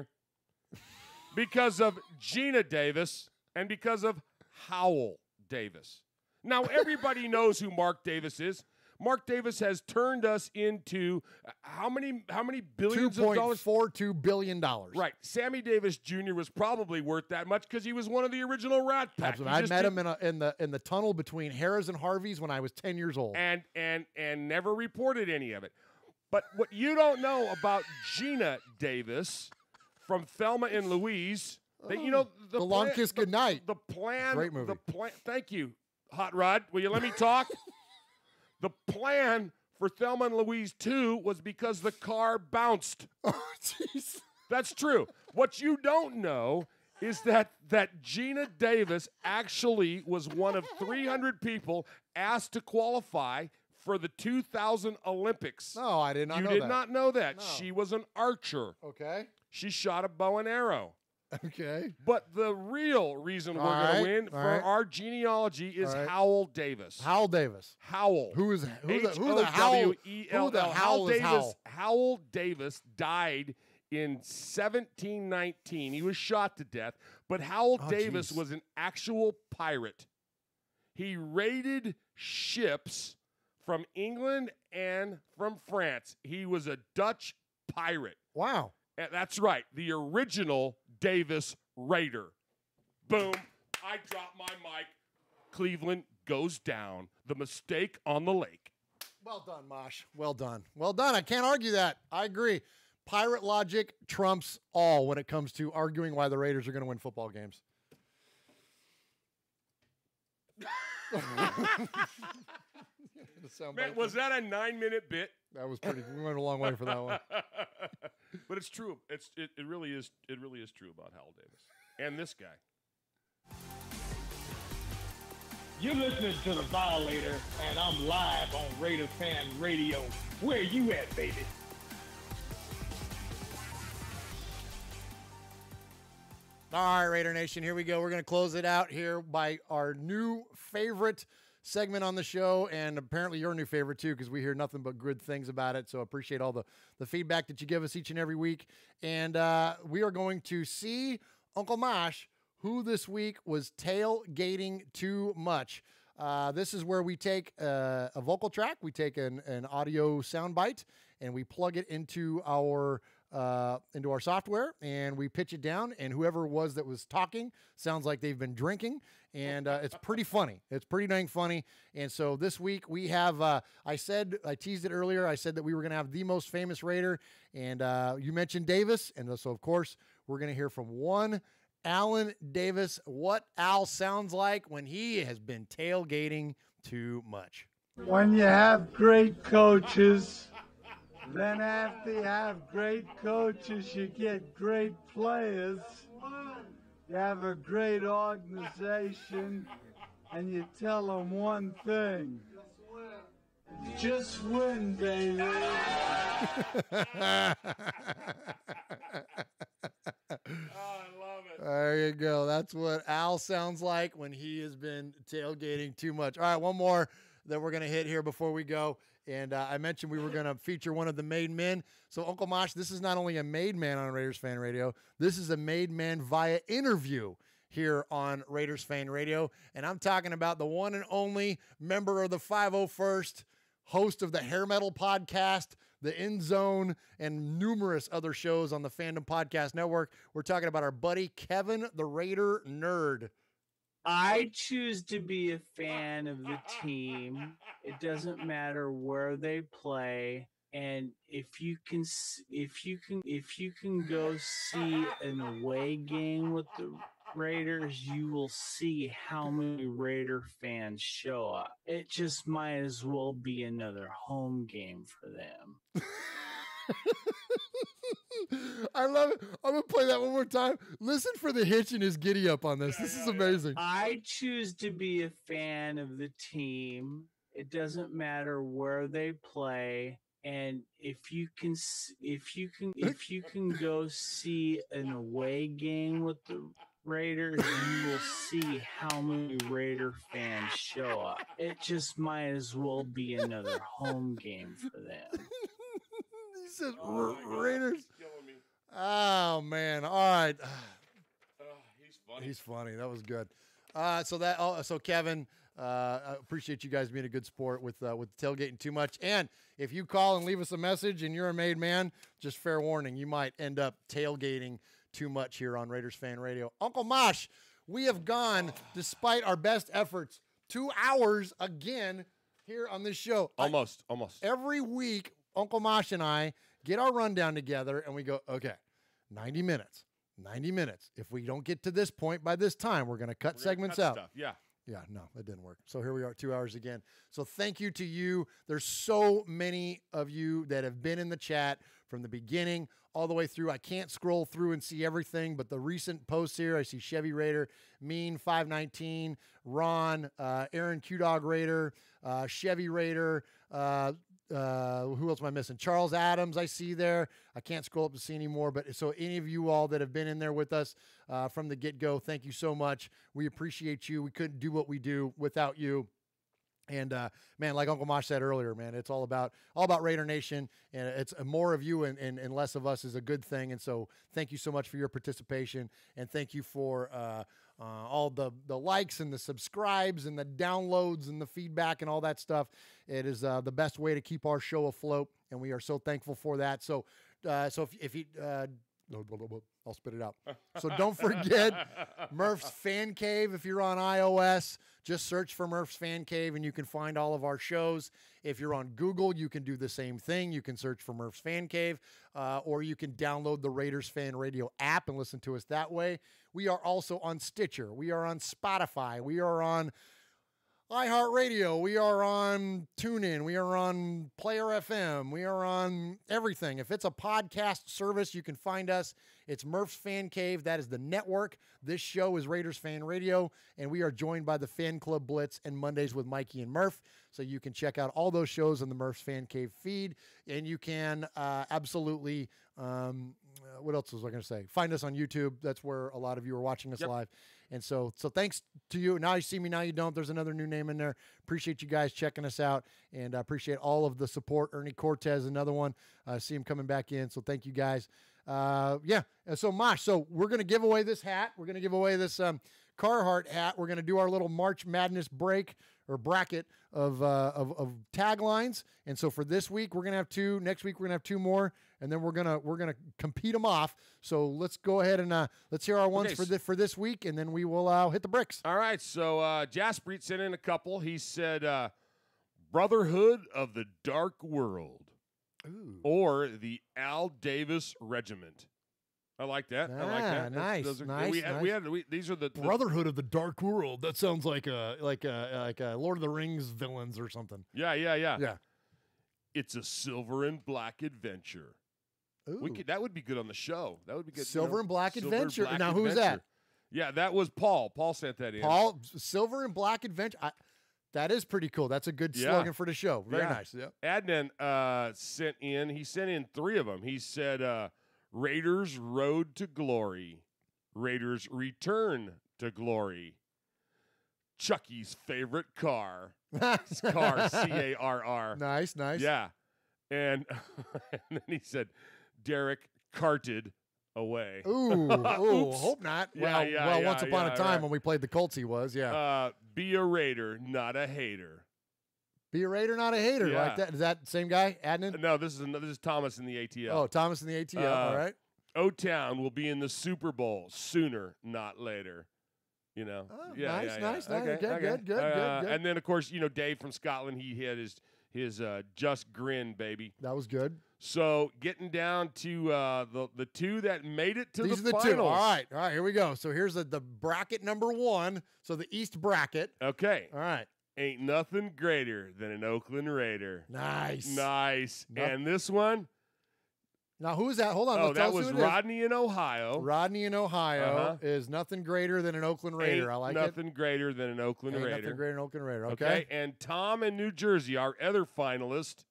Because of Gina Davis, and because of Howell Davis. Now, everybody knows who Mark Davis is. Mark Davis has turned us into how many billions of dollars? $2.42 billion. Right. Sammy Davis Jr. was probably worth that much because he was one of the original Rat Pack. Absolutely. I met him in the tunnel between Harrah's and Harvey's when I was 10 years old. And never reported any of it. But what you don't know about Gina Davis from Thelma and Louise, the Long Kiss Goodnight. The plan. Great movie. Thank you, Hot Rod. Will you let me talk? The plan for Thelma and Louise 2 was because the car bounced. Oh, jeez. That's true. What you don't know is that Gina Davis actually was one of 300 people asked to qualify for the 2000 Olympics. No, I did not know that. You did not know that. No. She was an archer. Okay. She shot a bow and arrow. Okay. But the real reason we're going to win for our genealogy is Howell Davis. Howell Davis. Howell. Who the Howell Davis? Howell Davis died in 1719. He was shot to death. But Howell Davis was an actual pirate. He raided ships from England and from France. He was a Dutch pirate. Wow. That's right. The original Davis Raider. Boom. I drop my mic. Cleveland goes down. The mistake on the lake. Well done, Mosh. Well done. Well done. I can't argue that. I agree. Pirate logic trumps all when it comes to arguing why the Raiders are going to win football games. Man, was that a 9-minute bit? That was pretty. We went a long way for that one. But it's true. It really is. It really is true about Howell Davis and this guy. You're listening to The Violator, and I'm live on Raider Fan Radio. Where you at, baby? All right, Raider Nation, here we go. We're going to close it out here by our new favorite segment on the show, and apparently your new favorite too, because we hear nothing but good things about it. So appreciate all the feedback that you give us each and every week. And we are going to see Uncle Mosh, who this week was tailgating too much. This is where we take a vocal track, we take an audio soundbite, and we plug it into our software, and we pitch it down, and whoever it was that was talking sounds like they've been drinking, and it's pretty funny. It's pretty dang funny. And so this week we have, I teased it earlier, I said that we were going to have the most famous Raider, and you mentioned Davis, and so of course we're going to hear from one Alan Davis, what Al sounds like when he has been tailgating too much. When you have great coaches, then after you have great coaches, you get great players. You have a great organization, and you tell them one thing. Just win, baby. There you go. That's what Al sounds like when he has been tailgating too much. All right, one more that we're going to hit here before we go. And I mentioned we were going to feature one of the made men. So, Uncle Mosh, this is not only a made man on Raiders Fan Radio. This is a made man via interview. here on Raiders Fan Radio. And I'm talking about the one and only member of the 501st, host of the Hair Metal Podcast, the End Zone, and numerous other shows on the Fandom Podcast Network. We're talking about our buddy Kevin, the Raider Nerd. I choose to be a fan of the team. It doesn't matter where they play. And if you can go see an away game with the Raiders, you will see how many Raider fans show up. It just might as well be another home game for them. I love it. I'm going to play that one more time. Listen for the hitch in his giddy up on this. This is amazing. I choose to be a fan of the team. It doesn't matter where they play. And if you can go see an away game with the Raiders, you will see how many Raider fans show up. It just might as well be another home game for them. He said Raiders. Oh man! All right. He's funny. He's funny. That was good. So Kevin, I appreciate you guys being a good sport with tailgating too much. And if you call and leave us a message and you're a made man, just fair warning, you might end up tailgating too much here on Raiders Fan Radio. Uncle Mosh, we have gone, despite our best efforts, 2 hours again here on this show. Almost. Every week, Uncle Mosh and I get our rundown together and we go, okay, 90 minutes. 90 minutes. If we don't get to this point by this time, we're going to cut segments out. Stuff. Yeah. Yeah, no, that didn't work. So here we are, 2 hours again. So thank you to you. There's so many of you that have been in the chat from the beginning all the way through. I can't scroll through and see everything, but the recent posts here, I see Chevy Raider, Mean 519, Ron, Aaron Q-Dog Raider, Chevy Raider, who else am I missing? Charles Adams, I see there. I can't scroll up to see anymore, but so any of you all that have been in there with us from the get-go, thank you so much. We appreciate you. We couldn't do what we do without you. And man, like Uncle Mosh said earlier, man, it's all about Raider Nation, and it's more of you and less of us is a good thing. And so thank you so much for your participation, and thank you for all the likes and the subscribes and the downloads and the feedback and all that stuff. It is the best way to keep our show afloat, and we are so thankful for that. So if you I'll spit it out. So don't forget Murf's Fan Cave. If you're on iOS, just search for Murf's Fan Cave and you can find all of our shows. If you're on Google, you can do the same thing. You can search for Murf's Fan Cave, or you can download the Raiders Fan Radio app and listen to us that way. We are also on Stitcher. We are on Spotify. We are on iHeartRadio. We are on TuneIn. We are on Player FM. We are on everything. If it's a podcast service, you can find us. It's Murf's Fan Cave. That is the network. This show is Raiders Fan Radio, and we are joined by the Fan Club Blitz and Mondays with Mikey and Murf. So you can check out all those shows on the Murf's Fan Cave feed, and you can absolutely, what else was I going to say? Find us on YouTube. That's where a lot of you are watching us live. And so thanks to you. Now you see me, now you don't. There's another new name in there. Appreciate you guys checking us out, and I appreciate all of the support. Ernie Cortez, another one. I see him coming back in, so thank you guys. Yeah, so Mosh, so we're going to give away this hat. We're going to give away this Carhartt hat. We're going to do our little March Madness break or bracket of taglines. And so for this week, we're going to have 2. Next week, we're going to have 2 more. And then we're gonna compete them off. So let's go ahead and let's hear our ones for this week, and then we will hit the bricks. All right. So Jaspreet sent in a couple. He said, "Brotherhood of the Dark World," or the Al Davis Regiment. I like that. I like that. Nice. These are the Brotherhood of the Dark World. That sounds like a Lord of the Rings villains or something. Yeah. It's a silver and black adventure. That would be good on the show. That would be good. Silver and Black Adventure. Now, who's that? Yeah, that was Paul. Paul sent that in. Paul, Silver and Black Adventure. That is pretty cool. That's a good slogan for the show. Very nice. Yeah. Adnan sent in. He sent in 3 of them. He said, Raiders Road to Glory. Raiders Return to Glory. Chucky's favorite car. Car, C-A-R-R. Nice. Yeah. And then he said, Derek carted away. Ooh, hope not. Yeah, once upon a time right. when we played the Colts, he was, yeah. Be a Raider, not a hater. Be a Raider, not a hater. Yeah. Like that. Is that the same guy, Adnan? No, this is Thomas in the ATL. Oh, Thomas in the ATL. All right. O-Town will be in the Super Bowl sooner, not later. You know? Oh, Yeah. nice. Okay, Good. And then, of course, Dave from Scotland, he had his just grin, baby. That was good. So getting down to the two that made it to These the are the finals. two. All right, here we go. So here's the bracket number 1. So the East bracket. Okay. All right. Ain't nothing greater than an Oakland Raider. Nice. And this one. Now, who is that? Hold on. Oh, that was Rodney in Ohio. Rodney in Ohio is nothing greater than an Oakland Raider. I like it. Nothing greater than an Oakland Raider. Nothing greater than an Oakland Raider. Okay. And Tom in New Jersey, our other finalist,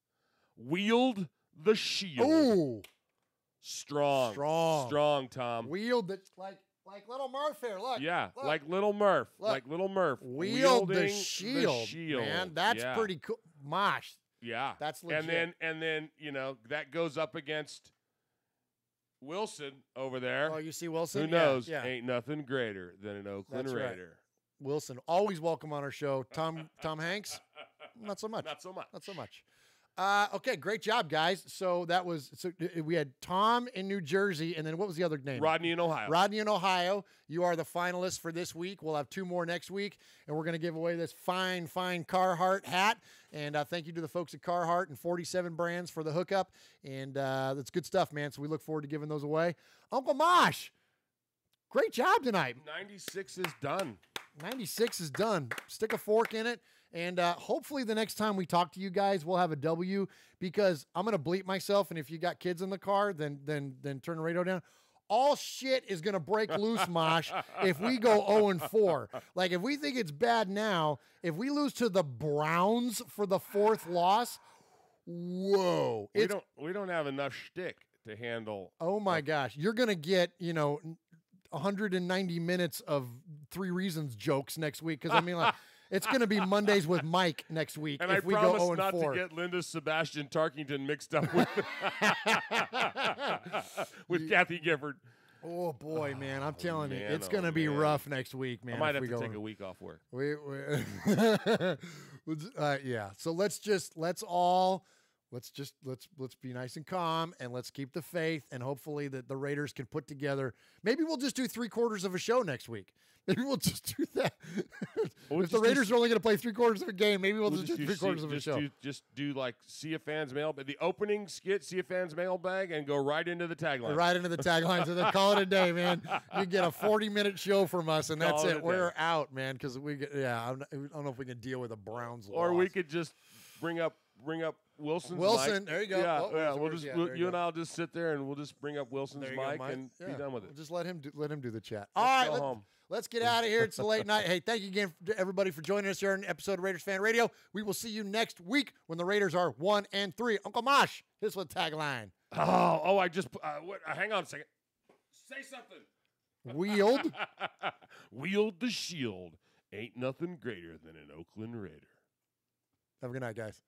wield the shield. Ooh. Strong, Tom. Wield the like little Murf here. Look. Yeah, look. like little Murf. Look. Like little Murf. Wield the Wielding shield. Man, that's pretty cool. Mosh. Yeah. That's legit. And then, that goes up against Wilson over there. Oh, you see Wilson? Who knows? Yeah. Ain't nothing greater than an Oakland That's right. Raider. Wilson, always welcome on our show. Tom Hanks, not so much. Not so much. Okay, great job, guys. So we had Tom in New Jersey, and then what was the other name? Rodney in Ohio. Rodney in Ohio. You are the finalist for this week. We'll have 2 more next week, and we're going to give away this fine Carhartt hat. And thank you to the folks at Carhartt and 47 Brands for the hookup. And that's good stuff, man. So we look forward to giving those away. Uncle Mosh, great job tonight. 96 is done. 96 is done. Stick a fork in it. And hopefully the next time we talk to you guys, we'll have a W, because I'm going to bleep myself. And if you got kids in the car, then turn the radio down. All shit is going to break loose, Mosh, if we go 0-4. Like, if we think it's bad now, if we lose to the Browns for the 4th loss, whoa. We don't have enough shtick to handle. Oh, my gosh. You're going to get, 190 minutes of 3 Reasons jokes next week. Because, I mean, like, it's going to be Mondays with Mike next week And if we go 0-4. I promise not to get Linda Sebastian Tarkington mixed up with Kathy Gifford. Oh, boy, man. I'm telling you, it's going to be rough next week, man. I might have to take a week off work. Yeah. So let's be nice and calm, and let's keep the faith, and hopefully that the Raiders can put together. Maybe we'll just do 3/4 of a show next week. Maybe we'll just do that. If the Raiders are only going to play 3/4 of a game, maybe we'll just do 3/4 of a show. Just do like See a Fan's Mailbag, the opening skit, See a Fan's Mailbag, and go right into the tagline. Right into the tagline. So then call it a day, man. You get a 40-minute show from us, and that's it. We're out, man, because I don't know if we can deal with a Browns loss. Or we could just bring up Wilson's Wilson, mic. there you go. Yeah, we'll just you and I'll just sit there and we'll just bring up Wilson's mic and be done with it. We'll just let him do the chat. All right, let's get out of here. It's a late night. Hey, thank you again to everybody for joining us here on an episode of Raiders Fan Radio. We will see you next week when the Raiders are 1-3. Uncle Mosh, his with tagline. I just hang on a second. Say something. Wield the shield. Ain't nothing greater than an Oakland Raider. Have a good night, guys.